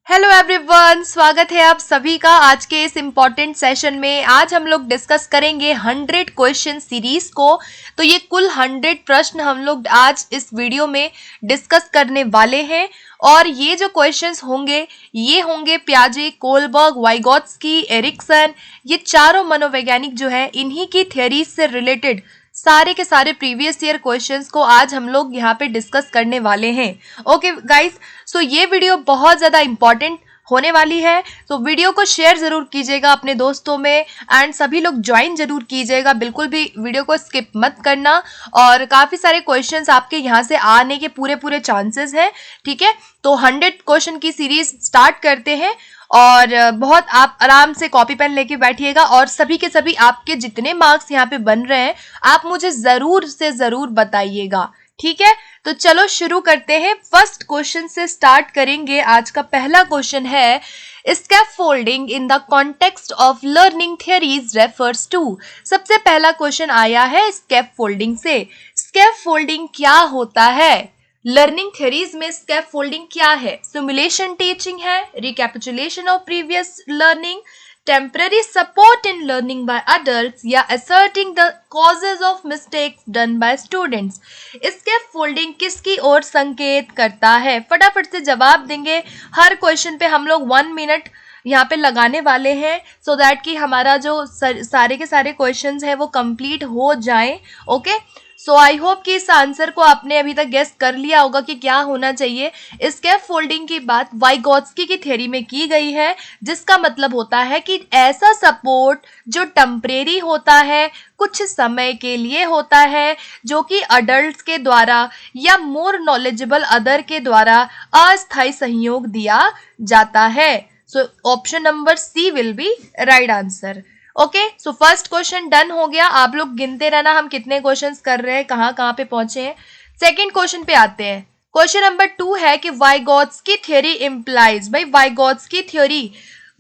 Hello everyone, स्वागत है आप सभी का आज के इस इम्पॉर्टेंट सेशन में। आज हम लोग डिस्कस करेंगे 100 क्वेश्चन सीरीज को। तो ये कुल 100 प्रश्न हम लोग आज इस वीडियो में डिस्कस करने वाले हैं और ये जो क्वेश्चंस होंगे ये होंगे पियाजे, कोलबर्ग, वाइगोत्स्की, एरिक्सन, ये चारों मनोवैज्ञानिक जो है इन्हीं की थ्योरीज से रिलेटेड सारे के सारे प्रीवियस ईयर क्वेश्चंस को आज हम लोग यहाँ पे डिस्कस करने वाले हैं। ओके गाइस, सो ये वीडियो बहुत ज़्यादा इम्पॉर्टेंट होने वाली है, तो वीडियो को शेयर जरूर कीजिएगा अपने दोस्तों में एंड सभी लोग ज्वाइन जरूर कीजिएगा, बिल्कुल भी वीडियो को स्किप मत करना। और काफ़ी सारे क्वेश्चंस आपके यहाँ से आने के पूरे चांसेस हैं, ठीक है। तो 100 क्वेश्चन की सीरीज स्टार्ट करते हैं और बहुत आप आराम से कॉपी पेन लेके बैठिएगा और सभी के सभी आपके जितने मार्क्स यहाँ पे बन रहे हैं आप मुझे जरूर से जरूर बताइएगा, ठीक है। तो चलो शुरू करते हैं, फर्स्ट क्वेश्चन से स्टार्ट करेंगे। आज का पहला क्वेश्चन है scaffolding in the context of learning theories refers to. सबसे पहला क्वेश्चन आया है स्कैफोल्डिंग से। स्कैफोल्डिंग क्या होता है? लर्निंग थ्योरीज में स्कैफोल्डिंग क्या है? सिमुलेशन टीचिंग है, recapitulation of previous learning, temporary support in learning by adults या asserting the causes of mistakes done by students. Scaffolding किसकी ओर संकेत करता है? फटाफट से जवाब देंगे। हर क्वेश्चन पे हम लोग 1 मिनट यहाँ पे लगाने वाले हैं सो दैट कि हमारा जो सारे के सारे क्वेश्चंस हैं वो कंप्लीट हो जाएं। ओके, सो आई होप कि इस आंसर को आपने अभी तक गेस कर लिया होगा कि क्या होना चाहिए। स्कैफोल्डिंग की बात वाइगोत्स्की की थ्योरी में की गई है, जिसका मतलब होता है कि ऐसा सपोर्ट जो टेम्परेरी होता है, कुछ समय के लिए होता है, जो कि अडल्ट्स के द्वारा या मोर नॉलेजेबल अदर के द्वारा अस्थायी सहयोग दिया जाता है। So option number C will be right answer. Okay, so first question done हो गया। आप लोग गिनते रहना हम कितने क्वेश्चंस कर रहे हैं, कहाँ पे पहुंचे हैं। सेकंड क्वेश्चन पे आते हैं। क्वेश्चन नंबर 2 है कि वाइगोत्स्की थ्योरी इम्प्लाइज। भाई वाइगोत्स्की थ्योरी,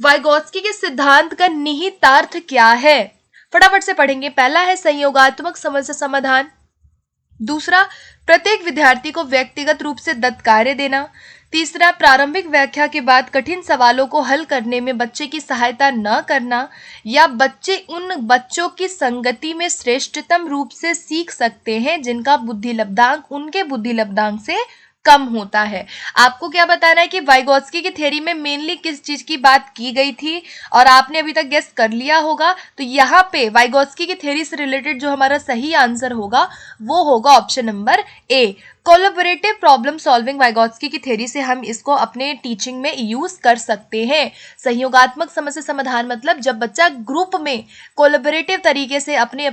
वाइगोत्स्की के सिद्धांत का निहितार्थ क्या है? फटाफट से पढ़ेंगे। पहला है संयोगात्मक समस्या समाधान, दूसरा प्रत्येक विद्यार्थी को व्यक्तिगत रूप से दत्त कार्य देना, तीसरा प्रारंभिक व्याख्या के बाद कठिन सवालों को हल करने में बच्चे की सहायता न करना, या बच्चे उन बच्चों की संगति में श्रेष्ठतम रूप से सीख सकते हैं जिनका बुद्धि लब्धांक उनके बुद्धि लब्धांक से कम होता है। आपको क्या बताना है कि वाइगोत्स्की की थ्योरी में मेनली किस चीज की बात की गई थी और आपने अभी तक गेस कर लिया होगा। तो यहाँ पे वाइगोत्स्की की थ्योरी से रिलेटेड जो हमारा सही आंसर होगा वो होगा option number A, collaborative problem solving. Vygotsky की थ्योरी से हम इसको अपने टीचिंग में यूज कर सकते हैं। सहयोगात्मक समस्या समाधान मतलब जब बच्चा ग्रुप में कोलैबोरेटिव तरीके से अपने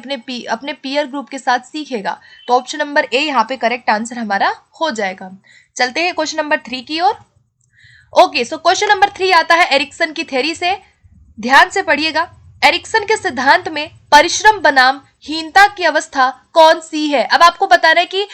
पीयर ग्रुप के साथ सीखेगा। तो ऑप्शन नंबर ए यहाँ पे करेक्ट आंसर हमारा हो जाएगा। चलते हैं क्वेश्चन नंबर 3 की ओर। ओके, सो क्वेश्चन नंबर 3 आता है एरिक्सन की थ्योरी से। ध्यान से पढ़िएगा। एरिक्सन के सिद्धांत में परिश्रम बनाम हीनता की अवस्था कौन सी है? अब आपको बताना है कि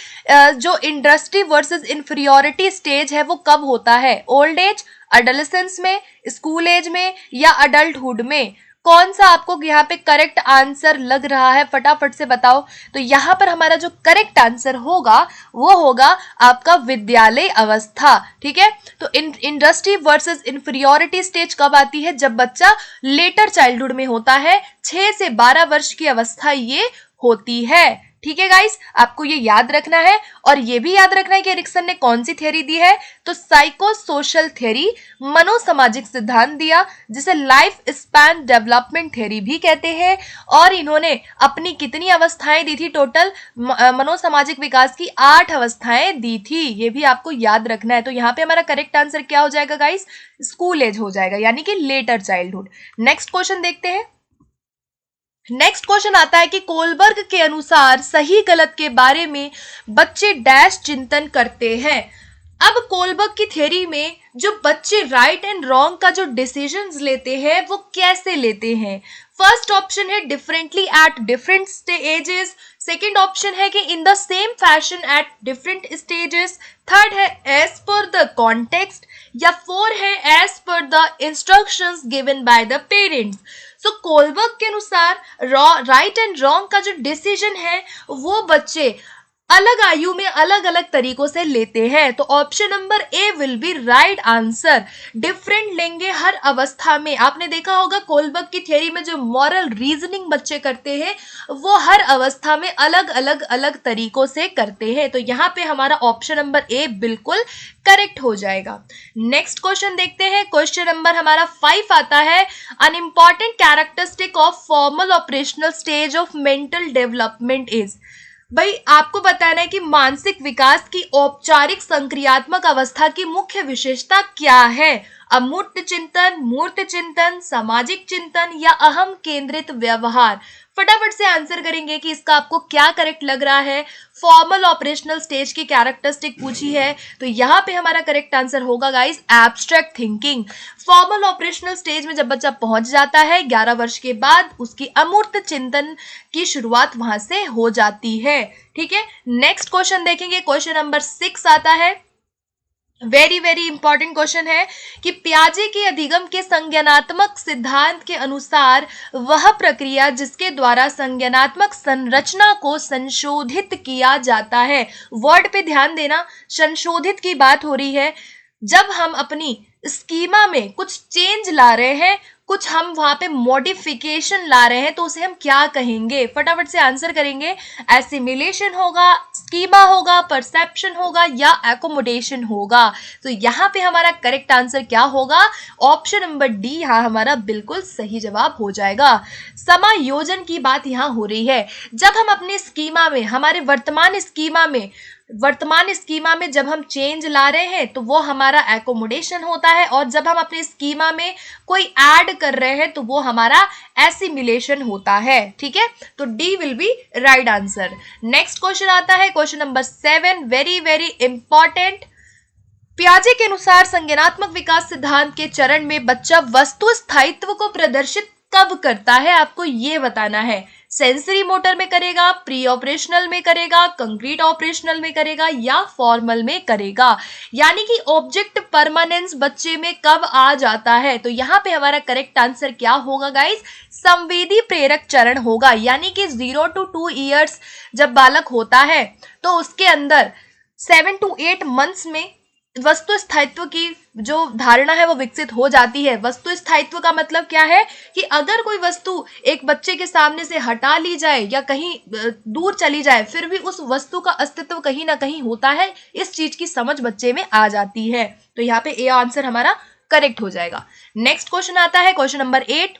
जो इंडस्ट्री वर्सेस इंफीरियोरिटी स्टेज है वो कब होता है? ओल्ड एज, एडोलेसेंस में, स्कूल एज में या अडल्टहुड में? कौन सा आपको यहाँ पे करेक्ट आंसर लग रहा है? फटाफट से बताओ। तो यहाँ पर हमारा जो करेक्ट आंसर होगा वो होगा आपका विद्यालय अवस्था, ठीक है। तो इंडस्ट्री वर्सेस इंफीरियोरिटी स्टेज कब आती है? जब बच्चा लेटर चाइल्डहुड में होता है, 6 से 12 वर्ष की अवस्था ये होती है, ठीक है गाइस। आपको ये याद रखना है और ये भी याद रखना है कि एरिक्सन ने कौन सी थ्योरी दी है। तो साइको सोशल थ्योरी, मनोसामाजिक सिद्धांत दिया, जिसे लाइफ स्पैन डेवलपमेंट थ्योरी भी कहते हैं। और इन्होंने अपनी कितनी अवस्थाएं दी थी? टोटल मनोसामाजिक विकास की 8 अवस्थाएं दी थी, ये भी आपको याद रखना है। तो यहाँ पे हमारा करेक्ट आंसर क्या हो जाएगा गाइस? स्कूल एज हो जाएगा, यानी कि लेटर चाइल्डहुड। नेक्स्ट क्वेश्चन देखते हैं। नेक्स्ट क्वेश्चन आता है कि कोलबर्ग के अनुसार सही गलत के बारे में बच्चे डैश चिंतन करते हैं। अब कोलबर्ग की थ्योरी में जो बच्चे राइट एंड रॉन्ग का जो डिसीजंस लेते हैं वो कैसे लेते हैं? फर्स्ट ऑप्शन है differently at different ages, second option है कि in the same fashion at different stages, third है एज पर द कॉन्टेक्स्ट, या 4 है as per the instructions given by the parents. So Kohlberg के अनुसार राइट एंड रॉन्ग का जो decision है वो बच्चे अलग आयु में अलग अलग तरीकों से लेते हैं। तो option number A will be right answer. Different लेंगे हर अवस्था में। आपने देखा होगा कोलबर्ग की थ्योरी में जो मॉरल रीजनिंग बच्चे करते हैं वो हर अवस्था में अलग अलग अलग तरीकों से करते हैं। तो यहाँ पे हमारा ऑप्शन नंबर ए बिल्कुल करेक्ट हो जाएगा। नेक्स्ट क्वेश्चन देखते हैं। क्वेश्चन नंबर हमारा 5 आता है, an important characteristic of formal operational stage of mental development is. भाई आपको बताना है कि मानसिक विकास की औपचारिक संक्रियात्मक अवस्था की मुख्य विशेषता क्या है। अमूर्त चिंतन, मूर्त चिंतन, सामाजिक चिंतन या अहम केंद्रित व्यवहार। फटाफट से आंसर करेंगे कि इसका आपको क्या करेक्ट लग रहा है। फॉर्मल ऑपरेशनल स्टेज की कैरेक्टरिस्टिक पूछी है तो यहाँ पे हमारा करेक्ट आंसर होगा guys abstract thinking. Formal operational stage में जब बच्चा पहुंच जाता है 11 वर्ष के बाद उसकी अमूर्त चिंतन की शुरुआत वहां से हो जाती है। ठीक है, नेक्स्ट क्वेश्चन देखेंगे। क्वेश्चन नंबर 6 आता है, वेरी वेरी इंपॉर्टेंट क्वेश्चन है कि पियाजे के अधिगम के संज्ञानात्मक सिद्धांत के अनुसार वह प्रक्रिया जिसके द्वारा संज्ञानात्मक संरचना को संशोधित किया जाता है। वर्ड पे ध्यान देना, संशोधित की बात हो रही है। जब हम अपनी स्कीमा में कुछ चेंज ला रहे हैं, कुछ हम वहां पे मॉडिफिकेशन ला रहे हैं तो उसे हम क्या कहेंगे। फटाफट से आंसर करेंगे। एसिमिलेशन होगा, स्कीमा होगा, परसेप्शन होगा या एकोमोडेशन होगा। तो यहाँ पे हमारा करेक्ट आंसर क्या होगा, ऑप्शन नंबर डी यहाँ हमारा बिल्कुल सही जवाब हो जाएगा। समायोजन की बात यहाँ हो रही है। जब हम अपने स्कीमा में, हमारे वर्तमान स्कीमा में जब हम चेंज ला रहे हैं तो वो हमारा एकोमोडेशन होता है, और जब हम अपने स्कीमा में कोई ऐड कर रहे हैं तो वो हमारा एसिमिलेशन होता है। ठीक है, तो D will be right answer. Next question आता है, question number 7, very very important. पियाजे के अनुसार संज्ञानात्मक विकास सिद्धांत के चरण में बच्चा वस्तु स्थायित्व को प्रदर्शित कब करता है, आपको ये बताना है। सेंसरी मोटर में करेगा, प्री ऑपरेशनल में करेगा, कंक्रीट ऑपरेशनल में करेगा या फॉर्मल में करेगा। यानी कि ऑब्जेक्ट परमानेंस बच्चे में कब आ जाता है। तो यहाँ पे हमारा करेक्ट आंसर क्या होगा गाइस, संवेदी प्रेरक चरण होगा। यानी कि 0 to 2 ईयर्स जब बालक होता है तो उसके अंदर 7 to 8 मंथ्स में वस्तु स्थायित्व की जो धारणा है वो विकसित हो जाती है। वस्तु स्थायित्व का मतलब क्या है कि अगर कोई वस्तु एक बच्चे के सामने से हटा ली जाए या कहीं दूर चली जाए फिर भी उस वस्तु का अस्तित्व कहीं ना कहीं होता है, इस चीज की समझ बच्चे में आ जाती है। तो यहाँ पे ए आंसर हमारा करेक्ट हो जाएगा। नेक्स्ट क्वेश्चन आता है, क्वेश्चन नंबर 8।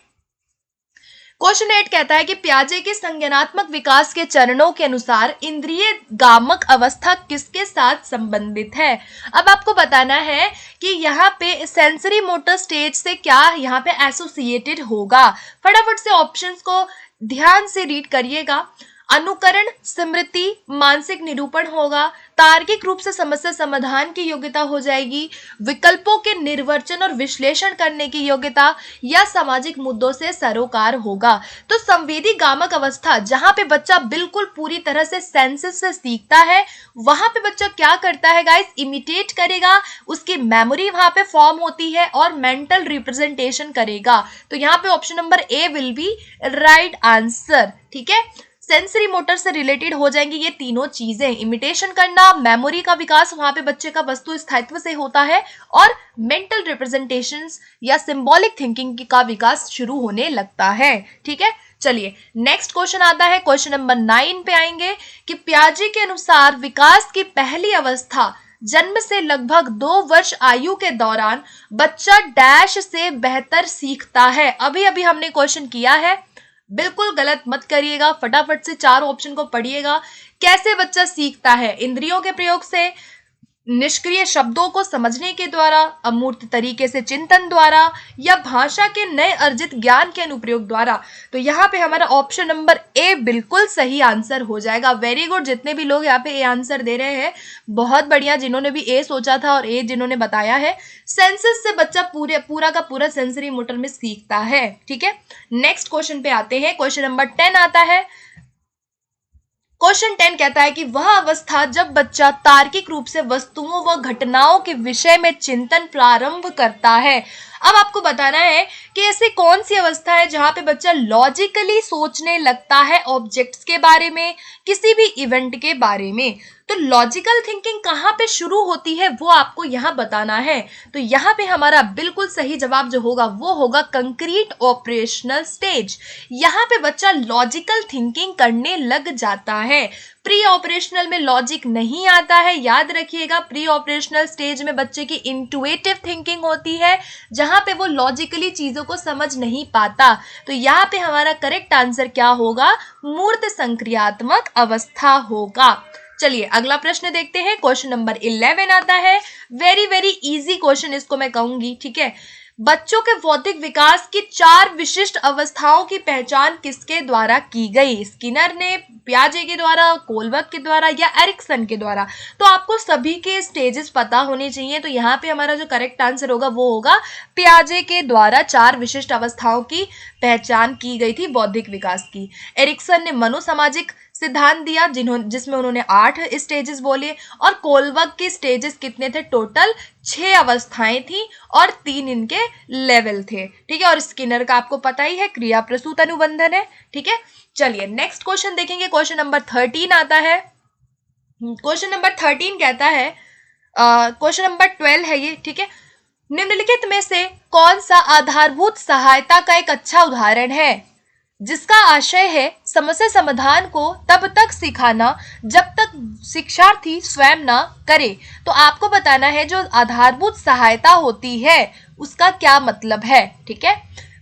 क्वेश्चन 8 कहता है कि पियाजे के संज्ञानात्मक विकास के चरणों के अनुसार इंद्रिय गामक अवस्था किसके साथ संबंधित है। अब आपको बताना है कि यहाँ पे सेंसरी मोटर स्टेज से क्या यहाँ पे एसोसिएटेड होगा। फटाफट से ऑप्शंस को ध्यान से रीड करिएगा। अनुकरण, स्मृति, मानसिक निरूपण होगा, तार्किक रूप से समस्या समाधान की योग्यता हो जाएगी, विकल्पों के निर्वचन और विश्लेषण करने की योग्यता या सामाजिक मुद्दों से सरोकार होगा। तो संवेदी गामक अवस्था जहां पे बच्चा बिल्कुल पूरी तरह से सेंसेस से सीखता है, वहां पे बच्चा क्या करता है गाइस, इमिटेट करेगा, उसकी मेमोरी वहां पे फॉर्म होती है और मेंटल रिप्रेजेंटेशन करेगा। तो यहाँ पे option number A will be right answer. ठीक है, सेंसरी मोटर से रिलेटेड हो जाएंगी ये तीनों चीजें। इमिटेशन करना, मेमोरी का विकास वहां पे बच्चे का वस्तु स्थायित्व से होता है, और मेंटल रिप्रेजेंटेशंस या सिंबॉलिक थिंकिंग का विकास शुरू होने लगता है। ठीक है, चलिए नेक्स्ट क्वेश्चन आता है, क्वेश्चन नंबर 9 पे आएंगे कि पियाजे के अनुसार विकास की पहली अवस्था जन्म से लगभग 2 वर्ष आयु के दौरान बच्चा डैश से बेहतर सीखता है। अभी अभी हमने क्वेश्चन किया है, बिल्कुल गलत मत करिएगा। फटाफट से 4 ऑप्शन को पढ़िएगा। कैसे बच्चा सीखता है, इंद्रियों के प्रयोग से, निष्क्रिय शब्दों को समझने के द्वारा, अमूर्त तरीके से चिंतन द्वारा, या भाषा के नए अर्जित ज्ञान के अनुप्रयोग द्वारा। तो यहाँ पे हमारा ऑप्शन नंबर ए बिल्कुल सही आंसर हो जाएगा। वेरी गुड, जितने भी लोग यहाँ पे ए आंसर दे रहे हैं बहुत बढ़िया, जिन्होंने भी ए सोचा था और ए जिन्होंने बताया है। सेंसेस से बच्चा पूरा का पूरा सेंसरी मोटर में सीखता है। ठीक है, नेक्स्ट क्वेश्चन पे आते हैं। क्वेश्चन नंबर 10 आता है। क्वेश्चन 10 कहता है कि वह अवस्था जब बच्चा तार्किक रूप से वस्तुओं व घटनाओं के विषय में चिंतन प्रारंभ करता है। अब आपको बताना है कि ऐसी कौन सी अवस्था है जहां पे बच्चा लॉजिकली सोचने लगता है ऑब्जेक्ट्स के बारे में, किसी भी इवेंट के बारे में। तो लॉजिकल थिंकिंग कहाँ पे शुरू होती है वो आपको यहाँ बताना है। तो यहाँ पे हमारा बिल्कुल सही जवाब जो होगा वो होगा कंक्रीट ऑपरेशनल स्टेज। यहाँ पे बच्चा लॉजिकल थिंकिंग करने लग जाता है। प्री ऑपरेशनल में लॉजिक नहीं आता है, याद रखिएगा। प्री ऑपरेशनल स्टेज में बच्चे की इंट्यूटिव थिंकिंग होती है, जहां पे वो लॉजिकली चीजों को समझ नहीं पाता। तो यहाँ पे हमारा करेक्ट आंसर क्या होगा? मूर्त संक्रियात्मक अवस्था होगा। चलिए अगला प्रश्न देखते हैं। क्वेश्चन नंबर 11 आता है। वेरी वेरी इजी क्वेश्चन इसको मैं कहूंगी, ठीक है। बच्चों के बौद्धिक विकास की 4 विशिष्ट अवस्थाओं की पहचान किसके द्वारा की गई? स्किनर ने, पियाजे के द्वारा, कोलबर्ग के द्वारा या एरिक्सन के द्वारा? तो आपको सभी के स्टेजेस पता होने चाहिए। तो यहाँ पे हमारा जो करेक्ट आंसर होगा वो होगा पियाजे के द्वारा 4 विशिष्ट अवस्थाओं की पहचान की गई थी बौद्धिक विकास की। एरिक्सन ने मनोसामाजिक सिद्धांत दिया जिसमें उन्होंने 8 स्टेजेस बोले, और कोलबर्ग के स्टेजेस कितने थे? टोटल 6 अवस्थाएं थी और 3 इनके लेवल थे, ठीक है। और स्किनर का आपको पता ही है, क्रिया प्रसूत अनुबंधन है, ठीक है। चलिए नेक्स्ट क्वेश्चन देखेंगे। क्वेश्चन नंबर 13 आता है। क्वेश्चन नंबर 13 कहता है, क्वेश्चन नंबर 12 है ये, ठीक है। निम्नलिखित में से कौन सा आधारभूत सहायता का एक अच्छा उदाहरण है जिसका आशय है समस्या समाधान को तब तक सिखाना जब तक शिक्षार्थी स्वयं ना करे? तो आपको बताना है जो आधारभूत सहायता होती है उसका क्या मतलब है, ठीक है।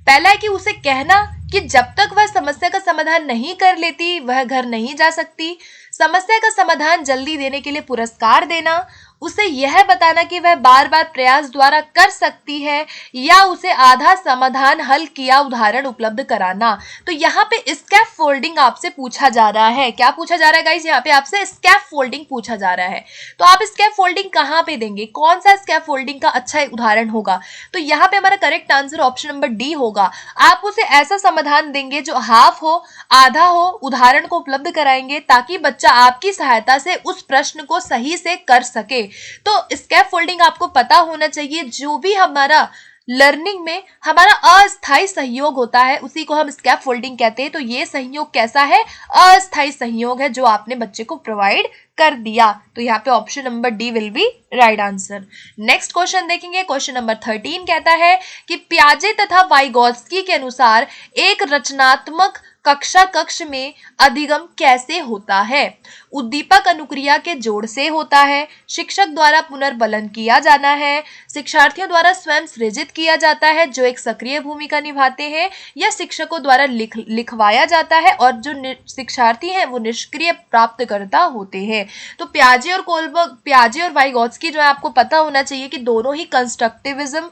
पहला है कि उसे कहना कि जब तक वह समस्या का समाधान नहीं कर लेती वह घर नहीं जा सकती। समस्या का समाधान जल्दी देने के लिए पुरस्कार देना। उसे यह बताना कि वह बार बार प्रयास द्वारा कर सकती है, या उसे आधा समाधान हल किया उदाहरण उपलब्ध कराना। तो यहाँ पे स्कैफोल्डिंग आपसे पूछा जा रहा है। क्या पूछा जा रहा है गाइस? यहाँ पे आपसे स्कैफोल्डिंग पूछा जा रहा है। तो आप स्कैफोल्डिंग कहाँ पे देंगे? कौन सा स्कैफोल्डिंग का अच्छा उदाहरण होगा? तो यहाँ पे हमारा correct answer option number D होगा। आप उसे ऐसा समाधान देंगे जो हाफ हो, आधा हो, उदाहरण को उपलब्ध कराएंगे ताकि बच्चा आपकी सहायता से उस प्रश्न को सही से कर सके। तो स्कैफोल्डिंग आपको पता होना चाहिए। जो भी हमारा लर्निंग में हमारा अस्थायी सहयोग होता है उसी को हम स्कैफोल्डिंग कहते हैं। तो ये सहयोग कैसा है? अस्थायी सहयोग है जो आपने बच्चे को प्रोवाइड कर दिया। तो यहाँ पे option number D will be right answer. Next question देखेंगे। क्वेश्चन नंबर 13 कहता है कि पियाजे तथा वाइगोत्स्की के अनुसार एक रचनात्मक कक्षा कक्ष में अधिगम कैसे होता है? उद्दीपक अनुक्रिया के जोड़ से होता है, शिक्षक द्वारा पुनर्बलन किया जाना है, शिक्षार्थियों द्वारा स्वयं सृजित किया जाता है जो एक सक्रिय भूमिका निभाते हैं, या शिक्षकों द्वारा लिखवाया जाता है और जो शिक्षार्थी हैं वो निष्क्रिय प्राप्तकर्ता होते हैं। तो पियाजे और वाइगोत्स्की जो है आपको पता होना चाहिए कि दोनों ही कंस्ट्रक्टिविज्म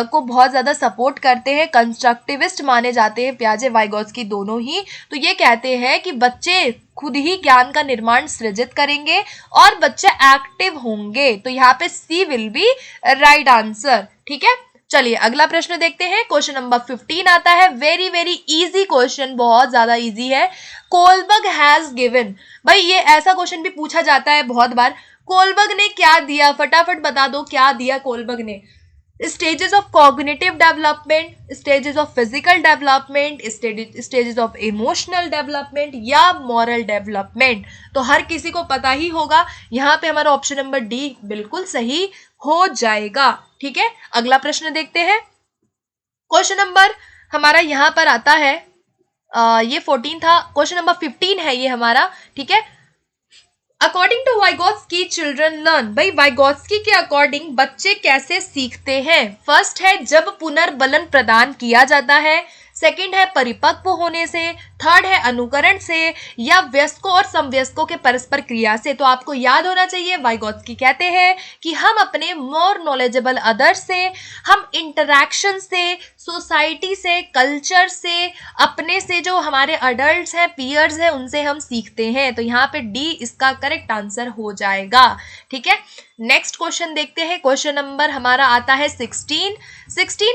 को बहुत ज्यादा सपोर्ट करते हैं, कंस्ट्रक्टिविस्ट माने जाते हैं पियाजे वाइगोत्स्की दोनों ही। तो ये कहते हैं कि बच्चे खुद ही ज्ञान का निर्माण सृजित करेंगे और बच्चे एक्टिव होंगे। तो यहाँ पे C will be right answer, ठीक है। चलिए अगला प्रश्न देखते हैं। क्वेश्चन नंबर 15 आता है। वेरी वेरी इजी क्वेश्चन, बहुत ज्यादा इजी है। कोलबर्ग हैज गिवन, भाई ये ऐसा क्वेश्चन भी पूछा जाता है बहुत बार। कोलबर्ग ने क्या दिया? फटाफट बता दो क्या दिया कोलबर्ग ने। Stages of cognitive development, stages of physical development, stages of emotional development या मॉरल डेवलपमेंट? तो हर किसी को पता ही होगा। यहाँ पे हमारा ऑप्शन नंबर डी बिल्कुल सही हो जाएगा, ठीक है। अगला प्रश्न देखते हैं। क्वेश्चन नंबर हमारा यहाँ पर आता है, ये 14 था, क्वेश्चन नंबर 15 है ये हमारा, ठीक है। According to Vygotsky children learn, भाई वाइगोत्स्की के अकॉर्डिंग बच्चे कैसे सीखते हैं? फर्स्ट है जब पुनर्बलन प्रदान किया जाता है, सेकंड है परिपक्व होने से, थर्ड है अनुकरण से, या वयस्कों और समवयस्कों के परस्पर क्रिया से। तो आपको याद होना चाहिए वाइगोत्स्की कहते हैं कि हम अपने मोर नॉलेजेबल अदर्स से, हम इंटरैक्शन से, सोसाइटी से, कल्चर से, अपने से जो हमारे अडल्ट्स हैं, पीयर्स हैं, उनसे हम सीखते हैं। तो यहाँ पे डी इसका करेक्ट आंसर हो जाएगा, ठीक है। नेक्स्ट क्वेश्चन देखते हैं। क्वेश्चन नंबर हमारा आता है 16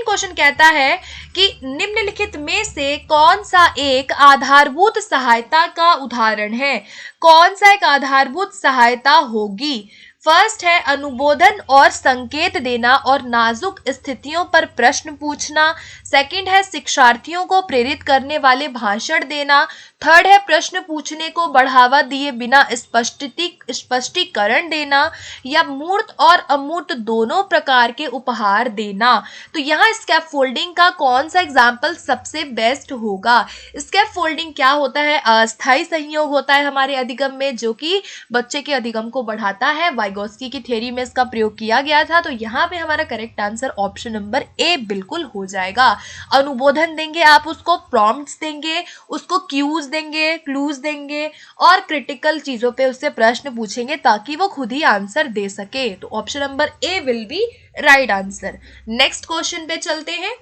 क्वेश्चन कहता है कि निम्नलिखित में से कौन सा एक आधारभूत सहायता का उदाहरण है? कौन सा एक आधारभूत सहायता होगी? फर्स्ट है अनुबोधन और संकेत देना और नाजुक स्थितियों पर प्रश्न पूछना। सेकंड है शिक्षार्थियों को प्रेरित करने वाले भाषण देना। थर्ड है प्रश्न पूछने को बढ़ावा दिए बिना स्पष्टीकरण देना, या मूर्त और अमूर्त दोनों प्रकार के उपहार देना। तो यहाँ स्कैफोल्डिंग का कौन सा एग्जाम्पल सबसे बेस्ट होगा? स्कैफोल्डिंग क्या होता है? अस्थायी संयोग होता है हमारे अधिगम में, जो कि बच्चे के अधिगम को बढ़ाता है। वाइगोत्स्की की थ्योरी में इसका प्रयोग किया गया था। तो यहाँ पे हमारा correct answer option number A बिल्कुल हो जाएगा। अनुबोधन देंगे आप, उसको प्रॉम्प्ट्स देंगे, उसको क्यूज देंगे, क्लूज देंगे और क्रिटिकल चीजों पे उससे प्रश्न पूछेंगे ताकि वो खुद ही आंसर दे सके। तो option number A will be right answer. Next question पे चलते हैं।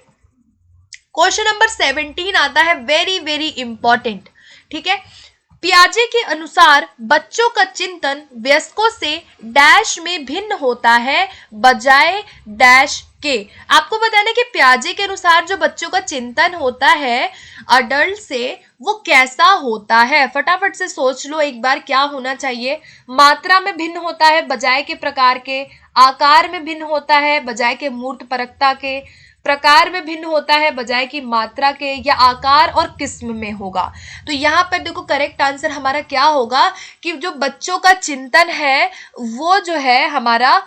क्वेश्चन नंबर 17 आता है, वेरी वेरी इंपॉर्टेंट। ठीक है, पियाजे के अनुसार बच्चों का चिंतन वयस्कों से डैश में भिन्न होता है बजाय डैश के। आपको बताना कि पियाजे के अनुसार जो बच्चों का चिंतन होता है अडल्ट से, वो कैसा होता है? फटाफट से सोच लो एक बार, क्या होना चाहिए? मात्रा में भिन्न होता है बजाय के प्रकार के, आकार में भिन्न होता है बजाय के मूर्तपरकता के, प्रकार में भिन्न होता है बजाय की मात्रा के, या आकार और किस्म में होगा। तो यहाँ पर देखो करेक्ट आंसर हमारा क्या होगा कि जो बच्चों का चिंतन है वो जो है हमारा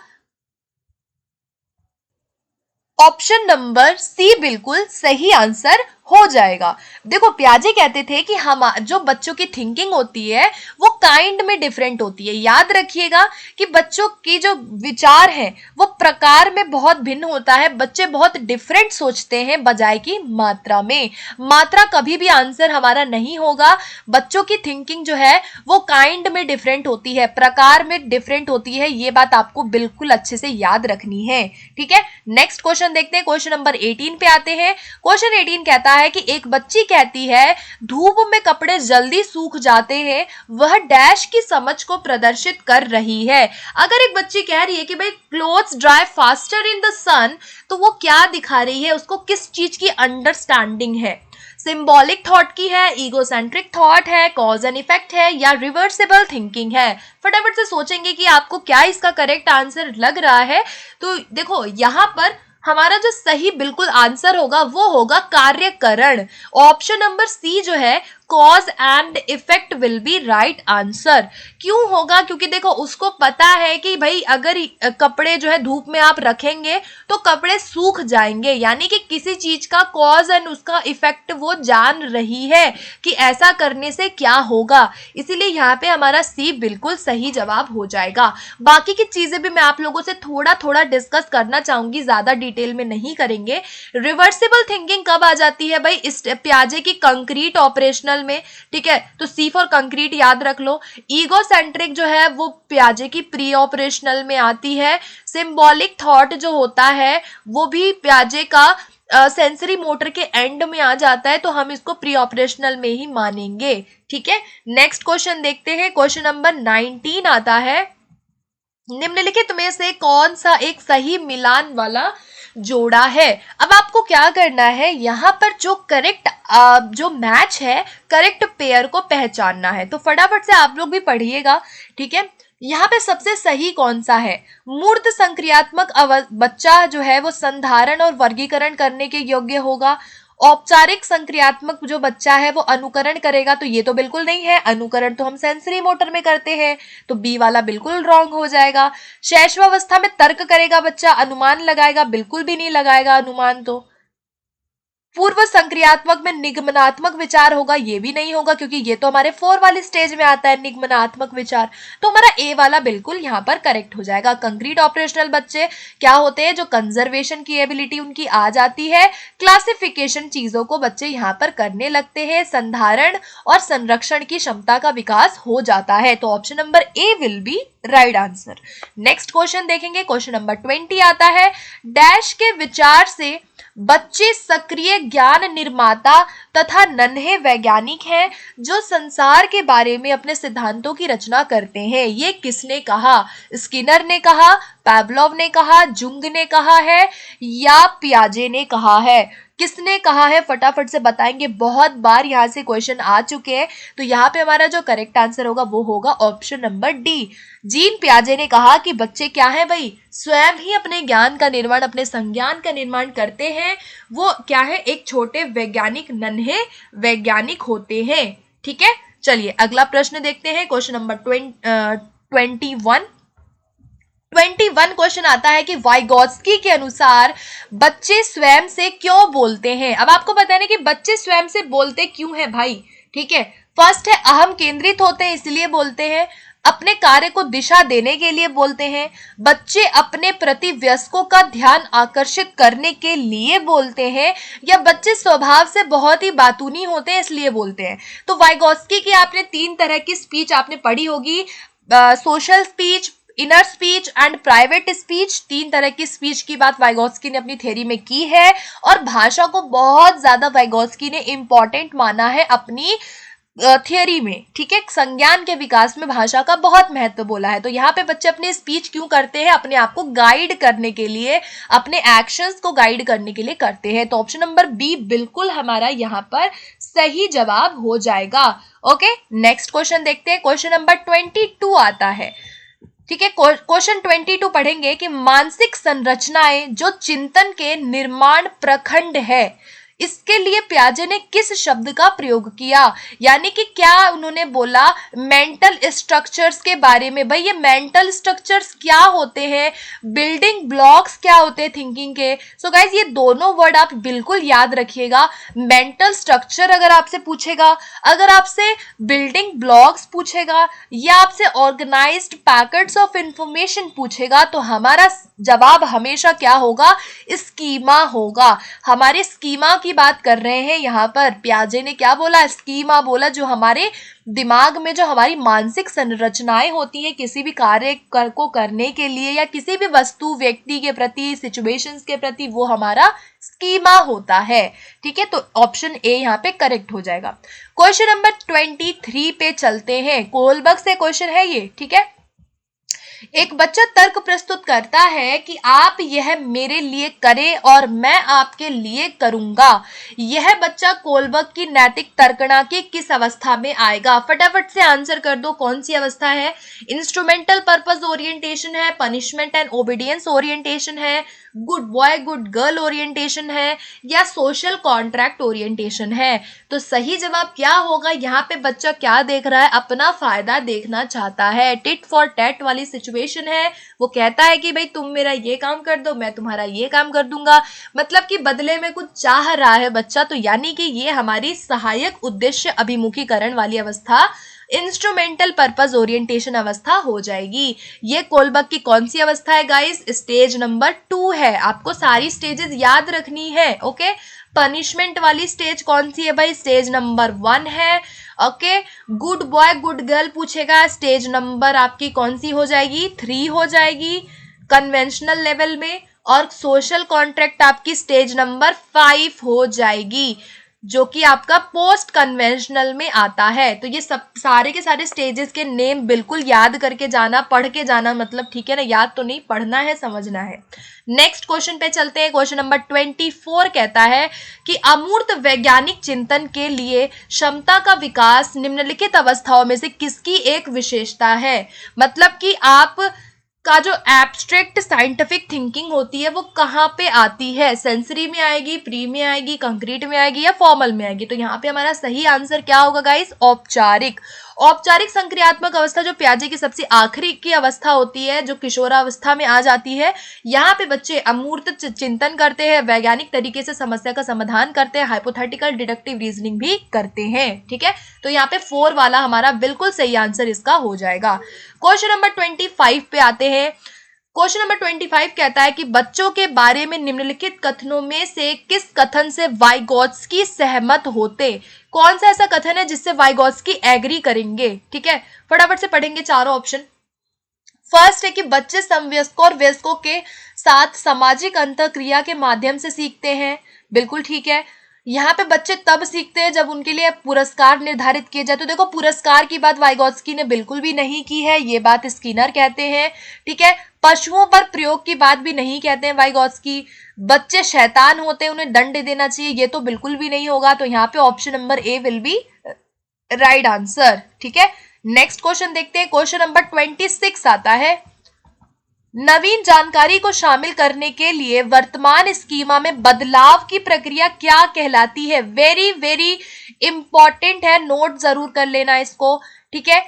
ऑप्शन नंबर सी बिल्कुल सही आंसर हो जाएगा। देखो पियाजे कहते थे कि हम जो बच्चों की थिंकिंग होती है वो काइंड में डिफरेंट होती है। याद रखिएगा कि बच्चों की जो विचार है वो प्रकार में बहुत भिन्न होता है। बच्चे बहुत डिफरेंट सोचते हैं बजाय की मात्रा में। मात्रा कभी भी आंसर हमारा नहीं होगा। बच्चों की थिंकिंग जो है वो काइंड में डिफरेंट होती है, प्रकार में डिफरेंट होती है। ये बात आपको बिल्कुल अच्छे से याद रखनी है। ठीक है, नेक्स्ट क्वेश्चन देखते हैं। क्वेश्चन नंबर 18 पे आते हैं। क्वेश्चन 18 कहता है कि एक बच्ची कहती है धूप में कपड़े जल्दी सूख जाते हैं, वह डैश की समझ को प्रदर्शित कर रही है। अगर एक बच्ची कह रही है कि भाई clothes dry faster in the sun, तो वो क्या दिखा रही है? उसको किस चीज की अंडरस्टैंडिंग है? सिंबॉलिक थॉट की है, ईगोसेंट्रिक थॉट है, कॉज एंड इफेक्ट है, या रिवर्सिबल थिंकिंग है? फटाफट से सोचेंगे कि आपको क्या इसका करेक्ट आंसर लग रहा है। तो देखो यहाँ पर हमारा जो सही बिल्कुल आंसर होगा वो होगा कार्यकरण। ऑप्शन नंबर सी जो है cause and effect will be right answer. क्यों होगा? क्योंकि देखो उसको पता है कि भाई अगर कपड़े जो है धूप में आप रखेंगे तो कपड़े सूख जाएंगे, यानी कि किसी चीज का कॉज एंड उसका इफेक्ट वो जान रही है कि ऐसा करने से क्या होगा। इसीलिए यहाँ पे हमारा सी बिल्कुल सही जवाब हो जाएगा। बाकी की चीजें भी मैं आप लोगों से थोड़ा थोड़ा डिस्कस करना चाहूंगी, ज्यादा डिटेल में नहीं करेंगे। रिवर्सिबल थिंकिंग कब आ जाती है भाई? इस पियाजे की कंक्रीट ऑपरेशनल में। ठीक है, तो सी फॉर कंक्रीट याद रख लो। ईगोसेंट्रिक जो है वो पियाजे की प्री ऑपरेशनल में आती है। सिंबॉलिक थॉट जो होता है वो भी पियाजे का सेंसरी मोटर के एंड में आ जाता है, तो हम इसको प्री ऑपरेशनल में ही मानेंगे। ठीक है, नेक्स्ट क्वेश्चन देखते हैं। क्वेश्चन नंबर 19 आता है, निम्नलिखित में से कौन सा एक सही मिलान वाला जोड़ा है? अब आपको क्या करना है, यहाँ पर जो करेक्ट जो मैच है, करेक्ट पेयर को पहचानना है। तो फटाफट से आप लोग भी पढ़िएगा। ठीक है, यहाँ पे सबसे सही कौन सा है? मूर्त संक्रियात्मक बच्चा जो है वो संधारण और वर्गीकरण करने के योग्य होगा। औपचारिक संक्रियात्मक जो बच्चा है वो अनुकरण करेगा, तो ये तो बिल्कुल नहीं है। अनुकरण तो हम सेंसरी मोटर में करते हैं, तो बी वाला बिल्कुल रॉन्ग हो जाएगा। शैशवावस्था में तर्क करेगा बच्चा, अनुमान लगाएगा, बिल्कुल भी नहीं लगाएगा अनुमान। तो पूर्व संक्रियात्मक में निगमनात्मक विचार होगा, ये भी नहीं होगा क्योंकि ये तो हमारे 4 वाली स्टेज में आता है निगमनात्मक विचार। तो हमारा ए वाला बिल्कुल यहाँ पर करेक्ट हो जाएगा। कंक्रीट ऑपरेशनल बच्चे क्या होते हैं? जो कंजर्वेशन की एबिलिटी उनकी आ जाती है, क्लासिफिकेशन चीजों को बच्चे यहाँ पर करने लगते हैं, संधारण और संरक्षण की क्षमता का विकास हो जाता है। तो option number A will be right answer. Next question देखेंगे। क्वेश्चन नंबर 20 आता है, डैश के विचार से बच्चे सक्रिय ज्ञान निर्माता तथा नन्हे वैज्ञानिक हैं जो संसार के बारे में अपने सिद्धांतों की रचना करते हैं। ये किसने कहा? स्किनर ने कहा, पावलोव ने कहा, जुंग ने कहा है, या पियाजे ने कहा है? किसने कहा है, फटाफट से बताएंगे। बहुत बार यहाँ से क्वेश्चन आ चुके हैं, तो यहाँ पे हमारा जो करेक्ट आंसर होगा वो होगा ऑप्शन नंबर डी। जीन पियाजे ने कहा कि बच्चे क्या है भाई, स्वयं ही अपने ज्ञान का निर्माण, अपने संज्ञान का निर्माण करते हैं। वो क्या है, एक छोटे वैज्ञानिक, नन्हे वैज्ञानिक होते हैं। ठीक है, चलिए अगला प्रश्न देखते हैं। क्वेश्चन नंबर 21 क्वेश्चन आता है कि वाइगोत्स्की के अनुसार बच्चे स्वयं से क्यों बोलते हैं। अब आपको बताना कि बच्चे स्वयं से बोलते क्यों हैं भाई। ठीक है, फर्स्ट है अहम केंद्रित होते हैं इसलिए बोलते हैं, अपने कार्य को दिशा देने के लिए बोलते हैं, बच्चे अपने प्रति वयस्कों का ध्यान आकर्षित करने के लिए बोलते हैं, या बच्चे स्वभाव से बहुत ही बातूनी होते हैं इसलिए बोलते हैं। तो वाइगोत्स्की की आपने 3 तरह की स्पीच आपने पढ़ी होगी, social speech, inner speech and private speech. 3 तरह की स्पीच की बात वाइगोत्स्की ने अपनी थ्योरी में की है, और भाषा को बहुत ज्यादा वाइगोत्स्की ने इंपॉर्टेंट माना है अपनी थियरी में। ठीक है, संज्ञान के विकास में भाषा का बहुत महत्व बोला है। तो यहाँ पे बच्चे अपने स्पीच क्यों करते हैं, अपने आप को गाइड करने के लिए, अपने एक्शंस को गाइड करने के लिए करते हैं। तो ऑप्शन नंबर बी बिल्कुल हमारा यहाँ पर सही जवाब हो जाएगा। ओके, नेक्स्ट क्वेश्चन देखते हैं। क्वेश्चन नंबर 22 आता है। ठीक है, क्वेश्चन 22 पढ़ेंगे कि मानसिक संरचनाएं जो चिंतन के निर्माण प्रखंड है, इसके लिए पियाजे ने किस शब्द का प्रयोग किया। यानी कि क्या उन्होंने बोला मेंटल स्ट्रक्चर्स के बारे में। भाई ये मेंटल स्ट्रक्चर्स क्या होते हैं, बिल्डिंग ब्लॉक्स क्या होते हैं थिंकिंग के। सो गाइज ये दोनों वर्ड आप बिल्कुल याद रखिएगा। मेंटल स्ट्रक्चर अगर आपसे पूछेगा, अगर आपसे बिल्डिंग ब्लॉक्स पूछेगा, या आपसे ऑर्गेनाइज्ड पैकेट्स ऑफ इंफॉर्मेशन पूछेगा, तो हमारा जवाब हमेशा क्या होगा, स्कीमा होगा। हमारे स्कीमा की बात कर रहे हैं यहाँ पर। पियाजे ने क्या बोला, स्कीमा बोला, जो हमारे दिमाग में जो हमारी मानसिक संरचनाएं होती हैं किसी भी कार्य को करने के लिए, या किसी भी वस्तु, व्यक्ति के प्रति, सिचुएशंस के प्रति, वो हमारा स्कीमा होता है। ठीक है, तो ऑप्शन ए यहाँ पे करेक्ट हो जाएगा। क्वेश्चन नंबर 23 पे चलते हैं। कोलबर्ग से क्वेश्चन है ये। ठीक है, एक बच्चा तर्क प्रस्तुत करता है कि आप यह मेरे लिए करें और मैं आपके लिए करूंगा। यह बच्चा कोलबर्ग की नैतिक तर्कणा की किस अवस्था में आएगा। फटाफट से आंसर कर दो, कौन सी अवस्था है। इंस्ट्रूमेंटल पर्पस ओरिएंटेशन है, पनिशमेंट एंड ओबीडियंस ओरिएंटेशन है, good boy good girl orientation है, या सोशल कॉन्ट्रैक्ट ओरिएंटेशन है। तो सही जवाब क्या होगा। यहाँ पे बच्चा क्या देख रहा है, अपना फायदा देखना चाहता है। टिट फॉर टैट वाली सिचुएशन है। वो कहता है कि भाई तुम मेरा ये काम कर दो, मैं तुम्हारा ये काम कर दूंगा, मतलब कि बदले में कुछ चाह रहा है बच्चा। तो यानी कि ये हमारी सहायक उद्देश्य अभिमुखीकरण वाली अवस्था, इंस्ट्रूमेंटल पर्पस ओरिएंटेशन अवस्था हो जाएगी। ये कोलबर्ग की कौन सी अवस्था है गाइस, स्टेज नंबर 2 है। आपको सारी स्टेजेस याद रखनी है। ओके, पनिशमेंट वाली स्टेज कौन सी है भाई, स्टेज नंबर 1 है। Okay, good boy good girl पूछेगा, स्टेज नंबर आपकी कौन सी हो जाएगी, 3 हो जाएगी कन्वेंशनल लेवल में। और सोशल कॉन्ट्रैक्ट आपकी स्टेज नंबर 5 हो जाएगी, जो कि आपका पोस्ट कन्वेंशनल में आता है। तो ये सब सारे के सारे स्टेजेस के नेम बिल्कुल याद करके जाना, पढ़ के जाना, मतलब ठीक है ना, याद तो नहीं, पढ़ना है, समझना है। नेक्स्ट क्वेश्चन पे चलते हैं। क्वेश्चन नंबर 24 कहता है कि अमूर्त वैज्ञानिक चिंतन के लिए क्षमता का विकास निम्नलिखित अवस्थाओं में से किसकी एक विशेषता है। मतलब कि आप का जो एब्स्ट्रैक्ट साइंटिफिक थिंकिंग होती है वो कहाँ पे आती है, सेंसरी में आएगी, प्री में आएगी, कंक्रीट में आएगी, या फॉर्मल में आएगी। तो यहाँ पे हमारा सही आंसर क्या होगा गाइस, औपचारिक। औपचारिक संक्रियात्मक अवस्था जो पियाजे की सबसे आखिरी की अवस्था होती है, जो किशोरावस्था में आ जाती है। यहाँ पे बच्चे अमूर्त चिंतन करते हैं, वैज्ञानिक तरीके से समस्या का समाधान करते हैं, हाइपोथेटिकल डिडक्टिव रीजनिंग भी करते हैं। ठीक है, तो यहाँ पे 4 वाला हमारा बिल्कुल सही आंसर इसका हो जाएगा। क्वेश्चन नंबर 25 पे आते हैं। क्वेश्चन नंबर 25 कहता है कि बच्चों के बारे में निम्नलिखित कथनों में से किस कथन से वाइगोत्स्की सहमत होते। कौन सा ऐसा कथन है जिससे वाइगोत्स्की एग्री करेंगे। ठीक है, फटाफट से पढ़ेंगे चारों ऑप्शन। फर्स्ट है कि बच्चे समवयस्कों और वयस्कों के साथ सामाजिक अंतःक्रिया के माध्यम से सीखते हैं, बिल्कुल ठीक है। यहाँ पे बच्चे तब सीखते हैं जब उनके लिए पुरस्कार निर्धारित किए जाए। तो देखो पुरस्कार की बात वाइगोत्स्की ने बिल्कुल भी नहीं की है, ये बात स्किनर कहते हैं। ठीक है, पशुओं पर प्रयोग की बात भी नहीं कहते हैं वाइगोत्स्की। बच्चे शैतान होते हैं, उन्हें दंड देना चाहिए, ये तो बिल्कुल भी नहीं होगा। तो यहाँ पे option number A will be right answer. ठीक है, नेक्स्ट क्वेश्चन देखते हैं। क्वेश्चन नंबर 26 आता है, नवीन जानकारी को शामिल करने के लिए वर्तमान स्कीमा में बदलाव की प्रक्रिया क्या कहलाती है? वेरी वेरी इंपॉर्टेंट है, नोट जरूर कर लेना इसको। ठीक है,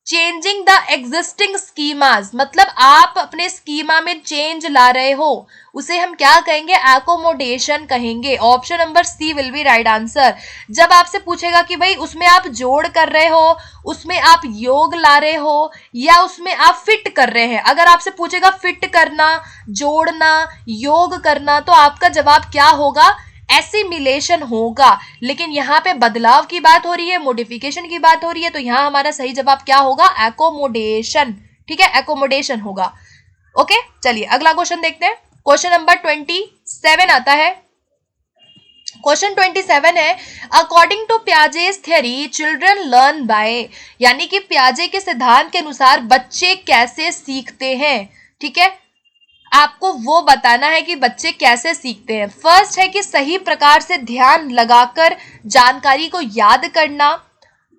चेंजिंग द एग्जिस्टिंग स्कीमास, मतलब आप अपने स्कीमा में चेंज ला रहे हो, उसे हम क्या कहेंगे? एकोमोडेशन कहेंगे। Option number C will be right answer. जब आपसे पूछेगा कि भाई उसमें आप जोड़ कर रहे हो, उसमें आप योग ला रहे हो, या उसमें आप फिट कर रहे हैं, अगर आपसे पूछेगा फिट करना, जोड़ना, योग करना, तो आपका जवाब क्या होगा? एसिमिलेशन होगा। लेकिन यहाँ पे बदलाव की बात हो रही है, मोडिफिकेशन की बात हो रही है, तो यहाँ हमारा सही जवाब क्या होगा? एकोमोडेशन। ठीक है, एकोमोडेशन होगा। ओके, चलिए अगला क्वेश्चन देखते हैं। क्वेश्चन नंबर 27 आता है। क्वेश्चन 27 है, according to Piaget's theory children learn by, यानी कि पियाजे के सिद्धांत के अनुसार बच्चे कैसे सीखते हैं? ठीक है, आपको वो बताना है कि बच्चे कैसे सीखते हैं। फर्स्ट है कि सही प्रकार से ध्यान लगाकर जानकारी को याद करना,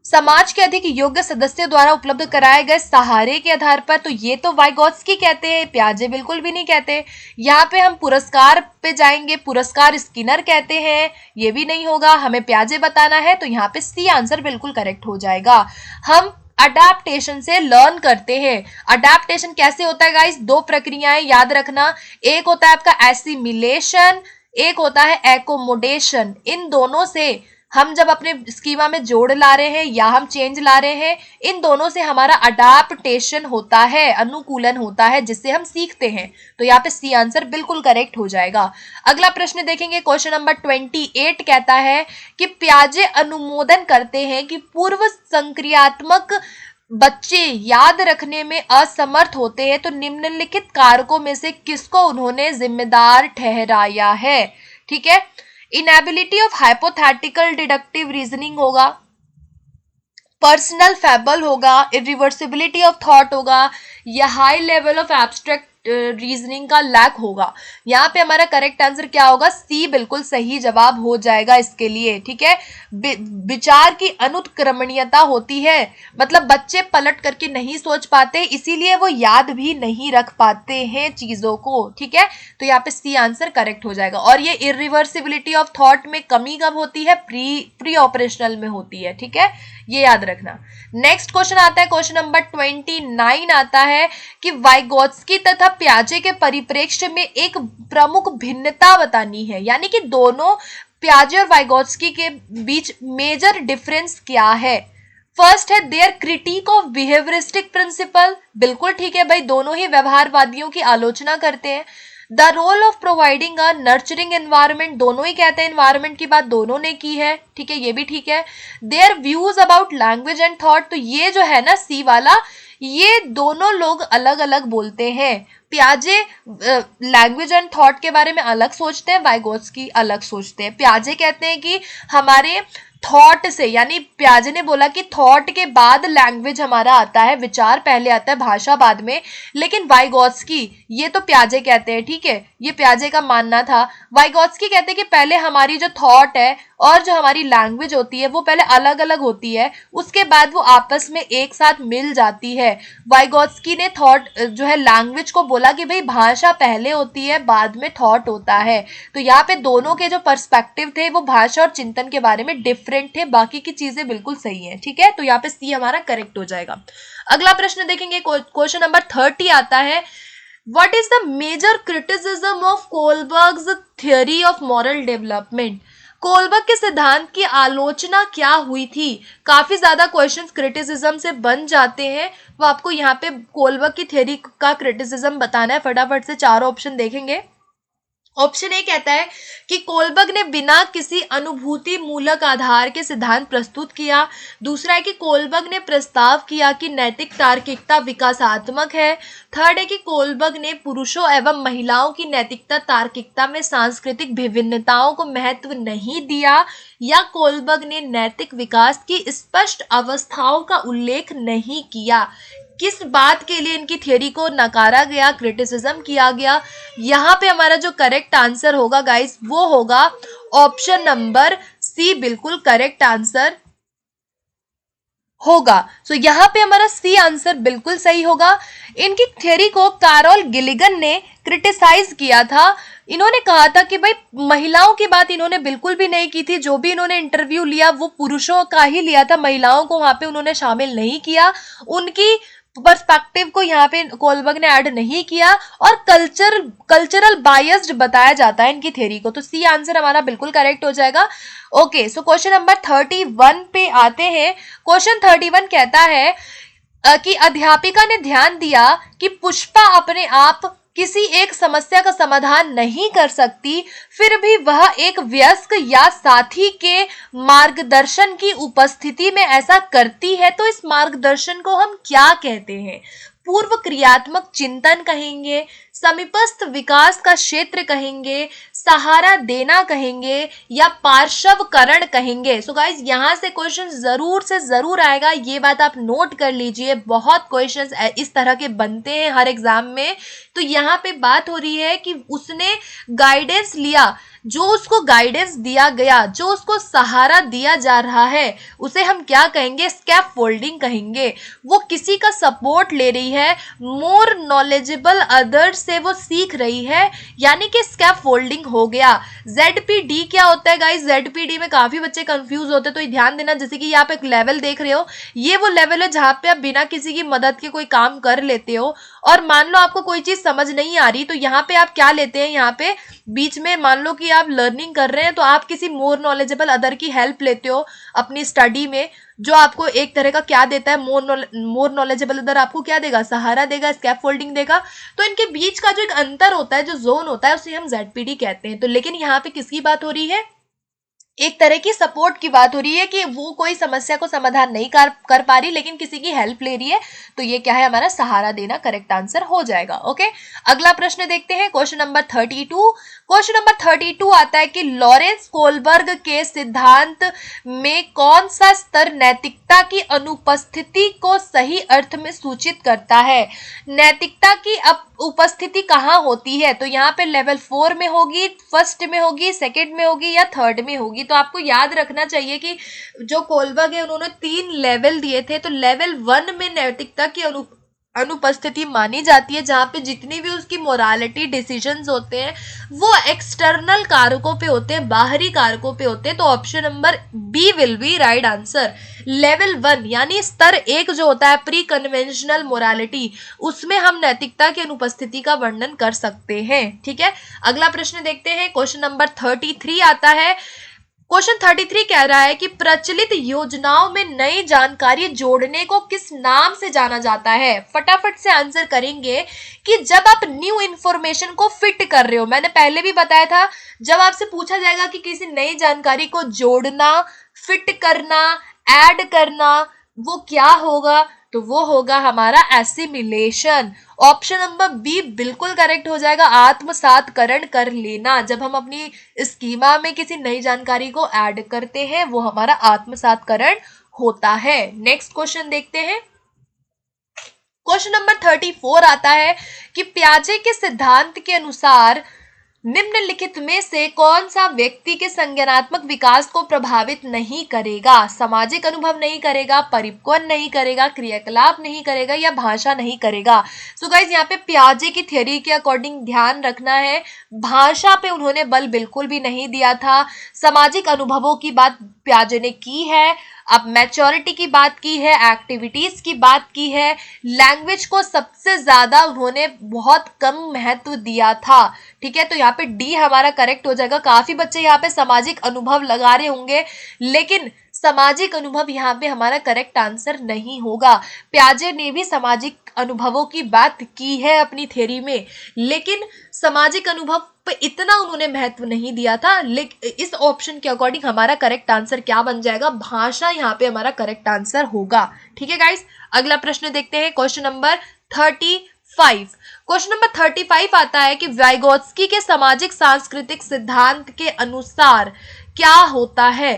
समाज के अधिक योग्य सदस्यों द्वारा उपलब्ध कराए गए सहारे के आधार पर, तो ये तो वाइगोत्स्की कहते हैं, पियाजे बिल्कुल भी नहीं कहते। यहाँ पे हम पुरस्कार पे जाएंगे, पुरस्कार स्किनर कहते हैं, ये भी नहीं होगा, हमें पियाजे बताना है, तो यहाँ पे सी आंसर बिल्कुल करेक्ट हो जाएगा। हम अडेप्टेशन से लर्न करते हैं। अडेप्टेशन कैसे होता है गाइस? दो प्रक्रियाएं याद रखना, एक होता है आपका एसिमिलेशन, एक होता है एकोमोडेशन। इन दोनों से हम जब अपने स्कीमा में जोड़ ला रहे हैं या हम चेंज ला रहे हैं, इन दोनों से हमारा अडेप्टेशन होता है, अनुकूलन होता है, जिससे हम सीखते हैं। तो यहाँ पे सी आंसर बिल्कुल करेक्ट हो जाएगा। अगला प्रश्न देखेंगे, क्वेश्चन नंबर 28 कहता है कि पियाजे अनुमोदन करते हैं कि पूर्व संक्रियात्मक बच्चे याद रखने में असमर्थ होते हैं, तो निम्नलिखित कारकों में से किसको उन्होंने जिम्मेदार ठहराया है? ठीक है, inability of hypothetical deductive reasoning होगा, पर्सनल फैबल होगा, इरिवर्सिबिलिटी ऑफ थॉट होगा, या high level of abstract reasoning का लैक होगा। यहाँ पे हमारा करेक्ट आंसर क्या होगा? सी बिल्कुल सही जवाब हो जाएगा इसके लिए। ठीक है, विचार की अनुत्क्रमणीयता होती है, मतलब बच्चे पलट करके नहीं सोच पाते, इसीलिए वो याद भी नहीं रख पाते हैं चीजों को। ठीक है, तो यहाँ पे सी आंसर करेक्ट हो जाएगा। और ये इरिवर्सिबिलिटी ऑफ थॉट में कमी कब होती है? प्री ऑपरेशनल में होती है। ठीक है, ये याद रखना। नेक्स्ट क्वेश्चन आता है, क्वेश्चन नंबर 29 आता है कि वाइगोत्स्की तथा पियाजे के परिप्रेक्ष्य में एक प्रमुख भिन्नता बतानी है, यानी कि दोनों पियाजे और वाइगोत्स्की के बीच मेजर डिफरेंस क्या है? फर्स्ट है their critique of behaviouristic principle, बिल्कुल ठीक है भाई, दोनों ही व्यवहारवादियों की आलोचना करते हैं। The role of providing a nurturing environment, दोनों ही कहते हैं एनवायरमेंट की बात दोनों ने की है। ठीक है, ये भी ठीक है। Their views about language and thought, तो ये जो है ना सी वाला, ये दोनों लोग अलग अलग बोलते हैं। पियाजे लैंग्वेज एंड थॉट के बारे में अलग सोचते हैं, वाइगोत्स्की अलग सोचते हैं। पियाजे कहते हैं कि हमारे थॉट से, यानी पियाजे ने बोला कि थॉट के बाद लैंग्वेज हमारा आता है, विचार पहले आता है, भाषा बाद में। लेकिन वाइगोत्स्की, ये तो पियाजे कहते हैं, ठीक है, ये पियाजे का मानना था। वाइगोत्स्की कहते हैं कि पहले हमारी जो थॉट है और जो हमारी लैंग्वेज होती है वो पहले अलग अलग होती है, उसके बाद वो आपस में एक साथ मिल जाती है। वाइगोत्स्की ने थॉट जो है लैंग्वेज को बोला कि भाई भाषा पहले होती है, बाद में थॉट होता है। तो यहाँ पे दोनों के जो पर्सपेक्टिव थे वो भाषा और चिंतन के बारे में डिफरेंट थे, बाकी की चीजें बिल्कुल सही है। ठीक है, तो यहाँ पे सी हमारा करेक्ट हो जाएगा। अगला प्रश्न देखेंगे, क्वेश्चन नंबर 30 आता है, what is the major criticism of Kohlberg's theory of moral development? Kohlberg के सिद्धांत की आलोचना क्या हुई थी? काफी ज्यादा क्वेश्चंस क्रिटिसिज्म से बन जाते हैं, वो आपको यहाँ पे कोलबर्ग की थ्योरी का क्रिटिसिज्म बताना है। फटाफट से चारों ऑप्शन देखेंगे। ऑप्शन ए कहता है कि कोलबर्ग ने बिना किसी अनुभूति मूलक आधार के सिद्धांत प्रस्तुत किया। दूसरा है कि कोलबर्ग ने प्रस्ताव किया कि नैतिक तार्किकता विकासात्मक है। थर्ड है कि कोलबर्ग ने पुरुषों एवं महिलाओं की नैतिकता तार्किकता में सांस्कृतिक विभिन्नताओं को महत्व नहीं दिया, या कोलबर्ग ने नैतिक विकास की स्पष्ट अवस्थाओं का उल्लेख नहीं किया। किस बात के लिए इनकी थ्योरी को नकारा गया, क्रिटिसिज्म किया गया? यहाँ पे हमारा जो करेक्ट आंसर होगा गाइस वो होगा ऑप्शन नंबर सी, बिल्कुल करेक्ट आंसर होगा। सो यहाँ पे हमारा सी आंसर बिल्कुल सही होगा। इनकी थ्योरी को कार्ल गिलिगन ने क्रिटिसाइज किया था। इन्होंने कहा था कि भाई महिलाओं की बात इन्होंने बिल्कुल भी नहीं की थी, जो भी इन्होंने इंटरव्यू लिया वो पुरुषों का ही लिया था, महिलाओं को वहां पे उन्होंने शामिल नहीं किया, उनकी पर्सपेक्टिव को यहाँ पे कोलबर्ग ने ऐड नहीं किया, और कल्चरल बायस्ड बताया जाता है इनकी थ्योरी को। तो सी आंसर हमारा बिल्कुल करेक्ट हो जाएगा। ओके, सो क्वेश्चन नंबर 31 पे आते हैं। क्वेश्चन 31 कहता है कि अध्यापिका ने ध्यान दिया कि पुष्पा अपने आप किसी एक समस्या का समाधान नहीं कर सकती, फिर भी वह एक वयस्क या साथी के मार्गदर्शन की उपस्थिति में ऐसा करती है। तो इस मार्गदर्शन को हम क्या कहते हैं? पूर्व क्रियात्मक चिंतन कहेंगे, समीपस्थ विकास का क्षेत्र कहेंगे, सहारा देना कहेंगे, या पार्श्वकरण कहेंगे? सो गाइस यहाँ से क्वेश्चन जरूर से जरूर आएगा, ये बात आप नोट कर लीजिए। बहुत क्वेश्चंस इस तरह के बनते हैं हर एग्जाम में। तो यहाँ पे बात हो रही है कि उसने गाइडेंस लिया, जो उसको गाइडेंस दिया गया, जो उसको सहारा दिया जा रहा है, उसे हम क्या कहेंगे? स्कैफोल्डिंग कहेंगे। वो किसी का सपोर्ट ले रही है, मोर नॉलेजेबल अदर्स से वो सीख रही है, यानी कि स्कैफोल्डिंग हो गया। ZPD क्या होता है गाइस? ZPD में काफी बच्चे कंफ्यूज होते हैं, तो ध्यान देना। जैसे कि आप एक लेवल देख रहे हो, ये वो लेवल है जहां पे आप बिना किसी की मदद के कोई काम कर लेते हो। और मान लो आपको कोई चीज समझ नहीं आ रही, तो यहाँ पे आप क्या लेते हैं? यहाँ पे बीच में मान लो कि आप लर्निंग कर रहे हैं, तो आप किसी मोर नॉलेजेबल अदर की हेल्प लेते हो अपनी स्टडी में, जो आपको एक तरह का क्या देता है? मोर नॉलेजेबल अदर आपको क्या देगा? सहारा देगा, स्कैफोल्डिंग देगा। तो इनके बीच का जो एक अंतर होता है, जो जोन होता है, उसे हम ZPD कहते हैं। तो लेकिन यहाँ पे किसकी बात हो रही है? एक तरह की सपोर्ट की बात हो रही है कि वो कोई समस्या को समाधान नहीं कर पा रही, लेकिन किसी की हेल्प ले रही है। तो ये क्या है? हमारा सहारा देना करेक्ट आंसर हो जाएगा। ओके, अगला प्रश्न देखते हैं, क्वेश्चन नंबर 32। क्वेश्चन नंबर 32 आता है कि लॉरेंस कोलबर्ग के सिद्धांत में कौन सा स्तर नैतिकता की अनुपस्थिति को सही अर्थ में सूचित करता है? नैतिकता की उपस्थिति कहाँ होती है? तो यहाँ पे लेवल 4 में होगी, फर्स्ट में होगी, सेकंड में होगी, या थर्ड में होगी? तो आपको याद रखना चाहिए कि जो कोलबर्ग है उन्होंने 3 लेवल दिए थे। तो लेवल 1 में नैतिकता की अनुपस्थिति मानी जाती है, जहां पे जितनी भी उसकी मोरालिटी डिसीजंस होते हैं वो एक्सटर्नल कारकों पे होते हैं, बाहरी कारकों पे होते हैं। तो option number B will be right answer. Level 1 यानी स्तर 1 जो होता है प्री कन्वेंशनल मोरालिटी, उसमें हम नैतिकता की अनुपस्थिति का वर्णन कर सकते हैं। ठीक है, अगला प्रश्न देखते हैं, क्वेश्चन नंबर 33 आता है। क्वेश्चन 33 कह रहा है कि प्रचलित योजनाओं में नई जानकारी जोड़ने को किस नाम से जाना जाता है? फटाफट से आंसर करेंगे कि जब आप न्यू इंफॉर्मेशन को फिट कर रहे हो, मैंने पहले भी बताया था, जब आपसे पूछा जाएगा कि किसी नई जानकारी को जोड़ना, फिट करना, ऐड करना, वो क्या होगा? तो वो होगा हमारा एसिमिलेशन। ऑप्शन नंबर बी बिल्कुल करेक्ट हो जाएगा, आत्मसातकरण कर लेना। जब हम अपनी स्कीमा में किसी नई जानकारी को ऐड करते हैं, वो हमारा आत्मसातकरण होता है। नेक्स्ट क्वेश्चन देखते हैं, क्वेश्चन नंबर 34 आता है कि पियाजे के सिद्धांत के अनुसार निम्नलिखित में से कौन सा व्यक्ति के संज्ञानात्मक विकास को प्रभावित नहीं करेगा? सामाजिक अनुभव नहीं करेगा, परिपक्व नहीं करेगा, क्रियाकलाप नहीं करेगा, या भाषा नहीं करेगा? सो गाइस यहाँ पे पियाजे की थ्योरी के अकॉर्डिंग ध्यान रखना है, भाषा पे उन्होंने बल बिल्कुल भी नहीं दिया था। सामाजिक अनुभवों की बात पियाजे ने की है, अब मैच्योरिटी की बात की है, एक्टिविटीज की बात की है, लैंग्वेज को सबसे ज्यादा उन्होंने बहुत कम महत्व दिया था। ठीक है, तो यहाँ पे डी हमारा करेक्ट हो जाएगा। काफी बच्चे यहाँ पे सामाजिक अनुभव लगा रहे होंगे, लेकिन सामाजिक अनुभव यहाँ पे हमारा करेक्ट आंसर नहीं होगा। प्याजे ने भी सामाजिक अनुभवों की बात की है अपनी थ्योरी में, लेकिन सामाजिक अनुभव पे इतना उन्होंने महत्व नहीं दिया था। लेकिन इस ऑप्शन के अकॉर्डिंग हमारा करेक्ट आंसर क्या बन जाएगा, भाषा यहाँ पे हमारा करेक्ट आंसर होगा। ठीक है गाइस, अगला प्रश्न देखते हैं, क्वेश्चन नंबर 35। क्वेश्चन नंबर 35 आता है कि वाइगोत्स्की के सामाजिक सांस्कृतिक सिद्धांत के अनुसार क्या होता है।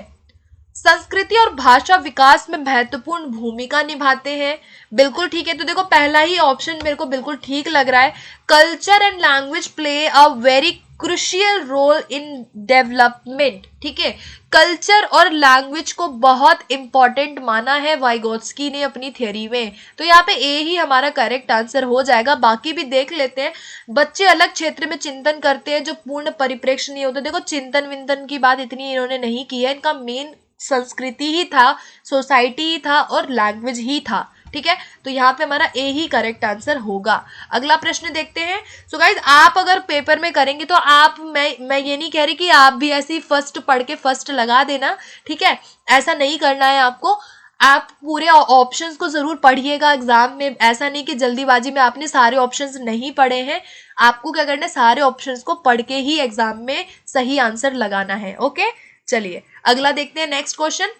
संस्कृति और भाषा विकास में महत्वपूर्ण भूमिका निभाते हैं। बिल्कुल ठीक है, तो देखो पहला ही ऑप्शन मेरे को बिल्कुल ठीक लग रहा है। Culture and language play a very crucial role in development. ठीक है, कल्चर और लैंग्वेज को बहुत इंपॉर्टेंट माना है वाइगोत्स्की ने अपनी थ्योरी में, तो यहाँ पे ए ही हमारा करेक्ट आंसर हो जाएगा। बाकी भी देख लेते हैं। बच्चे अलग क्षेत्र में चिंतन करते हैं जो पूर्ण परिप्रेक्ष्य नहीं होता। देखो चिंतन विंतन की बात इतनी इन्होंने नहीं की है, इनका मेन संस्कृति ही था, सोसाइटी ही था और लैंग्वेज ही था। ठीक है, तो यहाँ पे हमारा ए ही करेक्ट आंसर होगा। अगला प्रश्न देखते हैं। सो गाइज, आप अगर पेपर में करेंगे तो आप मैं ये नहीं कह रही कि आप भी ऐसे ही फर्स्ट पढ़ के फर्स्ट लगा देना। ठीक है, ऐसा नहीं करना है आपको। आप पूरे ऑप्शंस को जरूर पढ़िएगा एग्जाम में। ऐसा नहीं कि जल्दीबाजी में आपने सारे ऑप्शंस नहीं पढ़े हैं। आपको क्या करना है, सारे ऑप्शंस को पढ़ के ही एग्जाम में सही आंसर लगाना है। ओके, चलिए अगला देखते हैं, नेक्स्ट क्वेश्चन।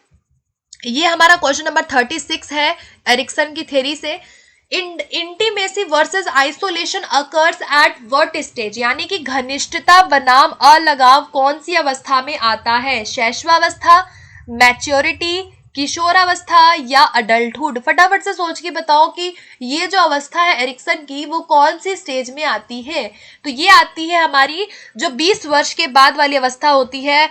ये हमारा क्वेश्चन नंबर 36 है एरिक्सन की थ्योरी से। Intimacy versus isolation occurs at what stage, यानी कि घनिष्ठता बनाम अलगाव कौन सी अवस्था में आता है। शैशवावस्था, मैच्योरिटी, किशोरावस्था या अडल्टहुड। फटाफट से सोच के बताओ कि ये जो अवस्था है एरिक्सन की वो कौन सी स्टेज में आती है। तो ये आती है हमारी जो 20 वर्ष के बाद वाली अवस्था होती है।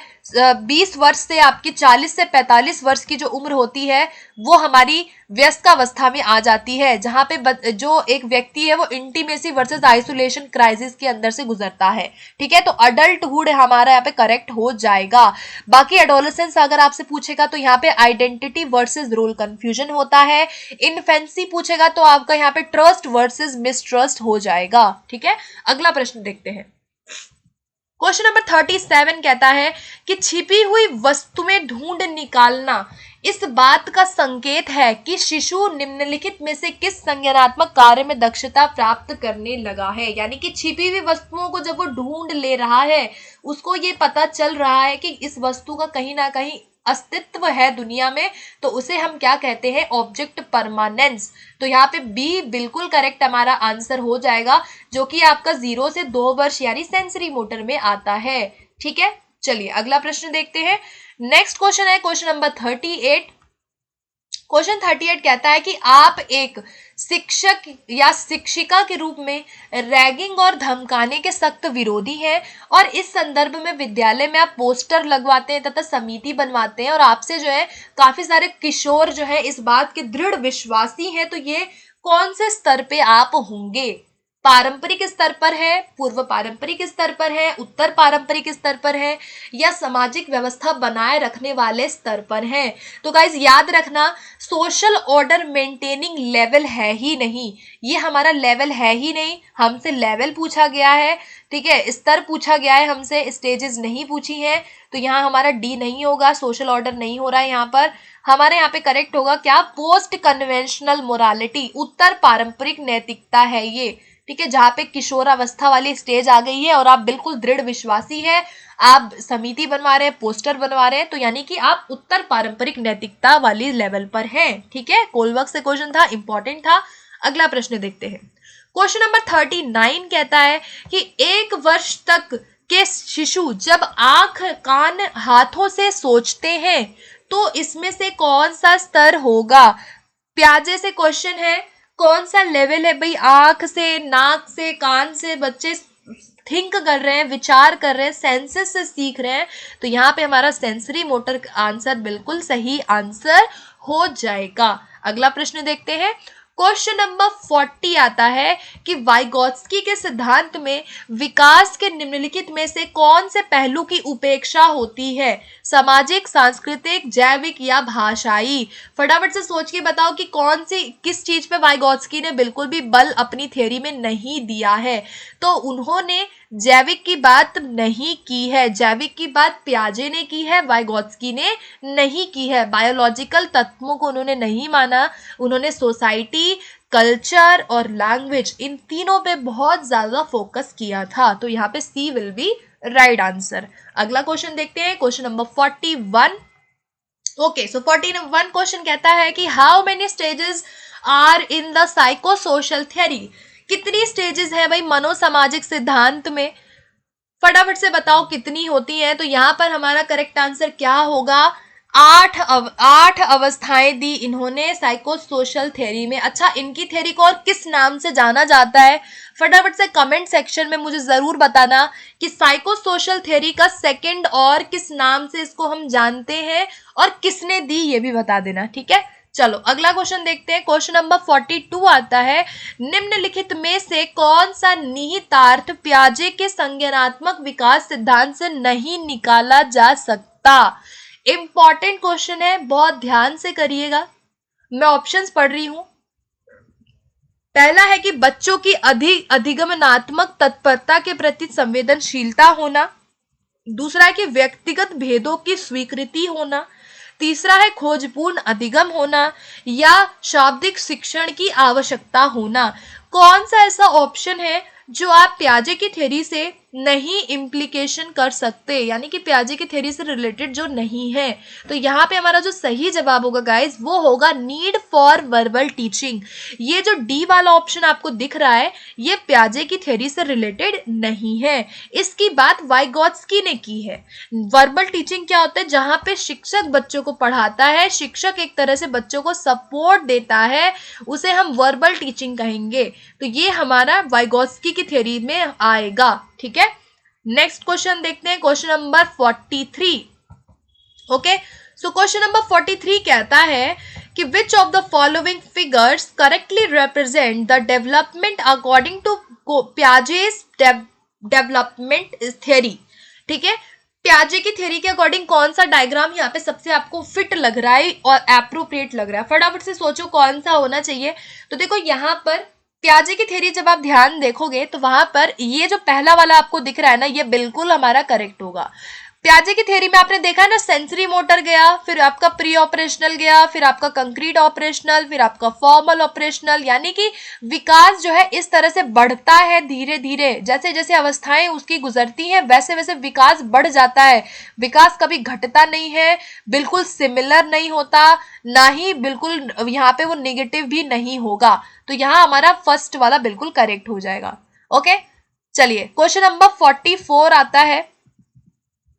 20 वर्ष से आपकी 40 से 45 वर्ष की जो उम्र होती है वो हमारी व्यस्कावस्था में आ जाती है, जहां पे जो एक व्यक्ति है वो इंटीमेसी वर्सेस आइसोलेशन क्राइसिस के अंदर से गुजरता है। ठीक है, तो अडल्टहुड हमारा यहाँ पे करेक्ट हो जाएगा। बाकी एडोलेसेंस अगर आपसे पूछेगा तो यहाँ पे आइडेंटिटी वर्सेस रोल कंफ्यूजन होता है। इनफेंसी पूछेगा तो आपका यहाँ पे ट्रस्ट वर्सेस मिसट्रस्ट हो जाएगा। ठीक है, अगला प्रश्न देखते हैं। क्वेश्चन नंबर 37 कहता है कि छिपी हुई वस्तुएं ढूंढ निकालना इस बात का संकेत है कि शिशु निम्नलिखित में से किस संज्ञानात्मक कार्य में दक्षता प्राप्त करने लगा है। यानी कि छिपी हुई वस्तुओं को जब वो ढूंढ ले रहा है, उसको ये पता चल रहा है कि इस वस्तु का कहीं ना कहीं अस्तित्व है दुनिया में, तो उसे हम क्या कहते हैं, ऑब्जेक्ट परमानेंस। तो यहाँ पे बी बिल्कुल करेक्ट हमारा आंसर हो जाएगा, जो कि आपका 0 से 2 वर्ष यानी सेंसरी मोटर में आता है। ठीक है, चलिए अगला प्रश्न देखते हैं। नेक्स्ट क्वेश्चन है क्वेश्चन नंबर 38। क्वेश्चन 38 कहता है कि आप एक शिक्षक या शिक्षिका के रूप में रैगिंग और धमकाने के सख्त विरोधी हैं, और इस संदर्भ में विद्यालय में आप पोस्टर लगवाते हैं तथा समिति बनवाते हैं, और आपसे जो है काफी सारे किशोर जो है इस बात के दृढ़ विश्वासी हैं। तो ये कौन से स्तर पे आप होंगे? पारंपरिक स्तर पर है, पूर्व पारंपरिक स्तर पर है, उत्तर पारंपरिक स्तर पर है, या सामाजिक व्यवस्था बनाए रखने वाले स्तर पर है। तो गाइज याद रखना, सोशल ऑर्डर मेंटेनिंग लेवल है ही नहीं, ये हमारा लेवल है ही नहीं। हमसे लेवल पूछा गया है, ठीक है, स्तर पूछा गया है हमसे, स्टेजेस नहीं पूछी हैं। तो यहाँ हमारा डी नहीं होगा, सोशल ऑर्डर नहीं हो रहा है यहाँ पर। हमारे यहाँ पे करेक्ट होगा क्या, पोस्ट कन्वेंशनल मोरालिटी, उत्तर पारंपरिक नैतिकता है ये। ठीक है, जहाँ पे किशोरावस्था वाली स्टेज आ गई है और आप बिल्कुल दृढ़ विश्वासी है, आप समिति बनवा रहे हैं, पोस्टर बनवा रहे हैं, तो यानी कि आप उत्तर पारंपरिक नैतिकता वाली लेवल पर हैं। ठीक है, कोलवर्क से क्वेश्चन था, इंपॉर्टेंट था। अगला प्रश्न देखते हैं। क्वेश्चन नंबर 39 कहता है कि 1 वर्ष तक के शिशु जब आंख कान हाथों से सोचते हैं तो इसमें से कौन सा स्तर होगा? प्याजे से क्वेश्चन है, कौन सा लेवल है भाई? आंख से, नाक से, कान से बच्चे थिंक कर रहे हैं, विचार कर रहे हैं, सेंसेस से सीख रहे हैं। तो यहाँ पे हमारा सेंसरी मोटर आंसर बिल्कुल सही आंसर हो जाएगा। अगला प्रश्न देखते हैं। क्वेश्चन नंबर 40 आता है कि वाइगोत्स्की के सिद्धांत में विकास के निम्नलिखित में से कौन से पहलू की उपेक्षा होती है? सामाजिक, सांस्कृतिक, जैविक या भाषाई? फटाफट से सोच के बताओ कि कौन सी किस चीज पे वाइगोत्स्की ने बिल्कुल भी बल अपनी थ्योरी में नहीं दिया है। तो उन्होंने जैविक की बात नहीं की है, जैविक की बात पियाजे ने की है, वाइगोत्स्की ने नहीं की है। बायोलॉजिकल तत्वों को उन्होंने नहीं माना, उन्होंने सोसाइटी, कल्चर और लैंग्वेज, इन तीनों पे बहुत ज्यादा फोकस किया था। तो यहाँ पे C will be right answer. अगला क्वेश्चन देखते हैं, question number 41। Okay, so 41 question कहता है कि how many stages are in the psychosocial theory. कितनी स्टेजेस है भाई मनोसामाजिक सिद्धांत में? फटाफट से बताओ कितनी होती है। तो यहाँ पर हमारा करेक्ट आंसर क्या होगा? 8 अवस्थाएं दी इन्होंने साइकोसोशल थ्योरी में। अच्छा, इनकी थ्योरी को और किस नाम से जाना जाता है? फटाफट से कमेंट सेक्शन में मुझे जरूर बताना कि साइकोसोशल थ्योरी का सेकंड और किस नाम से इसको हम जानते हैं और किसने दी, ये भी बता देना, ठीक है। चलो अगला क्वेश्चन देखते हैं, क्वेश्चन नंबर 42 आता है, निम्नलिखित में से कौन सा निहितार्थ पियाजे के संज्ञानात्मक विकास सिद्धांत से नहीं निकाला जा सकता? इंपॉर्टेंट क्वेश्चन है, बहुत ध्यान से करिएगा। मैं ऑप्शंस पढ़ रही हूं। पहला है कि बच्चों की अधिगमनात्मक तत्परता के प्रति संवेदनशीलता होना। दूसरा है कि व्यक्तिगत भेदों की स्वीकृति होना। तीसरा है खोजपूर्ण अधिगम होना या शाब्दिक शिक्षण की आवश्यकता होना। कौन सा ऐसा ऑप्शन है जो आप पियाजे की थ्योरी से नहीं इम्प्लीकेशन कर सकते, यानी कि पियाजे की थ्योरी से रिलेटेड जो नहीं है? तो यहाँ पे हमारा जो सही जवाब होगा गाइस वो होगा नीड फॉर वर्बल टीचिंग। ये जो डी वाला ऑप्शन आपको दिख रहा है ये पियाजे की थ्योरी से रिलेटेड नहीं है। इसकी बात वाइगोत्स्की ने की है। वर्बल टीचिंग क्या होता है? जहाँ पे शिक्षक बच्चों को पढ़ाता है, शिक्षक एक तरह से बच्चों को सपोर्ट देता है, उसे हम वर्बल टीचिंग कहेंगे। तो ये हमारा वाइगोत्स्की की थ्योरी में आएगा, ठीक है। नेक्स्ट क्वेश्चन देखते हैं, question number 43। Okay, so question number 43 कहता है कि which of the following figures correctly represent the development according to Piaget's development theory. ठीक है, पियाजे की थ्योरी के अकॉर्डिंग कौन सा डायग्राम यहाँ पे सबसे आपको फिट लग रहा है और एप्रोप्रिएट लग रहा है? फटाफट से सोचो कौन सा होना चाहिए। तो देखो यहाँ पर पियाजे की थ्योरी जब आप ध्यान देखोगे तो वहां पर ये जो पहला वाला आपको दिख रहा है ना, ये बिल्कुल हमारा करेक्ट होगा। पियाजे की थ्योरी में आपने देखा है ना, सेंसरी मोटर गया, फिर आपका प्री ऑपरेशनल गया, फिर आपका कंक्रीट ऑपरेशनल, फिर आपका फॉर्मल ऑपरेशनल, यानी कि विकास जो है इस तरह से बढ़ता है धीरे धीरे। जैसे जैसे अवस्थाएं उसकी गुजरती हैं वैसे वैसे विकास बढ़ जाता है। विकास कभी घटता नहीं है, बिल्कुल सिमिलर नहीं होता, ना ही बिल्कुल यहाँ पे वो नेगेटिव भी नहीं होगा। तो यहाँ हमारा फर्स्ट वाला बिल्कुल करेक्ट हो जाएगा। ओके, चलिए क्वेश्चन नंबर 44 आता है।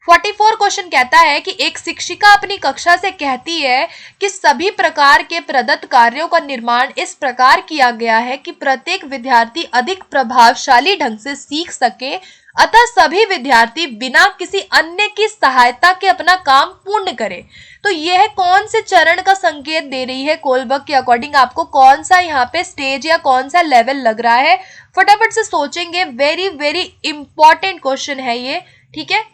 44 क्वेश्चन कहता है कि एक शिक्षिका अपनी कक्षा से कहती है कि सभी प्रकार के प्रदत्त कार्यों का निर्माण इस प्रकार किया गया है कि प्रत्येक विद्यार्थी अधिक प्रभावशाली ढंग से सीख सके, अतः सभी विद्यार्थी बिना किसी अन्य की सहायता के अपना काम पूर्ण करें। तो यह कौन से चरण का संकेत दे रही है? कोलबर्ग के अकॉर्डिंग आपको कौन सा यहाँ पे स्टेज या कौन सा लेवल लग रहा है? फटाफट से सोचेंगे, वेरी वेरी इंपॉर्टेंट क्वेश्चन है ये, ठीक है।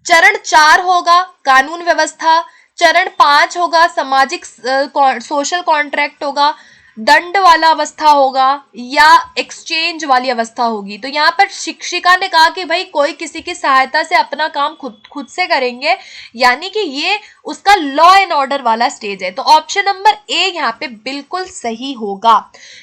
चरण 4 होगा कानून व्यवस्था, चरण 5 होगा सामाजिक सोशल कॉन्ट्रैक्ट होगा, दंड वाला अवस्था होगा या एक्सचेंज वाली अवस्था होगी। तो यहाँ पर शिक्षिका ने कहा कि भाई कोई किसी की सहायता से अपना काम खुद से करेंगे, यानी कि ये उसका लॉ एंड ऑर्डर वाला स्टेज है। तो ऑप्शन नंबर ए यहाँ पे बिल्कुल सही होगा।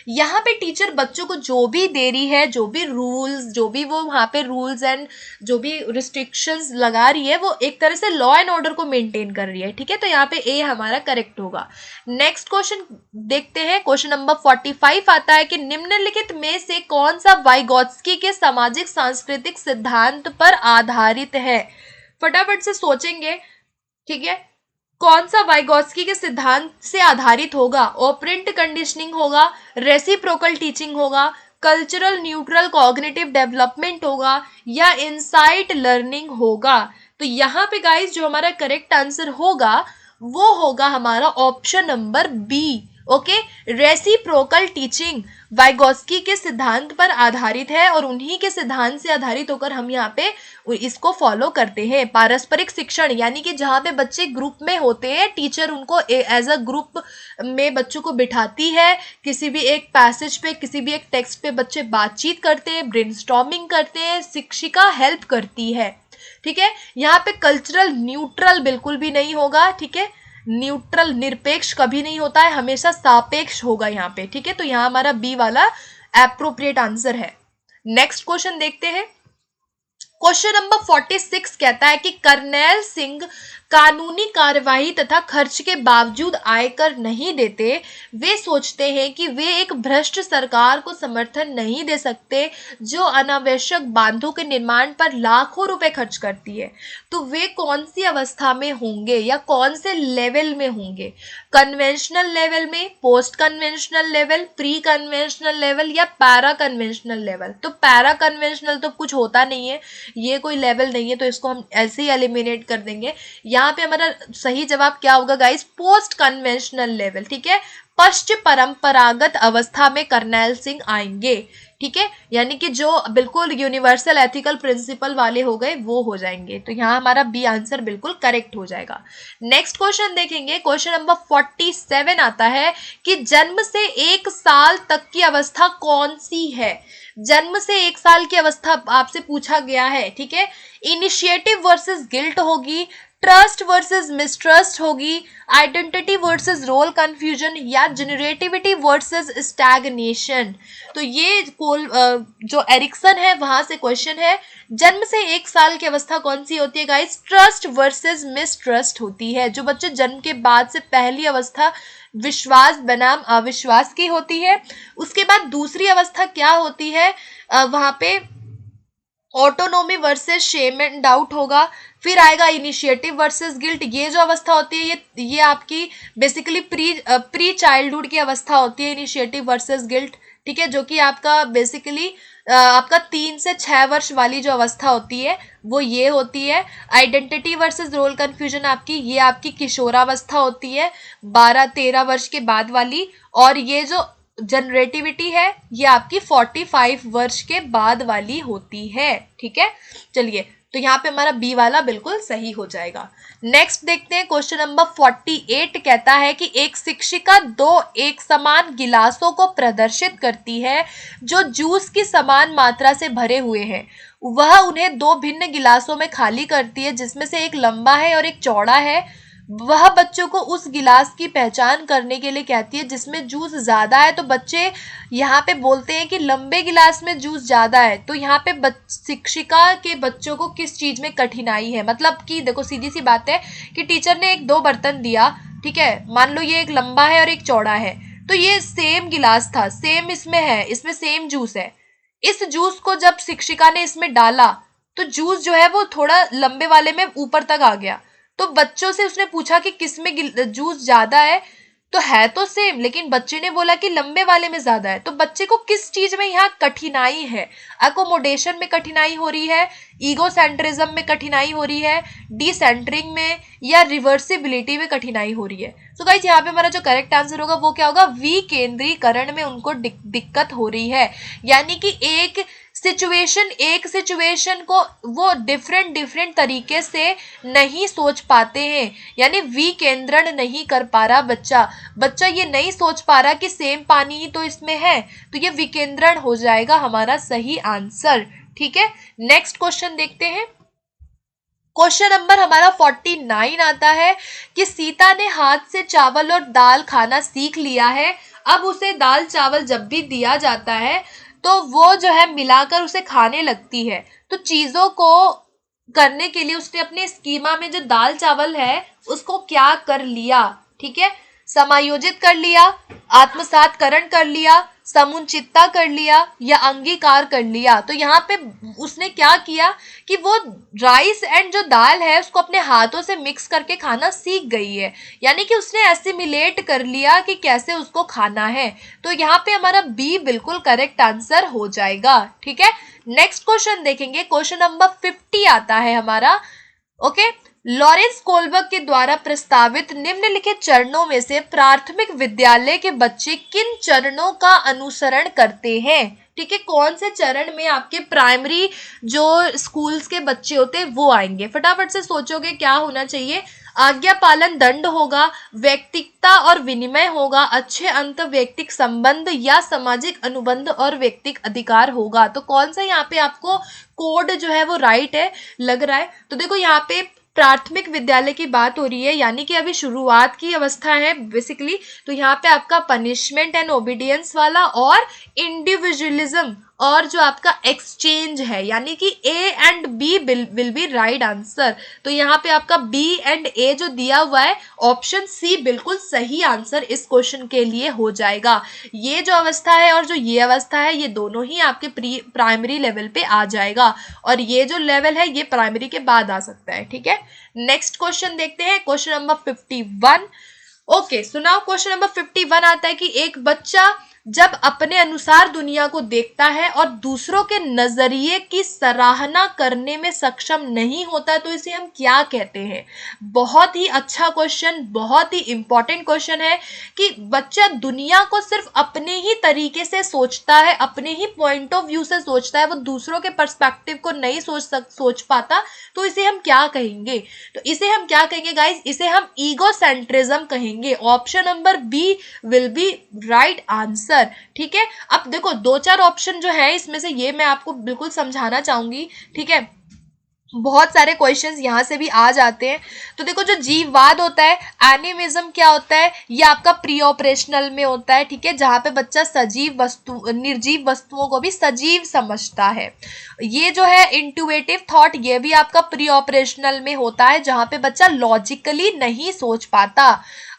यहाँ पे टीचर बच्चों को जो भी दे रही है, जो भी रूल्स, जो भी वो वहाँ पे रूल्स एंड जो भी रिस्ट्रिक्शंस लगा रही है, वो एक तरह से लॉ एंड ऑर्डर को मेंटेन कर रही है, ठीक है। तो यहाँ पे ए हमारा करेक्ट होगा। नेक्स्ट क्वेश्चन देखते हैं, क्वेश्चन नंबर 45 आता है कि निम्नलिखित में से कौन सा वाइगोत्स्की के सामाजिक सांस्कृतिक सिद्धांत पर आधारित है? फटाफट से सोचेंगे, ठीक है। कौन सा वाइगोत्स्की के सिद्धांत से आधारित होगा? ऑपरेंट कंडीशनिंग होगा, रेसिप्रोकल टीचिंग होगा, कल्चरल न्यूट्रल कॉग्निटिव डेवलपमेंट होगा या इनसाइट लर्निंग होगा? तो यहाँ पे गाइस जो हमारा करेक्ट आंसर होगा वो होगा हमारा option number B, okay, reciprocal teaching Vygotsky के सिद्धांत पर आधारित है और उन्हीं के सिद्धांत से आधारित होकर हम यहाँ पे इसको फॉलो करते हैं। पारस्परिक शिक्षण यानी कि जहाँ पे बच्चे ग्रुप में होते हैं, टीचर उनको एज अ ग्रुप में बच्चों को बिठाती है, किसी भी एक पैसेज पे, किसी भी एक टेक्स्ट पे बच्चे बातचीत करते हैं, ब्रेनस्टॉर्मिंग करते हैं, शिक्षिका हेल्प करती है। ठीक है, यहाँ पे कल्चरल न्यूट्रल बिल्कुल भी नहीं होगा। ठीक है, न्यूट्रल निरपेक्ष कभी नहीं होता है, हमेशा सापेक्ष होगा यहाँ पे। ठीक है, तो यहाँ हमारा बी वाला एप्रोप्रिएट आंसर है। नेक्स्ट क्वेश्चन देखते हैं। क्वेश्चन नंबर 46 कहता है कि करनैल सिंह कानूनी कार्यवाही तथा खर्च के बावजूद आयकर नहीं देते। वे सोचते हैं कि वे एक भ्रष्ट सरकार को समर्थन नहीं दे सकते जो अनावश्यक बांधों के निर्माण पर लाखों रुपए खर्च करती है। तो वे कौन सी अवस्था में होंगे या कौन से लेवल में होंगे? कन्वेंशनल लेवल में, post conventional level, pre conventional level या पैरा कन्वेंशनल लेवल? तो पैरा कन्वेंशनल तो कुछ होता नहीं है, ये कोई लेवल नहीं है, तो इसको हम ऐसे ही एलिमिनेट कर देंगे। यहाँ पे हमारा सही जवाब क्या होगा गाइस? Post conventional level. ठीक है, पश्चिम परंपरागत अवस्था में करनैल सिंह आएंगे। ठीक है, यानी कि जो बिल्कुल यूनिवर्सल एथिकल प्रिंसिपल वाले हो गए वो हो जाएंगे। तो यहाँ हमारा बी आंसर बिल्कुल करेक्ट हो जाएगा। नेक्स्ट क्वेश्चन देखेंगे। क्वेश्चन नंबर 47 आता है कि जन्म से 1 साल तक की अवस्था कौन सी है? जन्म से 1 साल की अवस्था आपसे पूछा गया है। ठीक है, इनिशिएटिव वर्सेस गिल्ट होगी, ट्रस्ट वर्सेस मिसट्रस्ट होगी, आइडेंटिटी वर्सेस रोल कंफ्यूजन या जनरेटिविटी वर्सेस स्टैग्नेशन। तो ये जो एरिक्सन है वहां से क्वेश्चन है। जन्म से 1 साल की अवस्था कौन सी होती है गाइस? ट्रस्ट वर्सेस मिसट्रस्ट होती है। जो बच्चे जन्म के बाद से पहली अवस्था विश्वास बनाम अविश्वास की होती है। उसके बाद दूसरी अवस्था क्या होती है? वहां पे autonomy versus shame and doubt होगा। फिर आएगा इनिशिएटिव वर्सेस गिल्ट। ये जो अवस्था होती है ये आपकी बेसिकली प्री चाइल्डहुड की अवस्था होती है, इनिशिएटिव वर्सेस गिल्ट। ठीक है, जो कि आपका बेसिकली आपका 3 से 6 वर्ष वाली जो अवस्था होती है वो ये होती है। आइडेंटिटी वर्सेस रोल कंफ्यूजन ये आपकी किशोरावस्था होती है, 12-13 वर्ष के बाद वाली। और ये जो जनरेटिविटी है ये आपकी 45 वर्ष के बाद वाली होती है। ठीक है, चलिए, तो यहाँ पे हमारा बी वाला बिल्कुल सही हो जाएगा। नेक्स्ट देखते हैं। क्वेश्चन नंबर 48 कहता है कि एक शिक्षिका 2 एक समान गिलासों को प्रदर्शित करती है जो जूस की समान मात्रा से भरे हुए हैं। वह उन्हें 2 भिन्न गिलासों में खाली करती है जिसमें से एक लंबा है और एक चौड़ा है। वह बच्चों को उस गिलास की पहचान करने के लिए कहती है जिसमें जूस ज्यादा है। तो बच्चे यहाँ पे बोलते हैं कि लंबे गिलास में जूस ज्यादा है। तो यहाँ पे शिक्षिका के बच्चों को किस चीज में कठिनाई है? मतलब कि देखो सीधी सी बात है कि टीचर ने 2 बर्तन दिया। ठीक है, मान लो ये एक लंबा है और एक चौड़ा है, तो ये सेम गिलास था, सेम इसमें है, इसमें सेम जूस है। इस जूस को जब शिक्षिका ने इसमें डाला तो जूस जो है वो थोड़ा लंबे वाले में ऊपर तक आ गया। तो बच्चों से उसने पूछा कि किसमें जूस ज्यादा है, तो है तो सेम, लेकिन बच्चे ने बोला कि लंबे वाले में ज्यादा है। तो बच्चे को किस चीज में यहाँ कठिनाई है? अकोमोडेशन में कठिनाई हो रही है, ईगो सेंट्रिज्म में कठिनाई हो रही है, डिसेंटरिंग में, या रिवर्सिबिलिटी में कठिनाई हो रही है? तो गाइस यहाँ पे हमारा जो करेक्ट आंसर होगा वो क्या होगा? विकेंद्रीकरण में उनको दिक्कत हो रही है। यानी कि एक सिचुएशन को वो डिफरेंट तरीके से नहीं सोच पाते हैं, यानी विकेंद्रण नहीं कर पा रहा बच्चा ये नहीं सोच पा रहा कि सेम पानी ही तो इसमें है, तो ये विकेंद्रण हो जाएगा हमारा सही आंसर। ठीक है, नेक्स्ट क्वेश्चन देखते हैं। क्वेश्चन नंबर हमारा 49 आता है कि सीता ने हाथ से चावल और दाल खाना सीख लिया है। अब उसे दाल चावल जब भी दिया जाता है तो वो जो है मिलाकर उसे खाने लगती है। तो चीजों को करने के लिए उसने अपने स्कीमा में जो दाल चावल है उसको क्या कर लिया? ठीक है, समायोजित कर लिया, आत्मसातकरण कर लिया, समुचितता कर लिया या अंगीकार कर लिया। तो यहाँ पे उसने क्या किया कि वो राइस एंड जो दाल है उसको अपने हाथों से मिक्स करके खाना सीख गई है, यानी कि उसने एसिमिलेट कर लिया कि कैसे उसको खाना है। तो यहाँ पे हमारा बी बिल्कुल करेक्ट आंसर हो जाएगा। ठीक है, नेक्स्ट क्वेश्चन देखेंगे। क्वेश्चन नंबर 50 आता है हमारा ओके। लॉरेंस कोलबर्ग के द्वारा प्रस्तावित निम्नलिखित चरणों में से प्राथमिक विद्यालय के बच्चे किन चरणों का अनुसरण करते हैं? ठीक है, कौन से चरण में आपके प्राइमरी जो स्कूल्स के बच्चे होते हैं वो आएंगे? फटाफट से सोचोगे क्या होना चाहिए। आज्ञा पालन दंड होगा, व्यक्तिकता और विनिमय होगा, अच्छे अंत व्यक्तिक संबंध, या सामाजिक अनुबंध और व्यक्तिक अधिकार होगा। तो कौन सा यहाँ पे आपको कोड जो है वो राइट है लग रहा है? तो देखो यहाँ पे प्राथमिक विद्यालय की बात हो रही है, यानी कि अभी शुरुआत की अवस्था है बेसिकली। तो यहाँ पे आपका पनिशमेंट एंड ओबीडियंस वाला और इंडिविजुअलिज्म और जो आपका एक्सचेंज है, यानी कि A and B will be right answer. तो यहाँ पे आपका बी एंड ए जो दिया हुआ है, ऑप्शन सी बिल्कुल सही आंसर इस क्वेश्चन के लिए हो जाएगा। ये जो अवस्था है और जो ये अवस्था है, ये दोनों ही आपके प्राइमरी लेवल पे आ जाएगा, और ये जो लेवल है ये प्राइमरी के बाद आ सकता है। ठीक है, नेक्स्ट क्वेश्चन देखते हैं, क्वेश्चन नंबर 51। ओके, सुनाओ। क्वेश्चन नंबर 51 आता है कि एक बच्चा जब अपने अनुसार दुनिया को देखता है और दूसरों के नजरिए की सराहना करने में सक्षम नहीं होता, तो इसे हम क्या कहते हैं? बहुत ही अच्छा क्वेश्चन, बहुत ही इंपॉर्टेंट क्वेश्चन है कि बच्चा दुनिया को सिर्फ अपने ही तरीके से सोचता है, अपने ही पॉइंट ऑफ व्यू से सोचता है, वो दूसरों के पर्सपेक्टिव को नहीं सोच पाता, तो इसे हम क्या कहेंगे? तो इसे हम क्या कहेंगे गाइज? इसे हम ईगोसेंट्रिज्म कहेंगे। Option number B will be right answer. ठीक है, अब देखो दो चार ऑप्शन जो है इसमें से ये मैं आपको बिल्कुल समझाना चाहूंगी। ठीक है, बहुत सारे क्वेश्चंस यहाँ से भी आ जाते हैं। तो देखो, जो जीववाद होता है, एनिमिज्म क्या होता है, ये आपका प्री ऑपरेशनल में होता है। ठीक है, जहाँ पे बच्चा सजीव वस्तु निर्जीव वस्तुओं को भी सजीव समझता है। ये जो है इंट्यूटिव थॉट, ये भी आपका प्री ऑपरेशनल में होता है, जहाँ पे बच्चा लॉजिकली नहीं सोच पाता।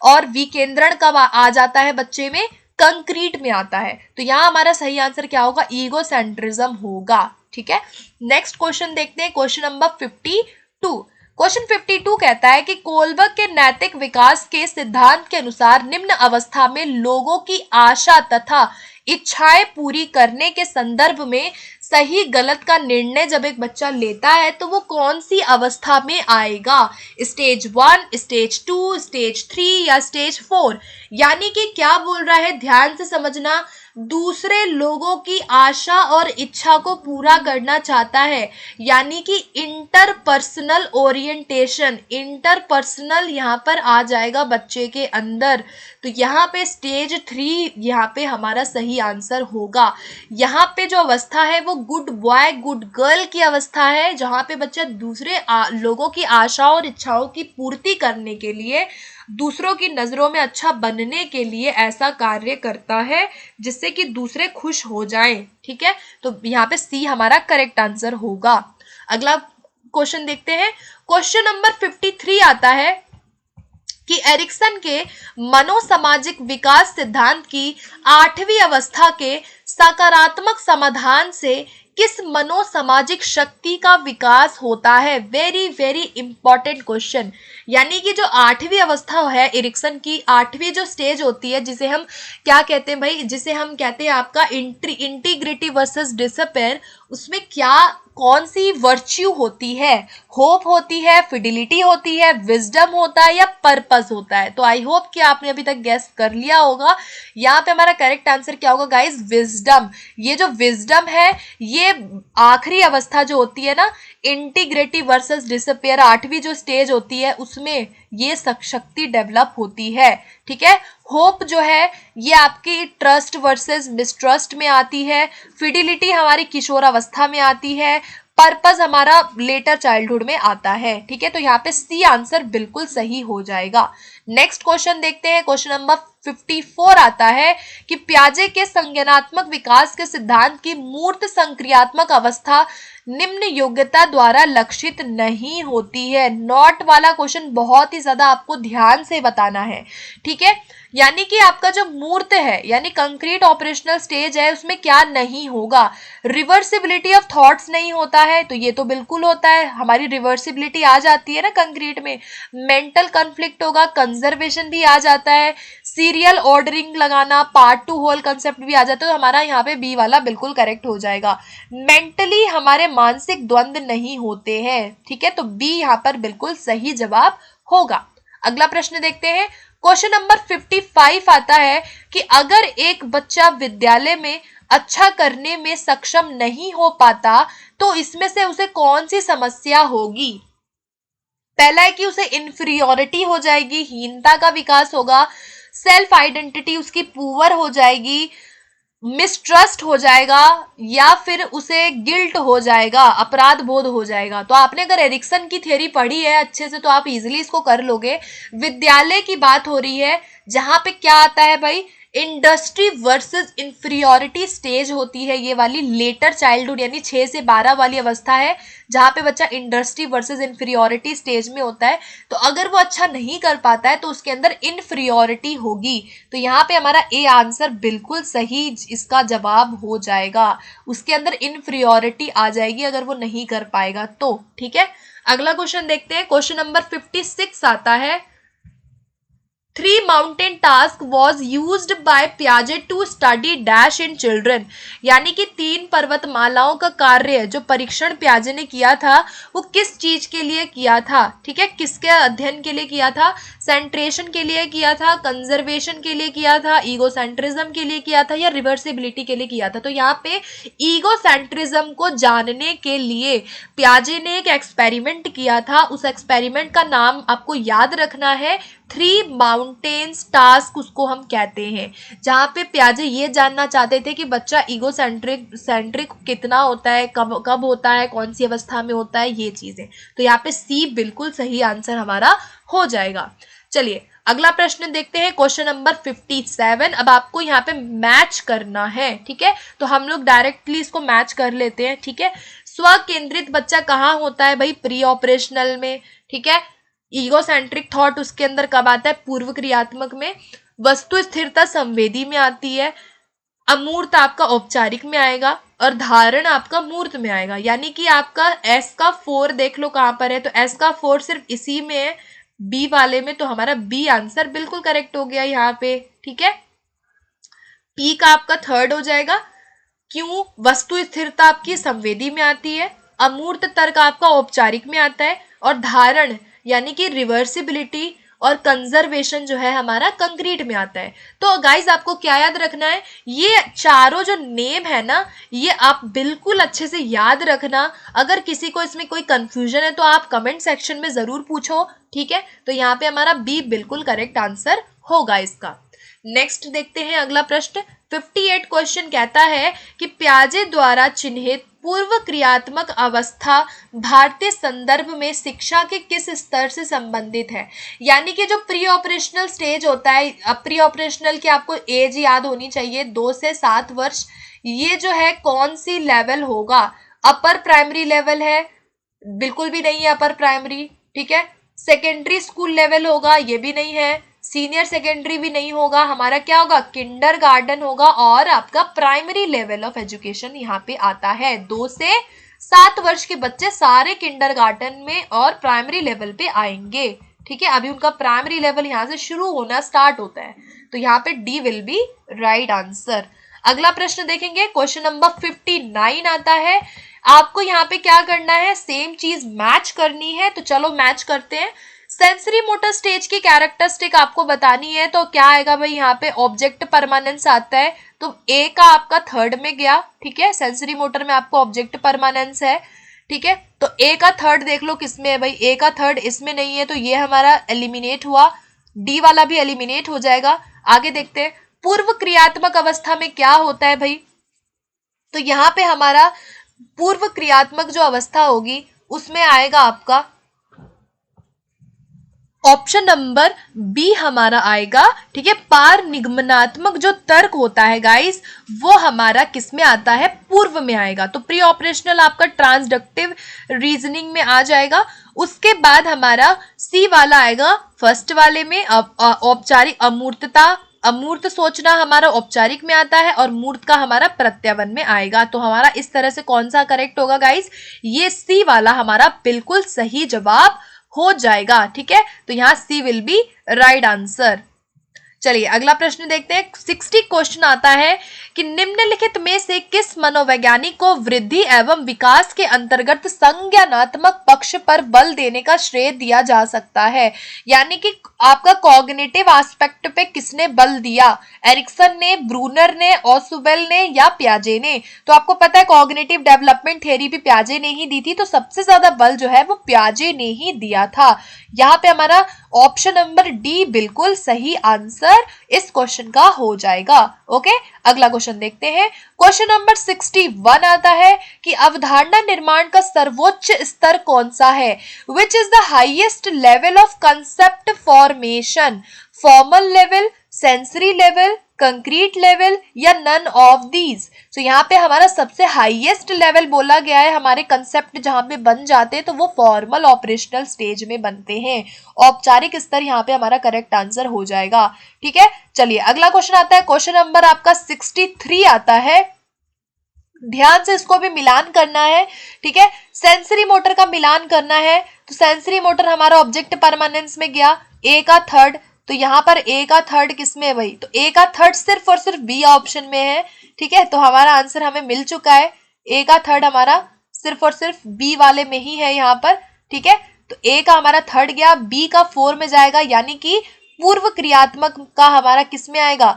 और विकेंद्रण कब आ जाता है बच्चे में? कंक्रीट में आता है। तो यहाँ हमारा सही आंसर क्या होगा? ईगोसेंट्रिज्म होगा। ठीक है, नेक्स्ट क्वेश्चन देखते हैं, क्वेश्चन नंबर 52। क्वेश्चन 52 कहता है कि कोलबर्ग के नैतिक विकास के सिद्धांत के अनुसार निम्न अवस्था में लोगों की आशा तथा इच्छाएं पूरी करने के संदर्भ में सही गलत का निर्णय जब एक बच्चा लेता है, तो वो कौन सी अवस्था में आएगा? स्टेज 1, स्टेज 2, स्टेज 3 या स्टेज 4? यानी कि क्या बोल रहा है, ध्यान से समझना। दूसरे लोगों की आशा और इच्छा को पूरा करना चाहता है, यानी कि इंटरपर्सनल ओरिएंटेशन, इंटरपर्सनल यहाँ पर आ जाएगा बच्चे के अंदर। तो यहाँ पे स्टेज 3 यहाँ पे हमारा सही आंसर होगा। यहाँ पे जो अवस्था है वो गुड बॉय गुड गर्ल की अवस्था है, जहाँ पे बच्चा दूसरे लोगों की आशा और इच्छाओं की पूर्ति करने के लिए, दूसरों की नजरों में अच्छा बनने के लिए ऐसा कार्य करता है जिससे कि दूसरे खुश हो जाएं। ठीक है, तो यहाँ पे सी हमारा करेक्ट आंसर होगा। अगला क्वेश्चन देखते हैं, क्वेश्चन नंबर 53 आता है कि एरिक्सन के मनोसामाजिक विकास सिद्धांत की 8वीं अवस्था के सकारात्मक समाधान से किस मनोसामाजिक शक्ति का विकास होता है? Very very important question. यानी कि जो 8वीं अवस्था है एरिक्सन की, 8वीं जो स्टेज होती है, जिसे हम क्या कहते हैं भाई? जिसे हम कहते हैं आपका इंटीग्रिटी वर्सेस डिसअपेयर। उसमें क्या कौन सी वर्च्यू होती है? होप होती है, फिडिलिटी होती है, विजडम होता है, या पर्पस होता है? तो आई होप कि आपने अभी तक गेस कर लिया होगा। यहाँ पे हमारा करेक्ट आंसर क्या होगा गाइस? विजडम। ये जो विजडम है, ये आखिरी अवस्था जो होती है ना, इंटीग्रेटिव वर्सेस डिसअपेयर, 8वीं जो स्टेज होती है, उसमें ये शक्ति डेवलप होती है। ठीक है, होप जो है ये आपकी ट्रस्ट वर्सेस मिसट्रस्ट में आती है, फिडिलिटी हमारी किशोर अवस्था में आती है, पर्पस हमारा लेटर चाइल्डहुड में आता है। ठीक है, तो यहाँ पे सी आंसर बिल्कुल सही हो जाएगा। नेक्स्ट क्वेश्चन देखते हैं, क्वेश्चन नंबर 54 आता है कि पियाजे के संज्ञानात्मक विकास के सिद्धांत की मूर्त संक्रियात्मक अवस्था निम्न योग्यता द्वारा लक्षित नहीं होती है। नॉट वाला क्वेश्चन बहुत ही ज्यादा आपको ध्यान से बताना है। ठीक है, यानी कि आपका जो मूर्त है यानी कंक्रीट ऑपरेशनल स्टेज है, उसमें क्या नहीं होगा? रिवर्सिबिलिटी ऑफ थॉट्स नहीं होता है, तो ये तो बिल्कुल होता है, हमारी रिवर्सिबिलिटी आ जाती है ना कंक्रीट में। मेंटल कॉन्फ्लिक्ट होगा, कंजर्वेशन भी आ जाता है, सीरियल ऑर्डरिंग लगाना, पार्ट टू होल कंसेप्ट भी आ जाता है, तो हमारा यहाँ पे बी वाला बिल्कुल करेक्ट हो जाएगा। मेंटली हमारे मानसिक द्वंद्व नहीं होते हैं, ठीक है, तो बी यहाँ पर बिल्कुल सही जवाब होगा। अगला प्रश्न देखते हैं। क्वेश्चन नंबर 55 आता है कि अगर एक बच्चा विद्यालय में अच्छा करने में सक्षम नहीं हो पाता तो इसमें से उसे कौन सी समस्या होगी। पहला है कि उसे इंफीरियोरिटी हो जाएगी, हीनता का विकास होगा, सेल्फ आइडेंटिटी उसकी पुअर हो जाएगी, मिसट्रस्ट हो जाएगा, या फिर उसे गिल्ट हो जाएगा, अपराध बोध हो जाएगा। तो आपने अगर एरिक्सन की थ्योरी पढ़ी है अच्छे से तो आप इजीली इसको कर लोगे। विद्यालय की बात हो रही है जहां पे क्या आता है भाई, इंडस्ट्री वर्सेस इंफीरियोरिटी स्टेज होती है ये वाली, लेटर चाइल्डहुड यानी 6 से 12 वाली अवस्था है जहां पे बच्चा इंडस्ट्री वर्सेस इंफीरियोरिटी स्टेज में होता है। तो अगर वो अच्छा नहीं कर पाता है तो उसके अंदर इंफीरियोरिटी होगी, तो यहाँ पे हमारा ए आंसर बिल्कुल सही इसका जवाब हो जाएगा। उसके अंदर इंफीरियोरिटी आ जाएगी अगर वो नहीं कर पाएगा तो, ठीक है। अगला क्वेश्चन देखते हैं। क्वेश्चन नंबर 56 आता है, 3 mountain task was used by Piaget to study dash in children, यानी कि 3 पर्वतमालाओं का कार्य जो परीक्षण प्याजे ने किया था वो किस चीज के लिए किया था, ठीक है, किसके अध्ययन के लिए किया था, सेंट्रेशन के लिए किया था, कंजर्वेशन के लिए किया था, ईगोसेंट्रिज्म के लिए किया था, या रिवर्सिबिलिटी के लिए किया था। तो यहाँ पे ईगोसेंट्रिज्म को जानने के लिए प्याजे ने एक एक्सपेरिमेंट किया था, उस एक्सपेरिमेंट का नाम आपको याद रखना है, 3 माउंटेन्स टास्क उसको हम कहते हैं, जहां पे प्याजे ये जानना चाहते थे कि बच्चा सेंट्रिक कितना होता है, कब होता है, कौन सी अवस्था में होता है, ये चीजें। तो यहाँ पे सी बिल्कुल सही आंसर हमारा हो जाएगा। चलिए अगला प्रश्न देखते हैं। Question number 57। अब आपको यहाँ पे मैच करना है, ठीक है, तो हम लोग डायरेक्टली इसको मैच कर लेते हैं, ठीक है। स्व केंद्रित बच्चा कहाँ होता है भाई, प्री ऑपरेशनल में, ठीक है। ईगोसेंट्रिक थॉट उसके अंदर कब आता है, पूर्व क्रियात्मक में। वस्तु स्थिरता संवेदी में आती है। अमूर्त आपका औपचारिक में आएगा और धारण आपका मूर्त में आएगा। यानी कि आपका एस का 4 देख लो कहां पर है, तो एस का 4 सिर्फ इसी में है, बी वाले में, तो हमारा बी आंसर बिल्कुल करेक्ट हो गया यहाँ पे, ठीक है। पी का आपका 3rd हो जाएगा, क्यों, वस्तु स्थिरता आपकी संवेदी में आती है, अमूर्त तर्क आपका औपचारिक में आता है, और धारण यानी कि रिवर्सिबिलिटी और कंजर्वेशन जो है हमारा कंक्रीट में आता है। तो गाइज आपको क्या याद रखना है, ये चारों जो नेम है ना ये आप बिल्कुल अच्छे से याद रखना। अगर किसी को इसमें कोई कंफ्यूजन है तो आप कमेंट सेक्शन में जरूर पूछो, ठीक है। तो यहाँ पे हमारा बी बिल्कुल करेक्ट आंसर होगा इसका। नेक्स्ट देखते हैं अगला प्रश्न। 58 क्वेश्चन कहता है कि प्याजे द्वारा चिन्हित पूर्व क्रियात्मक अवस्था भारतीय संदर्भ में शिक्षा के किस स्तर से संबंधित है। यानी कि जो प्री ऑपरेशनल स्टेज होता है, प्री ऑपरेशनल की आपको एज याद होनी चाहिए, 2 से 7 वर्ष, ये जो है कौन सी लेवल होगा, अपर प्राइमरी लेवल है, बिल्कुल भी नहीं है अपर प्राइमरी, ठीक है। सेकेंडरी स्कूल लेवल होगा, ये भी नहीं है, सीनियर सेकेंडरी भी नहीं होगा, हमारा क्या होगा, किंडरगार्टन होगा, और आपका प्राइमरी लेवल ऑफ एजुकेशन यहाँ पे आता है। 2 से 7 वर्ष के बच्चे सारे किंडरगार्टन में और प्राइमरी लेवल पे आएंगे, ठीक है। अभी उनका प्राइमरी लेवल यहाँ से शुरू होना स्टार्ट होता है, तो यहाँ पे D will be right answer. अगला प्रश्न देखेंगे। क्वेश्चन नंबर 59 आता है। आपको यहाँ पे क्या करना है, सेम चीज मैच करनी है, तो चलो मैच करते हैं। सेंसरी मोटर स्टेज की कैरेक्टरिस्टिक आपको बतानी है, तो क्या आएगा भाई, यहाँ पे ऑब्जेक्ट परमानेंस आता है, तो ए का आपका 3rd में गया, ठीक है। सेंसरी मोटर में आपको ऑब्जेक्ट परमानेंस है, ठीक है। तो ए का 3rd देख लो किसमें है भाई, ए का 3rd इसमें नहीं है, तो ये हमारा एलिमिनेट हुआ, डी वाला भी एलिमिनेट हो जाएगा। आगे देखते हैं पूर्व क्रियात्मक अवस्था में क्या होता है भाई, तो यहाँ पे हमारा पूर्व क्रियात्मक जो अवस्था होगी उसमें आएगा आपका ऑप्शन नंबर बी हमारा आएगा, ठीक है। पार निगमनात्मक जो तर्क होता है गाइस वो हमारा किस में आता है, पूर्व में आएगा। तो प्री ऑपरेशनल आपका ट्रांसडक्टिव रीजनिंग में आ जाएगा। उसके बाद हमारा सी वाला आएगा फर्स्ट वाले में, औपचारिक अमूर्तता, अमूर्त सोचना हमारा औपचारिक में आता है, और मूर्त का हमारा प्रत्यवन में आएगा। तो हमारा इस तरह से कौन सा करेक्ट होगा गाइस, ये सी वाला हमारा बिल्कुल सही जवाब हो जाएगा, ठीक है। तो यहाँ सी विल बी राइट आंसर। चलिए अगला प्रश्न देखते हैं। 60 क्वेश्चन आता है कि निम्नलिखित में से किस मनोवैज्ञानिक को वृद्धि एवं विकास के अंतर्गत संज्ञानात्मक पक्ष पर बल देने का श्रेय दिया जा सकता है। यानी कि आपका कॉग्निटिव एस्पेक्ट पे किसने बल दिया, एरिक्सन ने, ब्रूनर ने, ऑसुबेल ने या पियाजे ने। तो आपको पता है कॉग्निटिव डेवलपमेंट थ्योरी भी पियाजे ने ही दी थी, तो सबसे ज्यादा बल जो है वो पियाजे ने ही दिया था। यहाँ पे हमारा ऑप्शन नंबर डी बिल्कुल सही आंसर इस क्वेश्चन का हो जाएगा। ओके, अगला क्वेश्चन देखते हैं। क्वेश्चन नंबर 61 आता है कि अवधारणा निर्माण का सर्वोच्च स्तर कौन सा है। Which is the highest level of concept formation, formal level, sensory level, concrete level या नन ऑफ दीज। तो यहाँ पे हमारा सबसे हाईएस्ट लेवल बोला गया है, हमारे कंसेप्ट जहां पे बन जाते हैं तो वो फॉर्मल ऑपरेशनल स्टेज में बनते हैं। औपचारिक स्तर यहाँ पे हमारा करेक्ट आंसर हो जाएगा। ठीक है, चलिए अगला क्वेश्चन आता है। क्वेश्चन नंबर आपका 63 आता है, ध्यान से इसको भी मिलान करना है। ठीक है, सेंसरी मोटर का मिलान करना है। तो सेंसरी मोटर हमारा ऑब्जेक्ट परमानेंस में गया, ए का थर्ड, तो यहाँ पर ए का थर्ड किसमें है भाई, तो ए का थर्ड सिर्फ और सिर्फ बी ऑप्शन में है। ठीक है, तो हमारा आंसर हमें मिल चुका है, ए का थर्ड हमारा सिर्फ और सिर्फ बी वाले में ही है यहाँ पर। ठीक है, तो ए का हमारा थर्ड गया, बी का 4 में जाएगा, यानी कि पूर्व क्रियात्मक का हमारा किस में आएगा,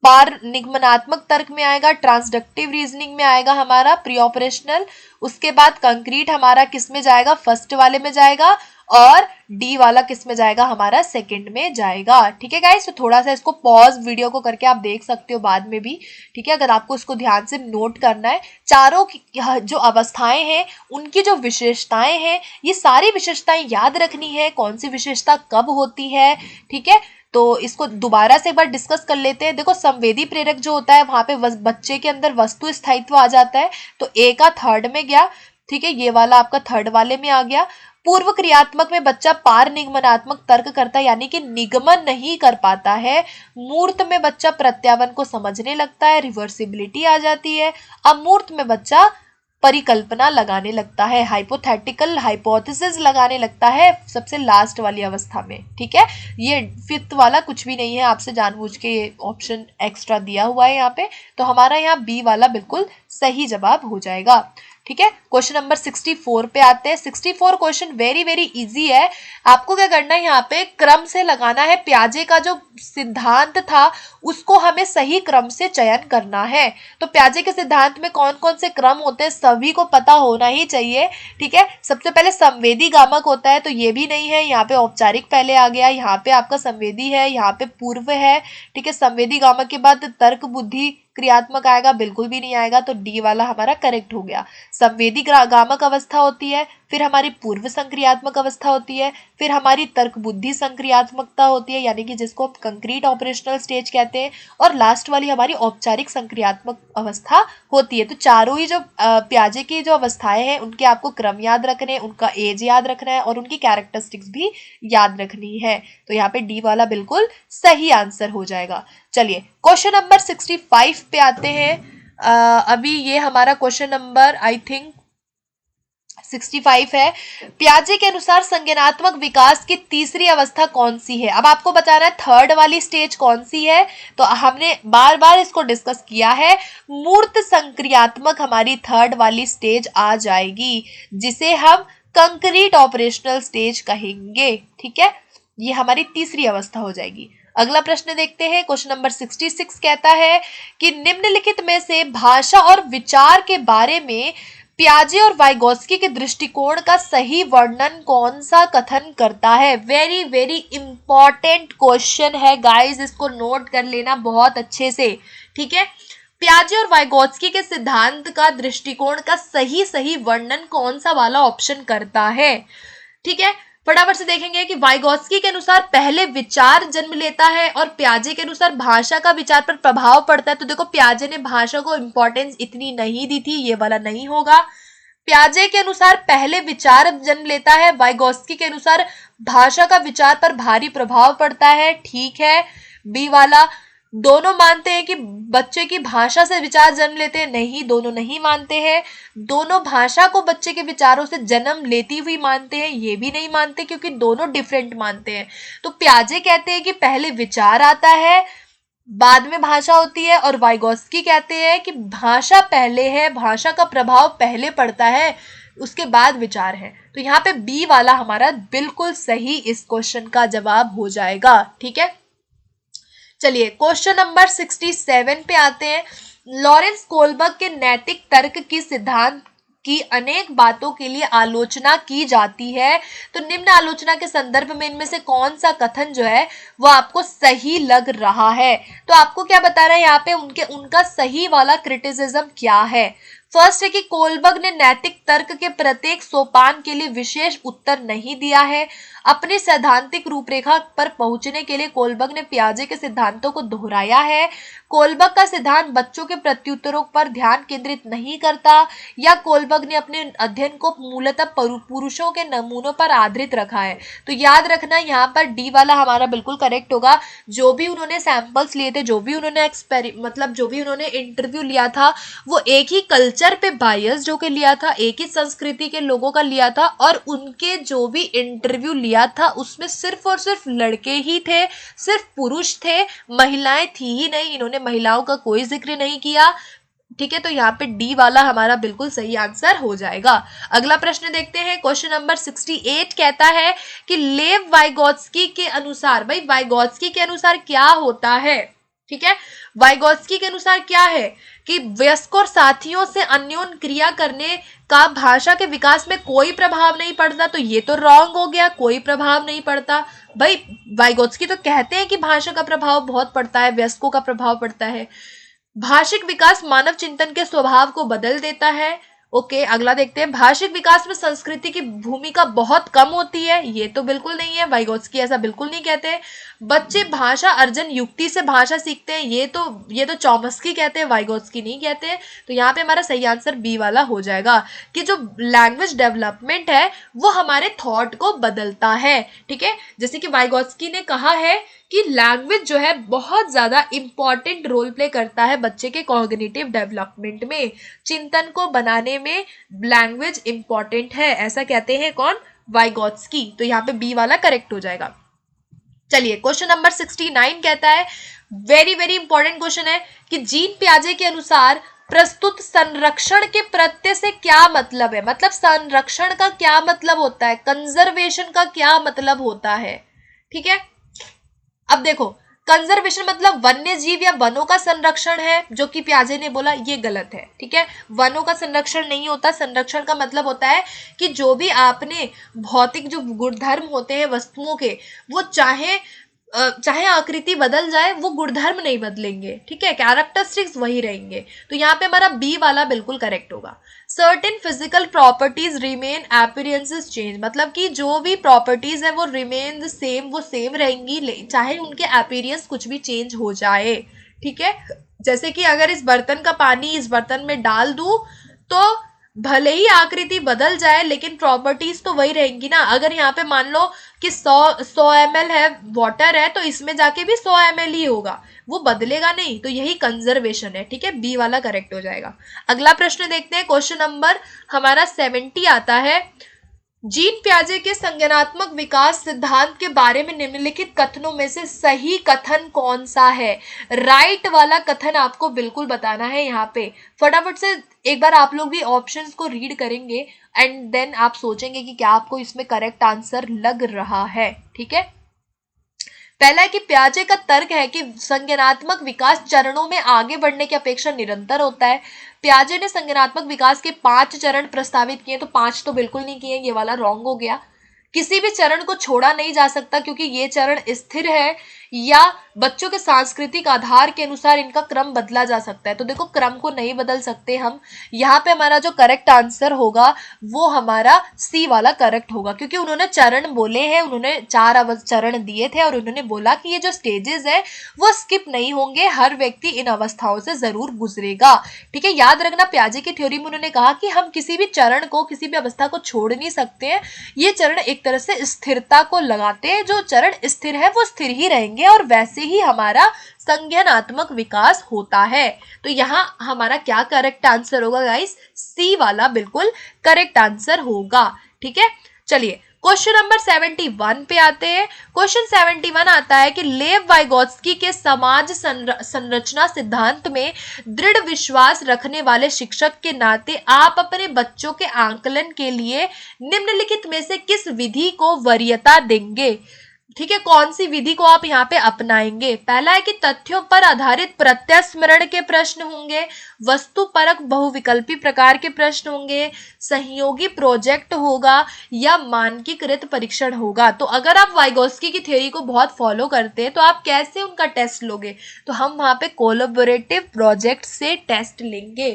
पार निगमनात्मक तर्क में आएगा, ट्रांसडक्टिव रीजनिंग में आएगा हमारा प्री ऑपरेशनल। उसके बाद कंक्रीट हमारा किस में जाएगा, फर्स्ट वाले में जाएगा, और डी वाला किस में जाएगा, हमारा सेकंड में जाएगा। ठीक है गाइस, तो थोड़ा सा इसको पॉज वीडियो को करके आप देख सकते हो बाद में भी। ठीक है, अगर आपको इसको ध्यान से नोट करना है, चारों जो अवस्थाएं हैं उनकी जो विशेषताएं हैं, ये सारी विशेषताएं याद रखनी है, कौन सी विशेषता कब होती है। ठीक है, तो इसको दोबारा से एक बार डिस्कस कर लेते हैं। देखो, संवेदी प्रेरक जो होता है वहां पे बच्चे के अंदर वस्तु स्थायित्व आ जाता है, तो ए का थर्ड में गया। ठीक है, ये वाला आपका थर्ड वाले में आ गया। पूर्व क्रियात्मक में बच्चा पार निगमनात्मक तर्क करता है, यानी कि निगमन नहीं कर पाता है। मूर्त में बच्चा प्रत्यावन को समझने लगता है, रिवर्सिबिलिटी आ जाती है। अमूर्त में बच्चा परिकल्पना लगाने लगता है, हाइपोथेटिकल हाइपोथेसिस लगाने लगता है सबसे लास्ट वाली अवस्था में। ठीक है, ये फिफ्थ वाला कुछ भी नहीं है, आपसे जानबूझ के ये ऑप्शन एक्स्ट्रा दिया हुआ है यहाँ पे। तो हमारा यहाँ बी वाला बिल्कुल सही जवाब हो जाएगा। ठीक है, क्वेश्चन नंबर 64 पे आते हैं। 64 क्वेश्चन वेरी वेरी इजी है। आपको क्या करना है, यहाँ पे क्रम से लगाना है। पियाजे का जो सिद्धांत था उसको हमें सही क्रम से चयन करना है। तो पियाजे के सिद्धांत में कौन कौन से क्रम होते हैं सभी को पता होना ही चाहिए। ठीक है, सबसे पहले संवेदी गामक होता है, तो ये भी नहीं है, यहाँ पे औपचारिक पहले आ गया, यहाँ पे आपका संवेदी है, यहाँ पे पूर्व है। ठीक है, संवेदी गामक के बाद तर्क बुद्धि क्रियात्मक आएगा, बिल्कुल भी नहीं आएगा, तो डी वाला हमारा करेक्ट हो गया। संवेदी गामक अवस्था होती है, फिर हमारी पूर्व संक्रियात्मक अवस्था होती है, फिर हमारी तर्क बुद्धि संक्रियात्मकता होती है, यानी कि जिसको हम कंक्रीट ऑपरेशनल स्टेज कहते हैं, और लास्ट वाली हमारी औपचारिक संक्रियात्मक अवस्था होती है। तो चारों ही जो पियाजे की जो अवस्थाएं हैं उनके आपको क्रम याद रखने हैं, उनका एज याद रखना है और उनकी कैरेक्टरिस्टिक्स भी याद रखनी है। तो यहाँ पे डी वाला बिल्कुल सही आंसर हो जाएगा। चलिए क्वेश्चन नंबर 65 पे आते हैं। अभी ये हमारा क्वेश्चन नंबर आई थिंक 65 है। पियाजे के अनुसार संज्ञानात्मक विकास की तीसरी अवस्था कौन सी है। अब आपको बताना है थर्ड वाली स्टेज कौन सी है, तो हमने बार बार इसको डिस्कस किया है। मूर्त संक्रियात्मक हमारी थर्ड वाली स्टेज आ जाएगी, जिसे हम कंक्रीट ऑपरेशनल स्टेज कहेंगे। ठीक है, ये हमारी तीसरी अवस्था हो जाएगी। अगला प्रश्न देखते हैं। क्वेश्चन नंबर 66 कहता है कि निम्नलिखित में से भाषा और विचार के बारे में पियाजे और वाइगोत्स्की के दृष्टिकोण का सही वर्णन कौन सा कथन करता है। वेरी वेरी इंपॉर्टेंट क्वेश्चन है गाइस, इसको नोट कर लेना बहुत अच्छे से। ठीक है, पियाजे और वाइगोत्स्की के सिद्धांत का दृष्टिकोण का सही वर्णन कौन सा वाला ऑप्शन करता है। ठीक है, फटाफट से देखेंगे कि वाइगोत्स्की के अनुसार पहले विचार जन्म लेता है और पियाजे के अनुसार भाषा का विचार पर प्रभाव पड़ता है। तो देखो, पियाजे ने भाषा को इंपॉर्टेंस इतनी नहीं दी थी, ये वाला नहीं होगा। पियाजे के अनुसार पहले विचार जन्म लेता है, वाइगोत्स्की के अनुसार भाषा का विचार पर भारी प्रभाव पड़ता है। ठीक है, बी वाला। दोनों मानते हैं कि बच्चे की भाषा से विचार जन्म लेते हैं, नहीं, दोनों नहीं मानते हैं। दोनों भाषा को बच्चे के विचारों से जन्म लेती हुई मानते हैं, ये भी नहीं मानते, क्योंकि दोनों डिफरेंट मानते हैं। तो पियाजे कहते हैं कि पहले विचार आता है, बाद में भाषा होती है, और वाइगोत्स्की कहते हैं कि भाषा पहले है, भाषा का प्रभाव पहले पड़ता है, उसके बाद विचार है। तो यहाँ पे बी वाला हमारा बिल्कुल सही इस क्वेश्चन का जवाब हो जाएगा। ठीक है, चलिए क्वेश्चन नंबर 67 पे आते हैं। लॉरेंस कोलबर्ग के नैतिक तर्क की सिद्धांत की अनेक बातों के लिए आलोचना की जाती है, तो निम्न आलोचना के संदर्भ में इनमें से कौन सा कथन जो है वो आपको सही लग रहा है? तो आपको क्या बता रहा है यहाँ पे, उनका सही वाला क्रिटिसिज्म क्या है? फर्स्ट है कि कोलबर्ग ने नैतिक तर्क के प्रत्येक सोपान के लिए विशेष उत्तर नहीं दिया है। अपनी सैद्धांतिक रूपरेखा पर पहुंचने के लिए कोलबर्ग ने पियाजे के सिद्धांतों को दोहराया है। कोलबर्ग का सिद्धांत बच्चों के प्रत्युत्तरों पर ध्यान केंद्रित नहीं करता, या कोलबर्ग ने अपने अध्ययन को मूलतः पुरुषों के नमूनों पर आधारित रखा है। तो याद रखना यहाँ पर डी वाला हमारा बिल्कुल करेक्ट होगा। जो भी उन्होंने सैंपल्स लिए थे, जो भी उन्होंने जो भी उन्होंने इंटरव्यू लिया था, वो एक ही कल्चर पे बायस जो के लिया था, एक ही संस्कृति के लोगों का लिया था, और उनके जो भी इंटरव्यू लिया था उसमें सिर्फ और सिर्फ लड़के ही थे, सिर्फ पुरुष थे, महिलाएं थी ही नहीं। इन्होंने महिलाओं का कोई जिक्र नहीं किया। ठीक है, तो यहाँ पे डी वाला हमारा बिल्कुल सही आंसर हो जाएगा। अगला प्रश्न देखते हैं, क्वेश्चन नंबर 68 कहता है कि लेव वाइगोत्स्की के अनुसार, भाई वाइगोत्स्की के अनुसार क्या होता है? ठीक है, वाइगोत्स्की के अनुसार क्या है कि वयस्क और साथियों से अन्योन क्रिया करने का भाषा के विकास में कोई प्रभाव नहीं पड़ता। तो ये तो रॉन्ग हो गया, कोई प्रभाव नहीं पड़ता। भाई वाइगोत्स्की तो कहते हैं कि भाषा का प्रभाव बहुत पड़ता है, वयस्कों का प्रभाव पड़ता है। भाषिक विकास मानव चिंतन के स्वभाव को बदल देता है। ओके, अगला देखते हैं, भाषिक विकास में संस्कृति की भूमिका बहुत कम होती है। ये तो बिल्कुल नहीं है, वाइगोत्स्की ऐसा बिल्कुल नहीं कहते। बच्चे भाषा अर्जन युक्ति से भाषा सीखते हैं, ये तो चॉम्स्की कहते हैं, वाइगोत्स्की नहीं कहते। तो यहाँ पे हमारा सही आंसर बी वाला हो जाएगा कि जो लैंग्वेज डेवलपमेंट है वो हमारे थॉट को बदलता है। ठीक है, जैसे कि वाइगोत्स्की ने कहा है कि लैंग्वेज जो है बहुत ज्यादा इंपॉर्टेंट रोल प्ले करता है बच्चे के कॉग्निटिव डेवलपमेंट में, चिंतन को बनाने में लैंग्वेज इंपॉर्टेंट है, ऐसा कहते हैं कौन? वाइगोत्स्की। तो यहाँ पे बी वाला करेक्ट हो जाएगा। चलिए क्वेश्चन नंबर 69 कहता है, वेरी वेरी इंपॉर्टेंट क्वेश्चन है कि जीन पियाजे के अनुसार प्रस्तुत संरक्षण के प्रत्यय से क्या मतलब है? मतलब संरक्षण का क्या मतलब होता है, कंजर्वेशन का क्या मतलब होता है? ठीक है, अब देखो, कंजर्वेशन मतलब वन्य जीव या वनों का संरक्षण है, जो कि पियाजे ने बोला, ये गलत है। ठीक है, वनों का संरक्षण नहीं होता। संरक्षण का मतलब होता है कि जो भी आपने भौतिक जो गुणधर्म होते हैं वस्तुओं के, वो चाहे आकृति बदल जाए, वो गुणधर्म नहीं बदलेंगे। ठीक है, कैरेक्टरिस्टिक्स वही रहेंगे। तो यहाँ पे हमारा बी वाला बिल्कुल करेक्ट होगा। Certain physical properties remain, appearances change, मतलब कि जो भी प्रॉपर्टीज है वो रिमेन द सेम, वो सेम रहेंगी, चाहे उनके अपीयरेंस कुछ भी चेंज हो जाए। ठीक है, जैसे कि अगर इस बर्तन का पानी इस बर्तन में डाल दूं तो भले ही आकृति बदल जाए लेकिन प्रॉपर्टीज तो वही रहेंगी ना। अगर यहाँ पे मान लो कि 100 ml है वाटर है, तो इसमें जाके भी 100 ml ही होगा, वो बदलेगा नहीं। तो यही कंजर्वेशन है। ठीक है, बी वाला करेक्ट हो जाएगा। अगला प्रश्न देखते हैं, क्वेश्चन नंबर हमारा 70 आता है, जीन पियाजे के संज्ञानात्मक विकास सिद्धांत के बारे में निम्नलिखित कथनों में से सही कथन कौन सा है? राइट वाला कथन आपको बिल्कुल बताना है। यहाँ पे फटाफट से एक बार आप लोग भी ऑप्शंस को रीड करेंगे एंड देन आप सोचेंगे कि क्या आपको इसमें करेक्ट आंसर लग रहा है। ठीक है, पहला है कि पियाजे का तर्क है कि संज्ञानात्मक विकास चरणों में आगे बढ़ने की अपेक्षा निरंतर होता है। पियाजे ने संज्ञानात्मक विकास के 5 चरण प्रस्तावित किए, तो 5 तो बिल्कुल नहीं किए, ये वाला रॉन्ग हो गया। किसी भी चरण को छोड़ा नहीं जा सकता क्योंकि ये चरण स्थिर है, या बच्चों के सांस्कृतिक आधार के अनुसार इनका क्रम बदला जा सकता है। तो देखो, क्रम को नहीं बदल सकते हम। यहाँ पे हमारा जो करेक्ट आंसर होगा वो हमारा सी वाला करेक्ट होगा, क्योंकि उन्होंने चरण बोले हैं, उन्होंने 4 चरण दिए थे और उन्होंने बोला कि ये जो स्टेजेस है वो स्किप नहीं होंगे, हर व्यक्ति इन अवस्थाओं से जरूर गुजरेगा। ठीक है, याद रखना, पियाजे की थ्योरी में उन्होंने कहा कि हम किसी भी चरण को, किसी भी अवस्था को छोड़ नहीं सकते हैं, ये चरण एक तरह से स्थिरता को लगाते हैं। जो चरण स्थिर है वो स्थिर ही रहेंगे और वैसे ही हमारा संज्ञानात्मक विकास होता है। तो यहाँ हमारा क्या करेक्ट आंसर होगा गाइस? सी वाला बिल्कुल करेक्ट आंसर होगा। ठीक है, चलिए क्वेश्चन नंबर 71 पे आते हैं। क्वेश्चन 71 आता है कि लेव वाइगोत्स्की के समाज संरचना सिद्धांत में दृढ़ विश्वास रखने वाले शिक्षक के नाते आप अपने बच्चों के आकलन के लिए निम्नलिखित में से किस विधि को वरीयता देंगे? ठीक है, कौन सी विधि को आप यहाँ पे अपनाएंगे? पहला है कि तथ्यों पर आधारित प्रत्यास्मरण के प्रश्न होंगे, वस्तुपरक बहुविकल्पी प्रकार के प्रश्न होंगे, सहयोगी प्रोजेक्ट होगा या मानकीकृत परीक्षण होगा। तो अगर आप वाइगोत्स्की की थ्योरी को बहुत फॉलो करते हैं तो आप कैसे उनका टेस्ट लोगे? तो हम वहां पे कोलैबोरेटिव प्रोजेक्ट से टेस्ट लेंगे।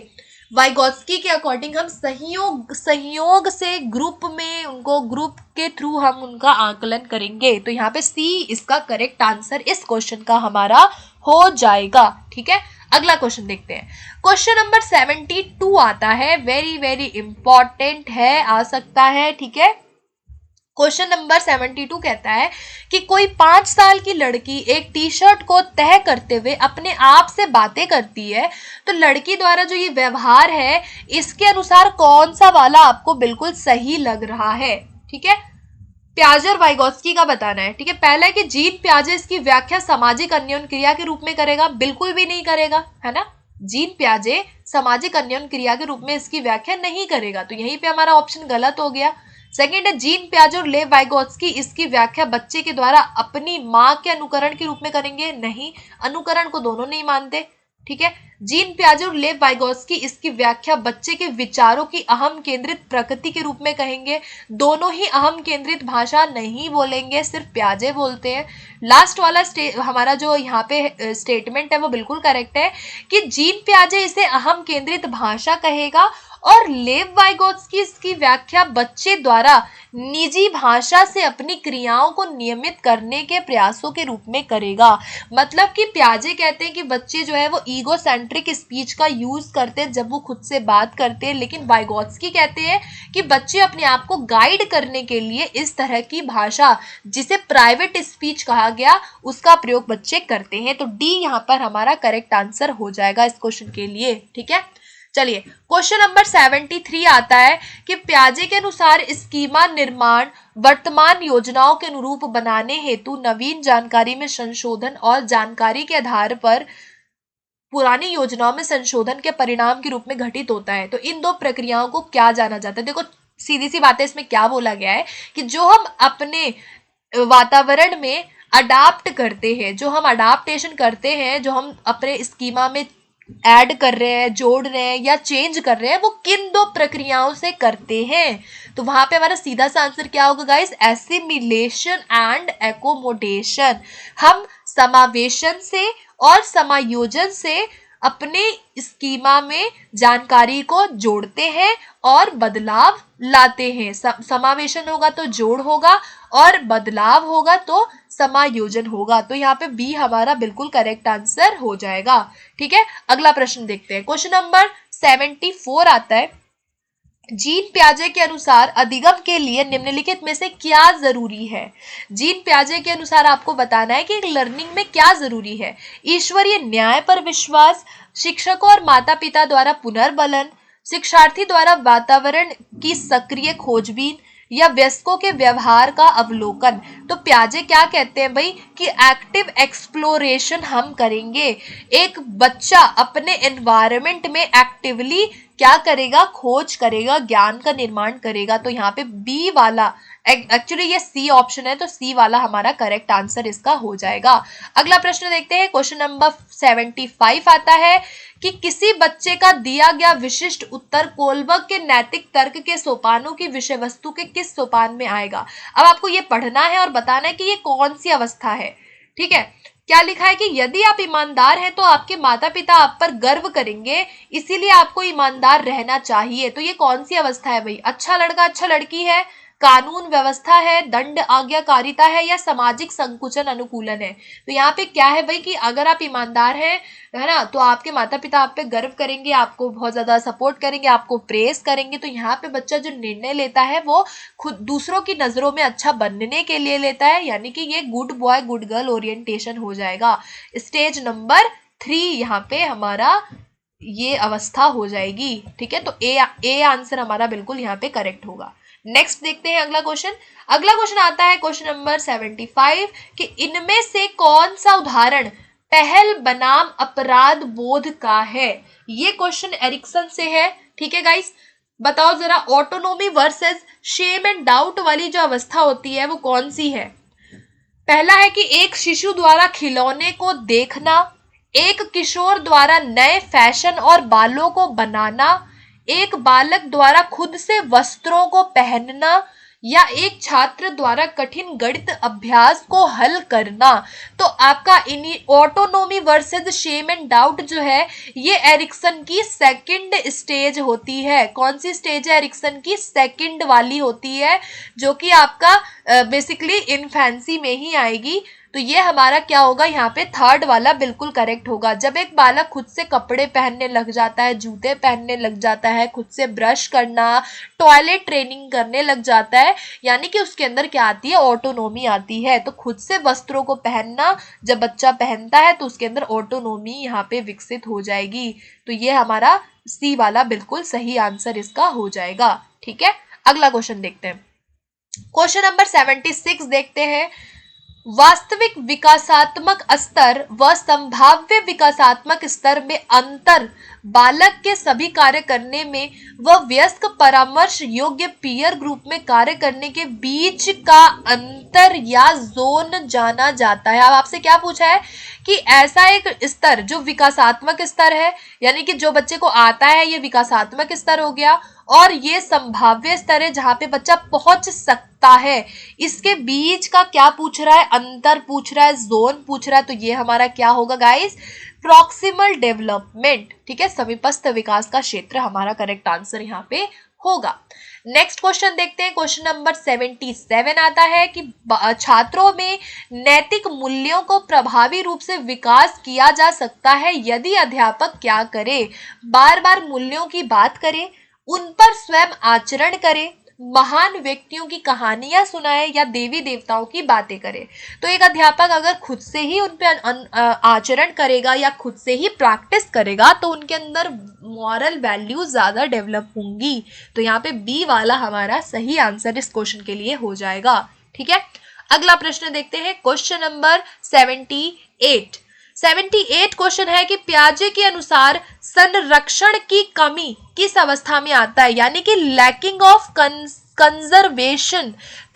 वाइगोत्स्की के अकॉर्डिंग हम सहयोग से ग्रुप में उनको ग्रुप के थ्रू हम उनका आकलन करेंगे। तो यहाँ पे सी इसका करेक्ट आंसर इस क्वेश्चन का हमारा हो जाएगा। ठीक है, अगला क्वेश्चन देखते हैं। क्वेश्चन नंबर 72 आता है, वेरी वेरी इंपॉर्टेंट है, आ सकता है। ठीक है, क्वेश्चन नंबर 72 कहता है कि कोई 5 साल की लड़की एक टी शर्ट को तह करते हुए अपने आप से बातें करती है, तो लड़की द्वारा जो ये व्यवहार है इसके अनुसार कौन सा वाला आपको बिल्कुल सही लग रहा है? ठीक है, प्याजे और वाइगोत्स्की का बताना है। ठीक है, पहला है कि जीन प्याजे इसकी व्याख्या सामाजिक अन्योन क्रिया के रूप में करेगा, बिल्कुल भी नहीं करेगा, है ना। जीन प्याजे सामाजिक अन्योन क्रिया के रूप में इसकी व्याख्या नहीं करेगा, तो यहीं पे हमारा ऑप्शन गलत हो गया। सेकेंड है जीन प्याजे और लेव वाइगोत्स्की इसकी व्याख्या बच्चे के द्वारा अपनी माँ के अनुकरण के रूप में करेंगे, नहीं, अनुकरण को दोनों नहीं मानते। ठीक है, जीन प्याजे और लेव वाइगोत्स्की इसकी व्याख्या बच्चे के विचारों की अहम केंद्रित प्रकृति के रूप में कहेंगे, दोनों ही अहम केंद्रित भाषा नहीं बोलेंगे, सिर्फ प्याजे बोलते हैं। लास्ट वाला हमारा जो यहाँ पे स्टेटमेंट है वो बिल्कुल करेक्ट है कि जीन प्याजे इसे अहम केंद्रित भाषा कहेगा और लेव वाइगोत्स्की इसकी व्याख्या बच्चे द्वारा निजी भाषा से अपनी क्रियाओं को नियमित करने के प्रयासों के रूप में करेगा। मतलब कि प्याजे कहते हैं कि बच्चे जो है वो ईगोसेंट्रिक स्पीच का यूज करते हैं जब वो खुद से बात करते हैं, लेकिन वाइगोत्स्की कहते हैं कि बच्चे अपने आप को गाइड करने के लिए इस तरह की भाषा जिसे प्राइवेट स्पीच कहा गया उसका प्रयोग बच्चे करते हैं। तो डी यहाँ पर हमारा करेक्ट आंसर हो जाएगा इस क्वेश्चन के लिए। ठीक है, चलिए क्वेश्चन नंबर 73 आता है कि प्याजे के अनुसार स्कीमा निर्माण वर्तमान योजनाओं के अनुरूप बनाने हेतु नवीन जानकारी में संशोधन और जानकारी के आधार पर पुरानी योजनाओं में संशोधन के परिणाम के रूप में घटित होता है। तो इन दो प्रक्रियाओं को क्या जाना जाता है? देखो सीधी सी बात है, इसमें क्या बोला गया है कि जो हम अपने वातावरण में अडाप्ट करते हैं, जो हम अडाप्टेशन करते हैं, जो हम अपने स्कीमा में ऐड कर रहे हैं, जोड़ रहे हैं या चेंज कर रहे हैं, वो किन दो प्रक्रियाओं से करते हैं? तो वहां पे हमारा सीधा सा आंसर क्या होगा गाइस? Assimilation and accommodation. हम समावेशन से और समायोजन से अपने स्कीमा में जानकारी को जोड़ते हैं और बदलाव लाते हैं। समावेशन होगा तो जोड़ होगा और बदलाव होगा तो समायोजन होगा। तो यहाँ पे बी हमारा बिल्कुल करेक्ट आंसर हो जाएगा। ठीक है, अगला प्रश्न देखते हैं। क्वेश्चन नंबर 74 आता है, जीन प्याजे के अनुसार अधिगम के लिए निम्नलिखित में से क्या जरूरी है? जीन प्याजे के अनुसार आपको बताना है कि लर्निंग में क्या जरूरी है। ईश्वरीय न्याय पर विश्वास, शिक्षकों और माता पिता द्वारा पुनर्बलन, शिक्षार्थी द्वारा वातावरण की सक्रिय खोजबीन या वयस्कों के व्यवहार का अवलोकन। तो प्याजे क्या कहते हैं भाई कि एक्टिव एक्सप्लोरेशन हम करेंगे। एक बच्चा अपने एनवायरनमेंट में एक्टिवली क्या करेगा? खोज करेगा, ज्ञान का निर्माण करेगा। तो यहाँ पे बी वाला, एक्चुअली ये सी ऑप्शन है तो सी वाला हमारा करेक्ट आंसर इसका हो जाएगा। अगला प्रश्न देखते हैं। क्वेश्चन नंबर 75 आता है कि किसी बच्चे का दिया गया विशिष्ट उत्तर कोलबर्ग के नैतिक तर्क के सोपानों की विषय वस्तु के किस सोपान में आएगा? अब आपको ये पढ़ना है और बताना है कि ये कौन सी अवस्था है। ठीक है, क्या लिखा है कि यदि आप ईमानदार हैं तो आपके माता पिता आप पर गर्व करेंगे, इसीलिए आपको ईमानदार रहना चाहिए। तो ये कौन सी अवस्था है भाई? अच्छा लड़का अच्छा लड़की है, कानून व्यवस्था है, दंड आज्ञाकारिता है, या सामाजिक संकुचन अनुकूलन है। तो यहाँ पे क्या है भाई कि अगर आप ईमानदार हैं, है ना, तो आपके माता पिता आप पे गर्व करेंगे, आपको बहुत ज्यादा सपोर्ट करेंगे, आपको प्रेस करेंगे। तो यहाँ पे बच्चा जो निर्णय लेता है वो खुद दूसरों की नजरों में अच्छा बनने के लिए लेता है, यानी कि ये good boy good girl orientation हो जाएगा। स्टेज नंबर 3 यहाँ पे हमारा ये अवस्था हो जाएगी। ठीक है, तो ए आंसर हमारा बिल्कुल यहाँ पे करेक्ट होगा। नेक्स्ट देखते हैं अगला क्वेश्चन। अगला क्वेश्चन आता है क्वेश्चन नंबर 75 कि इनमें से कौन सा उदाहरण पहल बनाम अपराध बोध का है। ये क्वेश्चन एरिक्सन से है। ठीक है गाइस, बताओ जरा autonomy versus shame and doubt वाली जो अवस्था होती है वो कौन सी है। पहला है कि एक शिशु द्वारा खिलौने को देखना, एक किशोर द्वारा नए फैशन और बालों को बनाना, एक बालक द्वारा खुद से वस्त्रों को पहनना, या एक छात्र द्वारा कठिन गणित अभ्यास को हल करना। तो आपका autonomy versus shame and doubt जो है ये एरिक्सन की सेकंड स्टेज होती है। कौन सी स्टेज है एरिक्सन की? सेकंड वाली होती है, जो कि आपका बेसिकली इन्फेंसी में ही आएगी। तो ये हमारा क्या होगा यहाँ पे? थर्ड वाला बिल्कुल करेक्ट होगा। जब एक बालक खुद से कपड़े पहनने लग जाता है, जूते पहनने लग जाता है, खुद से ब्रश करना, टॉयलेट ट्रेनिंग करने लग जाता है, यानी कि उसके अंदर क्या आती है? ऑटोनोमी आती है। तो खुद से वस्त्रों को पहनना जब बच्चा पहनता है तो उसके अंदर ऑटोनोमी यहाँ पे विकसित हो जाएगी। तो ये हमारा सी वाला बिल्कुल सही आंसर इसका हो जाएगा। ठीक है, अगला क्वेश्चन देखते हैं। क्वेश्चन नंबर 76 देखते हैं। वास्तविक विकासात्मक स्तर व संभाव्य विकासात्मक स्तर में अंतर, बालक के सभी कार्य करने में व वयस्क परामर्श योग्य पीयर ग्रुप में कार्य करने के बीच का अंतर या जोन जाना जाता है। अब आपसे क्या पूछा है कि ऐसा एक स्तर जो विकासात्मक स्तर है, यानी कि जो बच्चे को आता है ये विकासात्मक स्तर हो गया, और ये संभाव्य स्तर है जहां पे बच्चा पहुंच सकता है, इसके बीच का क्या पूछ रहा है? अंतर पूछ रहा है, जोन पूछ रहा है। तो ये हमारा क्या होगा गाइस? Proximal development. ठीक है, समीपस्थ विकास का क्षेत्र हमारा करेक्ट आंसर यहाँ पे होगा। नेक्स्ट क्वेश्चन देखते हैं। क्वेश्चन नंबर 77 आता है कि छात्रों में नैतिक मूल्यों को प्रभावी रूप से विकास किया जा सकता है यदि अध्यापक क्या करे? बार बार मूल्यों की बात करे, उन पर स्वयं आचरण करे, महान व्यक्तियों की कहानियां सुनाए, या देवी देवताओं की बातें करे। तो एक अध्यापक अगर खुद से ही उन पे आचरण करेगा या खुद से ही प्रैक्टिस करेगा तो उनके अंदर मॉरल वैल्यूज ज्यादा डेवलप होंगी। तो यहाँ पे बी वाला हमारा सही आंसर इस क्वेश्चन के लिए हो जाएगा। ठीक है, अगला प्रश्न देखते हैं। क्वेश्चन नंबर 78 क्वेश्चन है कि पियाजे के अनुसार संरक्षण की कमी किस अवस्था में आता है, यानी कि लैकिंग ऑफ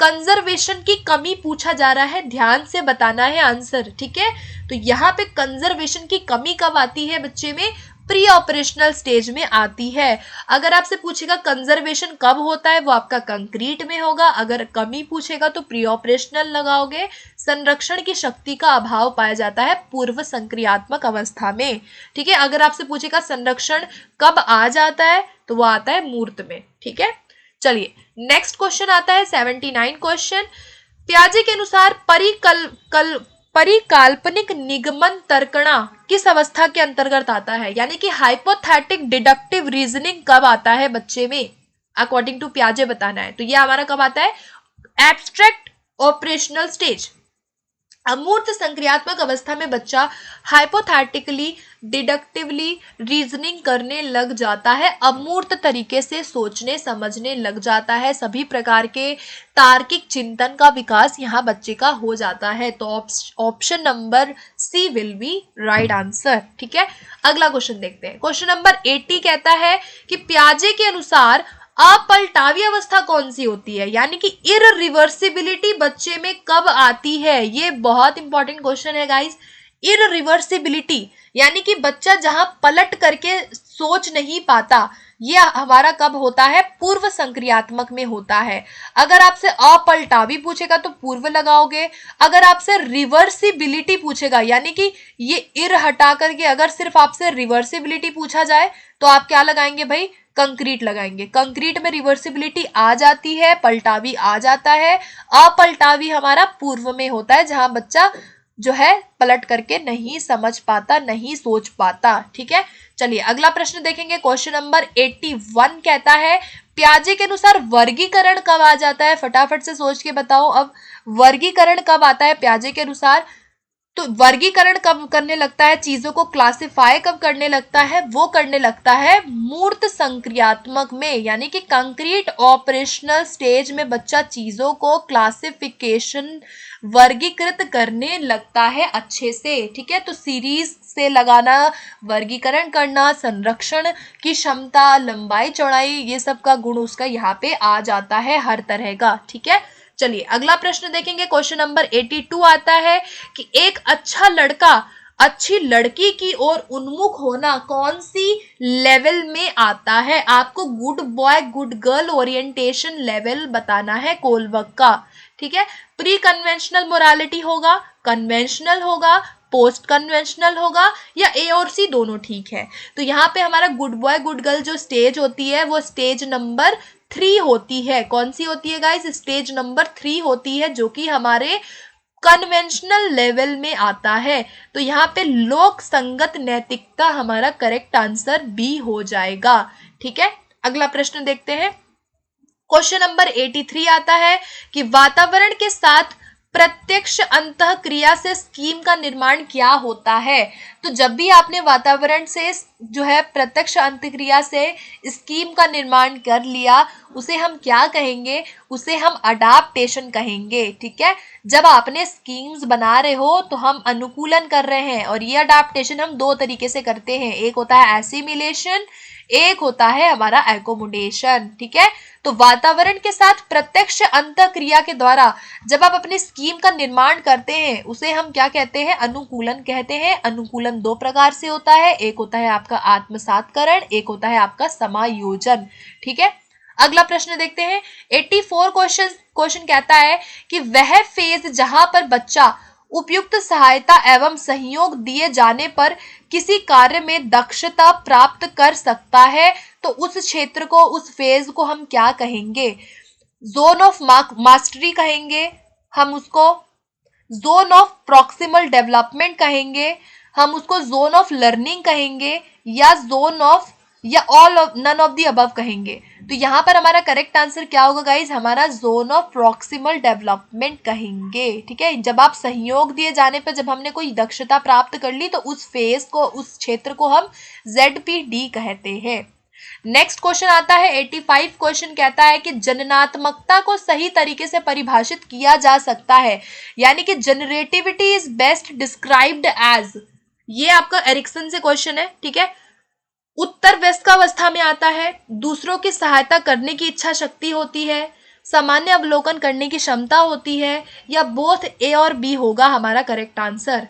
कंजर्वेशन की कमी पूछा जा रहा है। ध्यान से बताना है आंसर। ठीक है, तो यहाँ पे कंजर्वेशन की कमी कब आती है बच्चे में? प्री ऑपरेशनल स्टेज में आती है। अगर आपसे पूछेगा कंजर्वेशन कब होता है, वो आपका कंक्रीट में होगा। अगर कमी पूछेगा तो प्री ऑपरेशनल लगाओगे। संरक्षण की शक्ति का अभाव पाया जाता है पूर्व संक्रियात्मक अवस्था में। ठीक है, अगर आपसे पूछेगा संरक्षण कब आ जाता है तो वो आता है मूर्त में। ठीक है, चलिए नेक्स्ट क्वेश्चन आता है 79 क्वेश्चन। पियाजे के अनुसार परिकाल्पनिक निगमन तर्कणा किस अवस्था के अंतर्गत आता है, यानी कि हाइपोथेटिक डिडक्टिव रीजनिंग कब आता है बच्चे में? अकॉर्डिंग टू पियाजे बताना है। तो ये हमारा कब आता है? Abstract operational stage. अमूर्त संक्रियात्मक अवस्था में बच्चा हाइपोथेटिकली डिडक्टिवली रीजनिंग करने लग जाता है, अमूर्त तरीके से सोचने समझने लग जाता है, सभी प्रकार के तार्किक चिंतन का विकास यहाँ बच्चे का हो जाता है। तो option number C will be right answer. ठीक है, अगला क्वेश्चन देखते हैं। क्वेश्चन नंबर 80 कहता है कि पियाजे के अनुसार अपलटावी अवस्था कौन सी होती है, यानी कि इररिवर्सिबिलिटी बच्चे में कब आती है? ये बहुत इंपॉर्टेंट क्वेश्चन है गाइस। इररिवर्सिबिलिटी यानी कि बच्चा जहां पलट करके सोच नहीं पाता, ये हमारा कब होता है? पूर्व संक्रियात्मक में होता है। अगर आपसे अपलटावी पूछेगा तो पूर्व लगाओगे। अगर आपसे रिवर्सिबिलिटी पूछेगा, यानी कि ये इर हटा करके अगर सिर्फ आपसे रिवर्सिबिलिटी पूछा जाए तो आप क्या लगाएंगे भाई? कंक्रीट लगाएंगे। कंक्रीट में रिवर्सिबिलिटी आ जाती है, पलटावी आ जाता है। अपलटावी हमारा पूर्व में होता है, जहां बच्चा जो है पलट करके नहीं समझ पाता, नहीं सोच पाता। ठीक है, चलिए अगला प्रश्न देखेंगे। क्वेश्चन नंबर 81 कहता है पियाजे के अनुसार वर्गीकरण कब आ जाता है? फटाफट से सोच के बताओ। अब वर्गीकरण कब आता है पियाजे के अनुसार? तो वर्गीकरण कब करने लगता है, चीजों को क्लासिफाई कब करने लगता है? वो करने लगता है मूर्त संक्रियात्मक में, यानी कि कंक्रीट ऑपरेशनल स्टेज में बच्चा चीजों को क्लासिफिकेशन वर्गीकृत करने लगता है अच्छे से। ठीक है, तो सीरीज से लगाना, वर्गीकरण करना, संरक्षण की क्षमता, लंबाई चौड़ाई, ये सब का गुण उसका यहाँ पे आ जाता है हर तरह का। ठीक है, चलिए अगला प्रश्न देखेंगे। क्वेश्चन नंबर 82 आता है कि एक अच्छा लड़का अच्छी लड़की की ओर उन्मुख होना कौन सी लेवल में आता है? आपको good boy good girl orientation level बताना है कोलबर्ग का। ठीक है, प्री कन्वेंशनल मोरालिटी होगा, कन्वेंशनल होगा, पोस्ट कन्वेंशनल होगा, या ए और सी दोनों ठीक है। तो यहाँ पे हमारा गुड बॉय गुड गर्ल जो स्टेज होती है वो स्टेज नंबर 3 होती है। कौन सी होती है गाइस? स्टेज नंबर 3 होती है, जो कि हमारे कन्वेंशनल लेवल में आता है। तो यहाँ पे लोक संगत नैतिकता हमारा करेक्ट आंसर बी हो जाएगा। ठीक है, अगला प्रश्न देखते हैं। क्वेश्चन नंबर 83 आता है कि वातावरण के साथ प्रत्यक्ष अंतःक्रिया से स्कीम का निर्माण क्या होता है? तो जब भी आपने वातावरण से जो है प्रत्यक्ष अंतःक्रिया से स्कीम का निर्माण कर लिया, उसे हम क्या कहेंगे? उसे हम अडाप्टेशन कहेंगे। ठीक है, जब आपने स्कीम्स बना रहे हो तो हम अनुकूलन कर रहे हैं, और ये अडाप्टेशन हम दो तरीके से करते हैं। एक होता है एसिमिलेशन, एक होता है हमारा एकोमोडेशन। ठीक है, तो वातावरण के साथ प्रत्यक्ष अंतःक्रिया के द्वारा जब आप अपनी स्कीम का निर्माण करते हैं उसे हम क्या कहते हैं? अनुकूलन कहते हैं। अनुकूलन दो प्रकार से होता है, एक होता है आपका आत्मसातकरण, एक होता है आपका समायोजन। ठीक है, अगला प्रश्न देखते हैं। 84 क्वेश्चन कहता है कि वह फेज जहां पर बच्चा उपयुक्त सहायता एवं सहयोग दिए जाने पर किसी कार्य में दक्षता प्राप्त कर सकता है, तो उस क्षेत्र को, उस फेज को हम क्या कहेंगे? जोन ऑफ मास्टरी कहेंगे, हम उसको जोन ऑफ प्रॉक्सिमल डेवलपमेंट कहेंगे, हम उसको जोन ऑफ लर्निंग कहेंगे, या जोन ऑफ, या all of, none of the above कहेंगे। तो यहाँ पर हमारा करेक्ट आंसर क्या होगा गाइज? हमारा जोन ऑफ प्रॉक्सिमल डेवलपमेंट कहेंगे। ठीक है, जब आप सहयोग दिए जाने पर जब हमने कोई दक्षता प्राप्त कर ली तो उस फेज को, उस क्षेत्र को हम ZPD कहते हैं। नेक्स्ट क्वेश्चन आता है 85 क्वेश्चन कहता है कि जननात्मकता को सही तरीके से परिभाषित किया जा सकता है, यानी कि generativity is best described as, ये आपका एरिक्सन से क्वेश्चन है। ठीक है, उत्तर व्यस्कावस्था में आता है, दूसरों की सहायता करने की इच्छा शक्ति होती है, सामान्य अवलोकन करने की क्षमता होती है, या बोथ ए और बी होगा हमारा करेक्ट आंसर।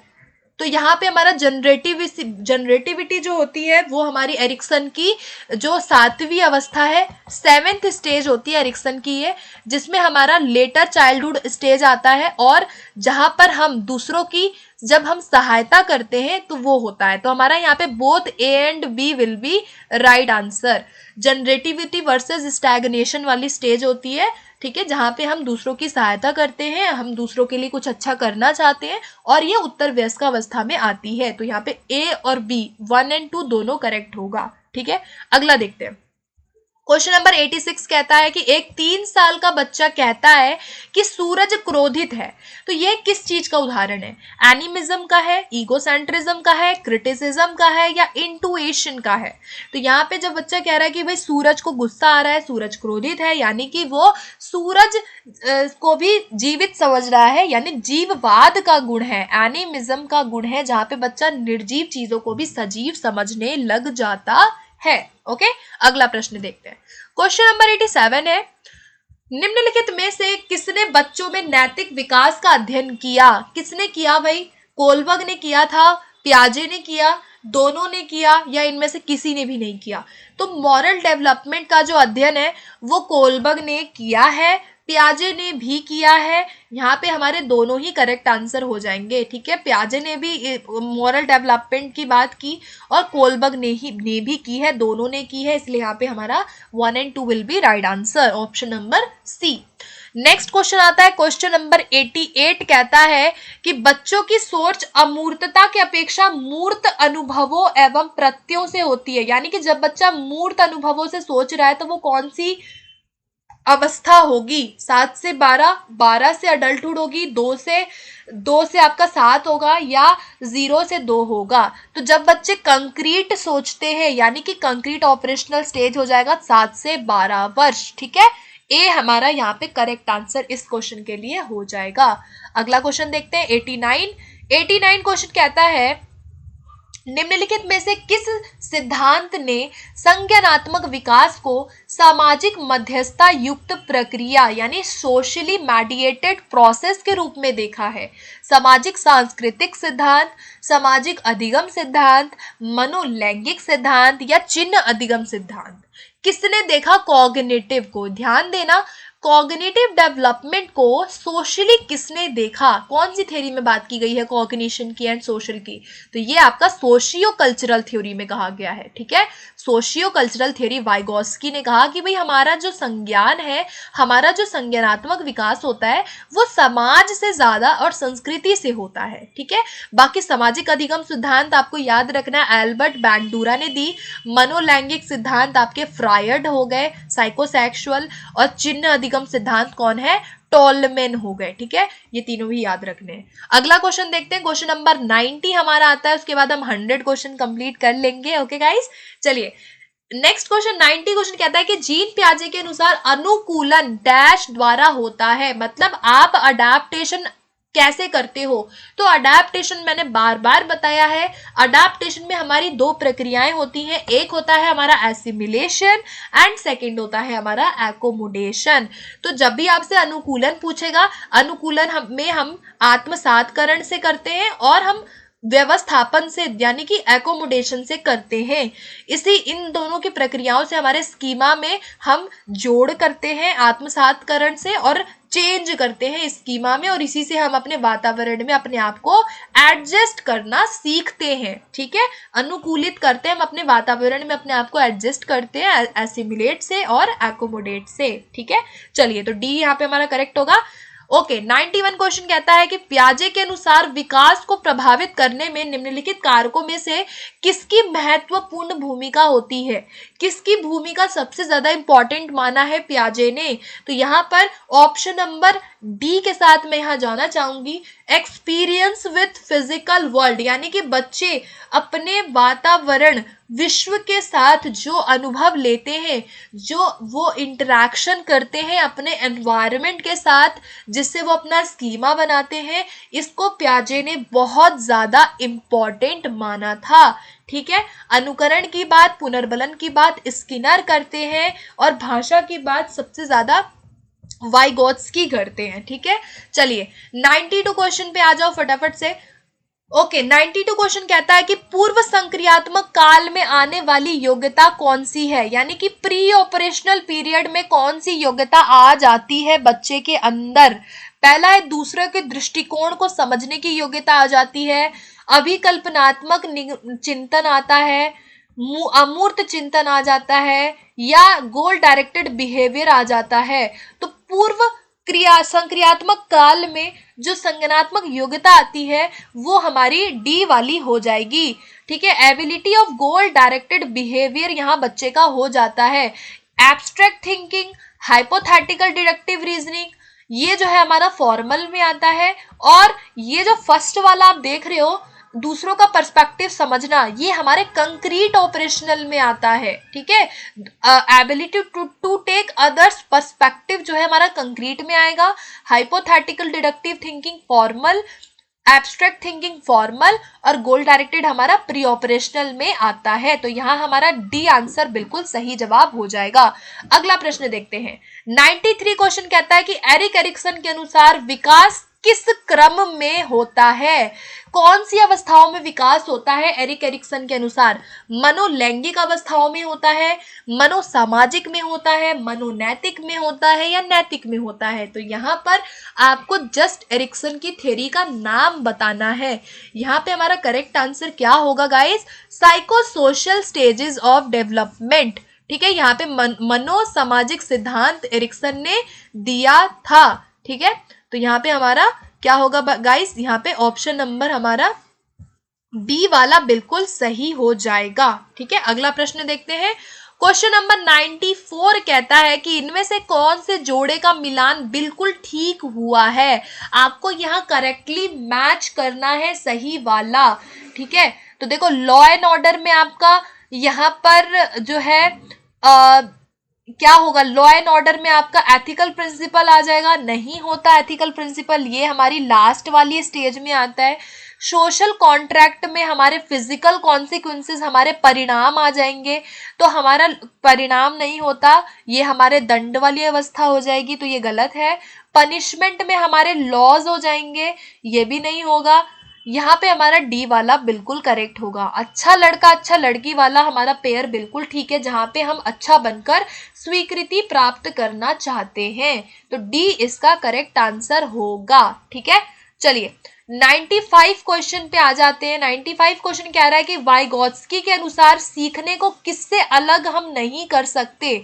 तो यहाँ पे हमारा जनरेटिविटी जो होती है वो हमारी एरिक्सन की जो 7वीं अवस्था है, 7th स्टेज होती है एरिक्सन की ये, जिसमें हमारा लेटर चाइल्डहुड स्टेज आता है, और जहां पर हम दूसरों की जब हम सहायता करते हैं तो वो होता है। तो हमारा यहाँ पे both A and B will be right answer. Generativity versus stagnation वाली स्टेज होती है, ठीक है, जहां पे हम दूसरों की सहायता करते हैं, हम दूसरों के लिए कुछ अच्छा करना चाहते हैं, और ये उत्तर वयस्कावस्था में आती है। तो यहाँ पे ए और बी 1 और 2 दोनों करेक्ट होगा। ठीक है, अगला देखते हैं। क्वेश्चन नंबर 86 कहता है कि एक 3 साल का बच्चा कहता है कि सूरज क्रोधित है, तो ये किस चीज का उदाहरण है? एनिमिज्म का है, ईगोसेंट्रिज्म का है, क्रिटिसिज्म का है, या इंटुइशन का है? तो यहाँ पे जब बच्चा कह रहा है कि भाई सूरज को गुस्सा आ रहा है, सूरज क्रोधित है, यानी कि वो सूरज को भी जीवित समझ रहा है, यानी जीववाद का गुण है, एनिमिज्म का गुण है, जहां पे बच्चा निर्जीव चीजों को भी सजीव समझने लग जाता है। ओके, अगला प्रश्न देखते हैं। क्वेश्चन नंबर 87 है, निम्नलिखित में से किसने बच्चों में नैतिक विकास का अध्ययन किया? किसने किया भाई? कोलबर्ग ने किया था, पियाजे ने किया, दोनों ने किया या इनमें से किसी ने भी नहीं किया? तो मॉरल डेवलपमेंट का जो अध्ययन है वो कोलबर्ग ने किया है, पियाजे ने भी किया है। यहाँ पे हमारे दोनों ही करेक्ट आंसर हो जाएंगे, ठीक है। पियाजे ने भी मॉरल डेवलपमेंट की बात की और कोलबर्ग ने भी की है, दोनों ने की है, इसलिए यहाँ पे हमारा 1 और 2 will be right answer, option number C. Next question आता है, क्वेश्चन नंबर 88 कहता है कि बच्चों की सोच अमूर्तता की अपेक्षा मूर्त अनुभवों एवं प्रत्ययों से होती है। यानी कि जब बच्चा मूर्त अनुभवों से सोच रहा है तो वो कौन सी अवस्था होगी? 7 से 12, 12 से अडल्टहुड होगी, 2 से आपका 7 होगा, या 0 से 2 होगा? तो जब बच्चे कंक्रीट सोचते हैं यानी कि कंक्रीट ऑपरेशनल स्टेज हो जाएगा 7 से 12 वर्ष, ठीक है। ए हमारा यहाँ पे करेक्ट आंसर इस क्वेश्चन के लिए हो जाएगा। अगला क्वेश्चन देखते हैं 89 क्वेश्चन कहता है निम्नलिखित में से किस सिद्धांत ने संज्ञानात्मक विकास को सामाजिक मध्यस्थता युक्त प्रक्रिया यानी सोशली मेडिएटेड प्रोसेस के रूप में देखा है? सामाजिक सांस्कृतिक सिद्धांत, सामाजिक अधिगम सिद्धांत, मनोलैंगिक सिद्धांत या चिन्ह अधिगम सिद्धांत? किसने देखा कॉग्निटिव को? ध्यान देना, कॉग्निटिव डेवलपमेंट को सोशली किसने देखा? कौन सी थ्योरी में बात की गई है कॉग्निशन की एंड सोशल की? तो ये आपका सोशियो कल्चरल थ्योरी में कहा गया है, ठीक है। सोशियो कल्चरल थ्योरी वाइगोस्की ने कहा कि भाई हमारा जो संज्ञान है, हमारा जो संज्ञानात्मक विकास होता है वो समाज से ज्यादा और संस्कृति से होता है, ठीक है। बाकी सामाजिक अधिगम सिद्धांत आपको याद रखना है एल्बर्ट बैंडूरा ने दी, मनोलैंगिक सिद्धांत आपके फ्रायड हो गए साइकोसेक्सुअल, और चिन्ह अधिगम सिद्धांत कौन है? टॉलमेन हो गए, ठीक है। ये तीनों भी याद रखने हैं। अगला क्वेश्चन देखते हैं, क्वेश्चन नंबर 90 हमारा आता है, उसके बाद हम 100 क्वेश्चन कंप्लीट कर लेंगे, ओके गाइस। चलिए नेक्स्ट क्वेश्चन 90 क्वेश्चन कहता है कि जीन पियाजे के अनुसार अनुकूलन डैश द्वारा होता है। मतलब आप अडेप्टेशन कैसे करते हो? तो अडेप्टेशन मैंने बार बार बताया है, अडेप्टेशन में हमारी 2 प्रक्रियाएं होती हैं, एक होता है हमारा एसिमिलेशन एंड सेकंड होता है हमारा एकोमोडेशन। तो जब भी आपसे अनुकूलन पूछेगा, अनुकूलन में हम आत्मसातकरण से करते हैं और हम व्यवस्थापन से यानी कि एकोमोडेशन से करते हैं। इसी इन दोनों की प्रक्रियाओं से हमारे स्कीमा में हम जोड़ करते हैं आत्मसातकरण से और चेंज करते हैं स्कीमा में, और इसी से हम अपने वातावरण में अपने आप को एडजस्ट करना सीखते हैं, ठीक है। अनुकूलित करते हैं हम अपने वातावरण में अपने आप को एडजस्ट करते हैं एसिमिलेट से और एकोमोडेट से, ठीक है। चलिए तो डी यहाँ पे हमारा करेक्ट होगा। ओके 91 क्वेश्चन कहता है कि पियाजे के अनुसार विकास को प्रभावित करने में निम्नलिखित कारकों में से किसकी महत्वपूर्ण भूमिका होती है? किसकी भूमिका सबसे ज्यादा इंपॉर्टेंट माना है पियाजे ने? तो यहाँ पर ऑप्शन नंबर डी के साथ मैं यहाँ जाना चाहूंगी, एक्सपीरियंस विथ फिजिकल वर्ल्ड, यानी कि बच्चे अपने वातावरण विश्व के साथ जो अनुभव लेते हैं, जो वो इंटरैक्शन करते हैं अपने एनवायरनमेंट के साथ, जिससे वो अपना स्कीमा बनाते हैं, इसको पियाजे ने बहुत ज्यादा इंपॉर्टेंट माना था, ठीक है। अनुकरण की बात, पुनर्बलन की बात स्किनर करते हैं और भाषा की बात सबसे ज्यादा वाइगोत्स्की करते हैं, ठीक है। चलिए 92 क्वेश्चन पे आ जाओ फटाफट से। ओके 92 क्वेश्चन कहता है कि पूर्व संक्रियात्मक काल में आने वाली योग्यता कौन सी है? यानी कि प्री ऑपरेशनल पीरियड में कौन सी योग्यता आ जाती है बच्चे के अंदर? पहला है दूसरे के दृष्टिकोण को समझने की योग्यता आ जाती है, अभिकल्पनात्मक चिंतन आता है, अमूर्त चिंतन आ जाता है, या गोल डायरेक्टेड बिहेवियर आ जाता है। तो पूर्व संक्रियात्मक काल में जो संज्ञानात्मक योग्यता आती है वो हमारी डी वाली हो जाएगी, ठीक है। Ability of goal directed behaviour यहाँ बच्चे का हो जाता है। Abstract thinking, hypothetical deductive reasoning, ये जो है हमारा फॉर्मल में आता है, और ये जो फर्स्ट वाला आप देख रहे हो दूसरों का पर्सपेक्टिव समझना, ये हमारे कंक्रीट ऑपरेशनल में आता है, ठीक है। Ability to take others perspective जो है हमारा कंक्रीट में आएगा, hypothetical deductive thinking formal, abstract thinking formal, और गोल डायरेक्टेड हमारा प्री ऑपरेशनल में आता है। तो यहाँ हमारा डी आंसर बिल्कुल सही जवाब हो जाएगा। अगला प्रश्न देखते हैं 93 क्वेश्चन कहता है कि एरिक एरिक्सन के अनुसार विकास किस क्रम में होता है? कौन सी अवस्थाओं में विकास होता है एरिक एरिक्सन के अनुसार? मनोलैंगिक अवस्थाओं में होता है, मनोसामाजिक में होता है, मनोनैतिक में होता है या नैतिक में होता है? तो यहाँ पर आपको जस्ट एरिक्सन की थ्योरी का नाम बताना है। यहाँ पे हमारा करेक्ट आंसर क्या होगा guys? Psychosocial stages of development. ठीक है, यहाँ पे मनोसामाजिक सिद्धांत एरिक्सन ने दिया था। ठीक है, तो यहाँ पे हमारा क्या होगा गाइस? यहाँ पे ऑप्शन नंबर हमारा बी वाला बिल्कुल सही हो जाएगा। ठीक है, अगला प्रश्न देखते हैं। क्वेश्चन नंबर 94 कहता है कि इनमें से कौन से जोड़े का मिलान बिल्कुल ठीक हुआ है? आपको यहाँ करेक्टली मैच करना है सही वाला। ठीक है, तो देखो लॉ एंड ऑर्डर में आपका यहाँ पर जो है क्या होगा? लॉ एंड ऑर्डर में आपका एथिकल प्रिंसिपल आ जाएगा, नहीं होता एथिकल प्रिंसिपल, ये हमारी लास्ट वाली स्टेज में आता है। सोशल कॉन्ट्रैक्ट में हमारे फिजिकल कॉन्सिक्वेंसेस, हमारे परिणाम आ जाएंगे, तो हमारा परिणाम नहीं होता, ये हमारे दंड वाली अवस्था हो जाएगी, तो ये गलत है। पनिशमेंट में हमारे लॉज हो जाएंगे, ये भी नहीं होगा। यहाँ पे हमारा डी वाला बिल्कुल करेक्ट होगा। अच्छा लड़का अच्छा लड़की वाला हमारा पेयर बिल्कुल ठीक है, जहां पे हम अच्छा बनकर स्वीकृति प्राप्त करना चाहते हैं, तो डी इसका करेक्ट आंसर होगा। ठीक है, चलिए 95 क्वेश्चन पे आ जाते हैं। 95 क्वेश्चन कह रहा है कि वाइगोत्स्की के अनुसार सीखने को किससे अलग हम नहीं कर सकते,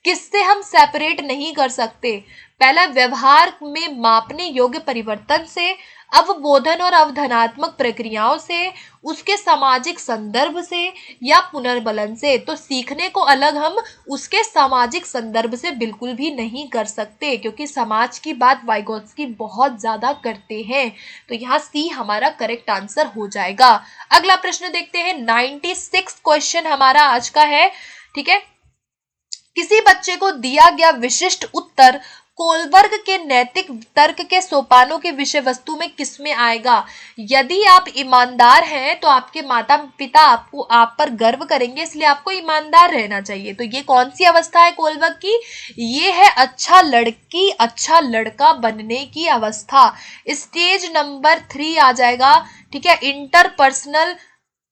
किससे हम सेपरेट नहीं कर सकते? पहला, व्यवहार में मापने योग्य परिवर्तन से, अवबोधन और अवधानात्मक प्रक्रियाओं से, उसके सामाजिक संदर्भ से या पुनर्बलन से। तो सीखने को अलग हम उसके सामाजिक संदर्भ से बिल्कुल भी नहीं कर सकते, क्योंकि समाज की बात वाइगोत्स्की बहुत ज्यादा करते हैं। तो यहाँ सी हमारा करेक्ट आंसर हो जाएगा। अगला प्रश्न देखते हैं। 96 क्वेश्चन हमारा आज का है। ठीक है, किसी बच्चे को दिया गया विशिष्ट उत्तर कोलबर्ग के नैतिक तर्क के सोपानों के विषय वस्तु में किसमें आएगा? यदि आप ईमानदार हैं तो आपके माता पिता आपको आप पर गर्व करेंगे, इसलिए आपको ईमानदार रहना चाहिए। तो ये कौन सी अवस्था है कोलबर्ग की? ये है अच्छा लड़की अच्छा लड़का बनने की अवस्था। स्टेज नंबर 3 आ जाएगा। ठीक है, इंटरपर्सनल,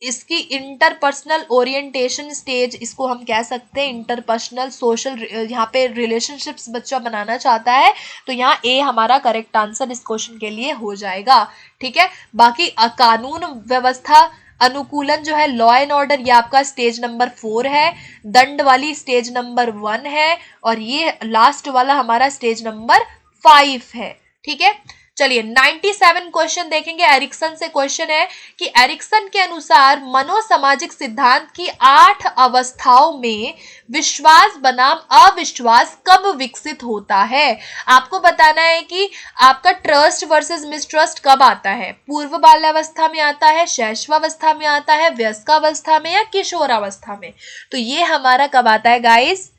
इसकी इंटरपर्सनल ओरिएंटेशन स्टेज इसको हम कह सकते हैं। इंटरपर्सनल सोशल, यहाँ पे रिलेशनशिप्स बच्चा बनाना चाहता है, तो यहाँ ए हमारा करेक्ट आंसर इस क्वेश्चन के लिए हो जाएगा। ठीक है, बाकी कानून व्यवस्था अनुकूलन जो है लॉ एंड ऑर्डर, ये आपका स्टेज नंबर 4 है। दंड वाली स्टेज नंबर 1 है, और ये लास्ट वाला हमारा स्टेज नंबर 5 है। ठीक है, चलिए 97 क्वेश्चन देखेंगे। एरिक्सन से क्वेश्चन है कि एरिक्सन के अनुसार मनोसामाजिक सिद्धांत की 8 अवस्थाओं में विश्वास बनाम अविश्वास कब विकसित होता है? आपको बताना है कि आपका ट्रस्ट वर्सेस मिसट्रस्ट कब आता है। पूर्व बाल्यावस्था में आता है, शैशवावस्था में आता है, वयस्कावस्था में या किशोरावस्था में? तो ये हमारा कब आता है गाइस?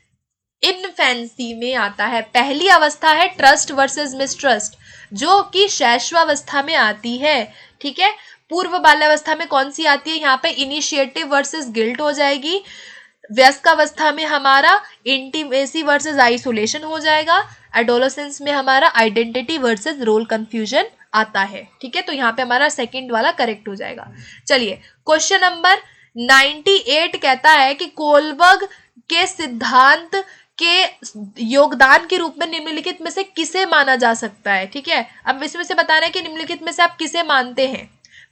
इनफेंसी में आता है। पहली अवस्था है ट्रस्ट वर्सेस मिसट्रस्ट, जो कि शैशवावस्था में आती है। ठीक है, पूर्व बाल्यावस्था में कौन सी आती है? यहाँ पे इनिशिएटिव वर्सेस गिल्ट हो जाएगी। वयस्कावस्था में हमारा इंटीमेसी वर्सेस आइसोलेशन हो जाएगा। एडोलेसेंस में हमारा आइडेंटिटी वर्सेस रोल कंफ्यूजन आता है। ठीक है, तो यहाँ पे हमारा सेकंड वाला करेक्ट हो जाएगा। चलिए क्वेश्चन नंबर 98 कहता है कि कोलबर्ग के सिद्धांत के योगदान के रूप में निम्नलिखित में से किसे माना जा सकता है? ठीक है, अब इसमें से बताना है कि निम्नलिखित में से आप किसे मानते हैं।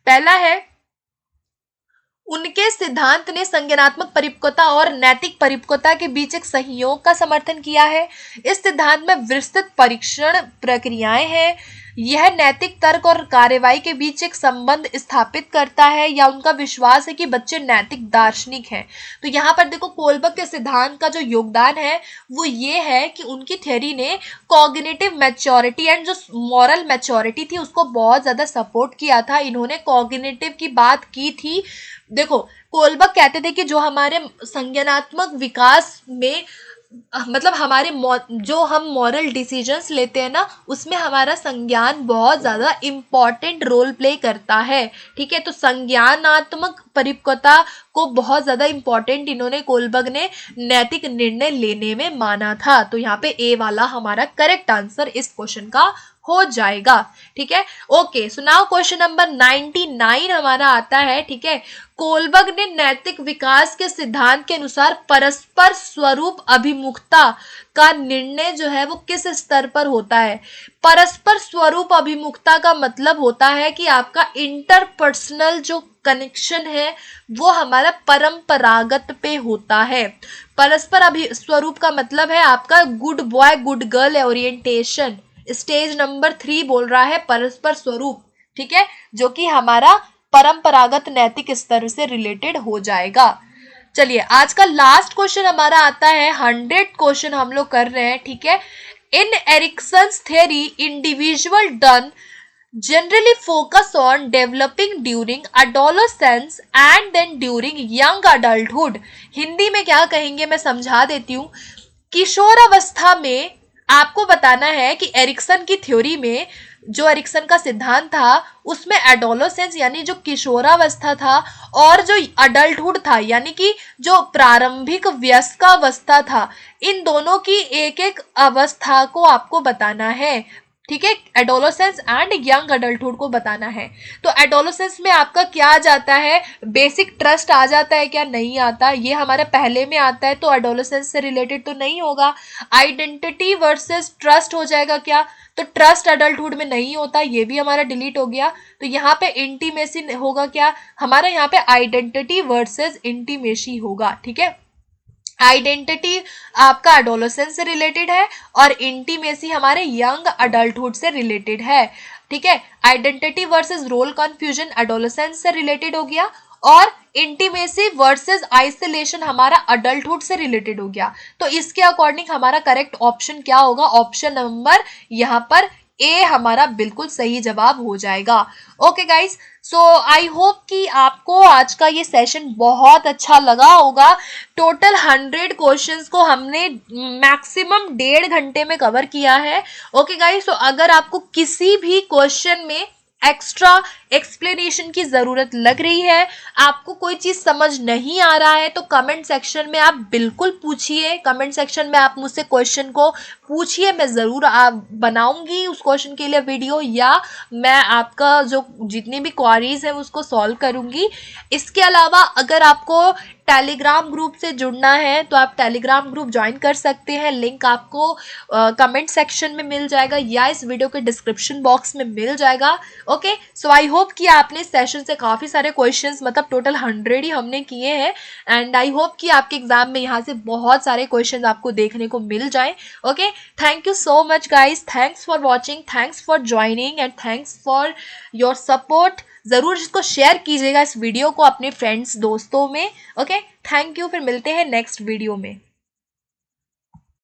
पहला है, उनके सिद्धांत ने संज्ञानात्मक परिपक्वता और नैतिक परिपक्वता के बीच एक सहयोग का समर्थन किया है। इस सिद्धांत में विस्तृत परीक्षण प्रक्रियाएं हैं। यह नैतिक तर्क और कार्यवाही के बीच एक संबंध स्थापित करता है, या उनका विश्वास है कि बच्चे नैतिक दार्शनिक हैं। तो यहाँ पर देखो कोलबर्ग के सिद्धांत का जो योगदान है वो ये है कि उनकी थ्योरी ने कॉग्निटिव मैच्योरिटी एंड जो मॉरल मैच्योरिटी थी उसको बहुत ज्यादा सपोर्ट किया था। इन्होंने कॉग्निटिव की बात की थी। देखो कोलबर्ग कहते थे कि जो हमारे संज्ञानात्मक विकास में, मतलब हमारे जो हम मॉरल डिसीजंस लेते हैं ना, उसमें हमारा संज्ञान बहुत ज़्यादा इम्पॉर्टेंट रोल प्ले करता है। ठीक है, तो संज्ञानात्मक परिपक्वता को बहुत ज़्यादा इम्पॉर्टेंट इन्होंने कोलबर्ग ने नैतिक निर्णय लेने में माना था। तो यहाँ पे ए वाला हमारा करेक्ट आंसर इस क्वेश्चन का हो जाएगा। ठीक है, okay. So now question number 99 हमारा आता है। ठीक है, कोलबर्ग ने नैतिक विकास के सिद्धांत के अनुसार परस्पर स्वरूप अभिमुखता का निर्णय जो है वो किस स्तर पर होता है? परस्पर स्वरूप अभिमुखता का मतलब होता है कि आपका इंटरपर्सनल जो कनेक्शन है वो हमारा परंपरागत पे होता है। परस्पर स्वरूप का मतलब है आपका good boy good girl orientation. Stage number 3 बोल रहा है परस्पर स्वरूप। ठीक है, जो कि हमारा परंपरागत नैतिक स्तर से रिलेटेड हो जाएगा। चलिए, आज का लास्ट क्वेश्चन हमारा आता है। 100 क्वेश्चन हम लोग कर रहे हैं। ठीक है, in Erikson's theory individual done generally focus on developing during adolescence and then during young adulthood। Hindi में क्या कहेंगे मैं समझा देती हूँ। किशोर अवस्था में आपको बताना है कि एरिक्सन की थ्योरी में जो एरिक्सन का सिद्धांत था उसमें एडोलोसेंस यानी जो किशोरावस्था था और जो अडल्टहुड था यानी कि जो प्रारंभिक वयस्कावस्था था, इन दोनों की एक एक अवस्था को आपको बताना है। ठीक है, एडोलोसेंस एंड यंग अडल्टहुड को बताना है। तो एडोलोसेंस में आपका क्या आ जाता है? बेसिक ट्रस्ट आ जाता है क्या? नहीं आता, ये हमारे पहले में आता है तो एडोलोसेंस से रिलेटेड तो नहीं होगा। आइडेंटिटी वर्सेस ट्रस्ट हो जाएगा क्या? तो ट्रस्ट अडल्टहुड में नहीं होता, ये भी हमारा डिलीट हो गया। तो यहाँ पे इंटीमेसी होगा क्या? हमारा यहाँ पे आइडेंटिटी वर्सेस इंटीमेसी होगा। ठीक है, आइडेंटिटी आपका एडोलोसेंस से रिलेटेड है और इंटीमेसी हमारे यंग अडल्टहुड से रिलेटेड है। ठीक है, identity versus role confusion adolescence से रिलेटेड हो गया और इंटीमेसी वर्सेस आइसोलेशन हमारा अडल्टहुड से रिलेटेड हो गया। तो इसके अकॉर्डिंग हमारा करेक्ट ऑप्शन क्या होगा? ऑप्शन नंबर यहाँ पर ए हमारा बिल्कुल सही जवाब हो जाएगा। Okay guys, so I hope कि आपको आज का ये सेशन बहुत अच्छा लगा होगा। टोटल 100 क्वेश्चंस को हमने मैक्सिमम 1.5 घंटे में कवर किया है। ओके गाइस, सो अगर आपको किसी भी क्वेश्चन में एक्स्ट्रा एक्सप्लेनेशन की जरूरत लग रही है, आपको कोई चीज समझ नहीं आ रहा है, तो कमेंट सेक्शन में आप बिल्कुल पूछिए। कमेंट सेक्शन में आप मुझसे क्वेश्चन को पूछिए, मैं जरूर बनाऊंगी उस क्वेश्चन के लिए वीडियो, या मैं आपका जो जितनी भी क्वारीज है उसको सॉल्व करूंगी। इसके अलावा अगर आपको टेलीग्राम ग्रुप से जुड़ना है तो आप टेलीग्राम ग्रुप ज्वाइन कर सकते हैं। लिंक आपको कमेंट सेक्शन में मिल जाएगा या इस वीडियो के डिस्क्रिप्शन बॉक्स में मिल जाएगा। ओके, सो आई होप कि आपने सेशन से काफी सारे क्वेश्चंस, मतलब टोटल 100 ही हमने किए हैं, एंड आई होप कि आपके एग्जाम में यहाँ से बहुत सारे क्वेश्चंस आपको देखने को मिल जाए। Okay, thank you so much guys, thanks for watching, thanks for joining and thanks for your support. जरूर इसको शेयर कीजिएगा इस वीडियो को अपने फ्रेंड्स दोस्तों में। ओके, थैंक यू, फिर मिलते हैं नेक्स्ट वीडियो में।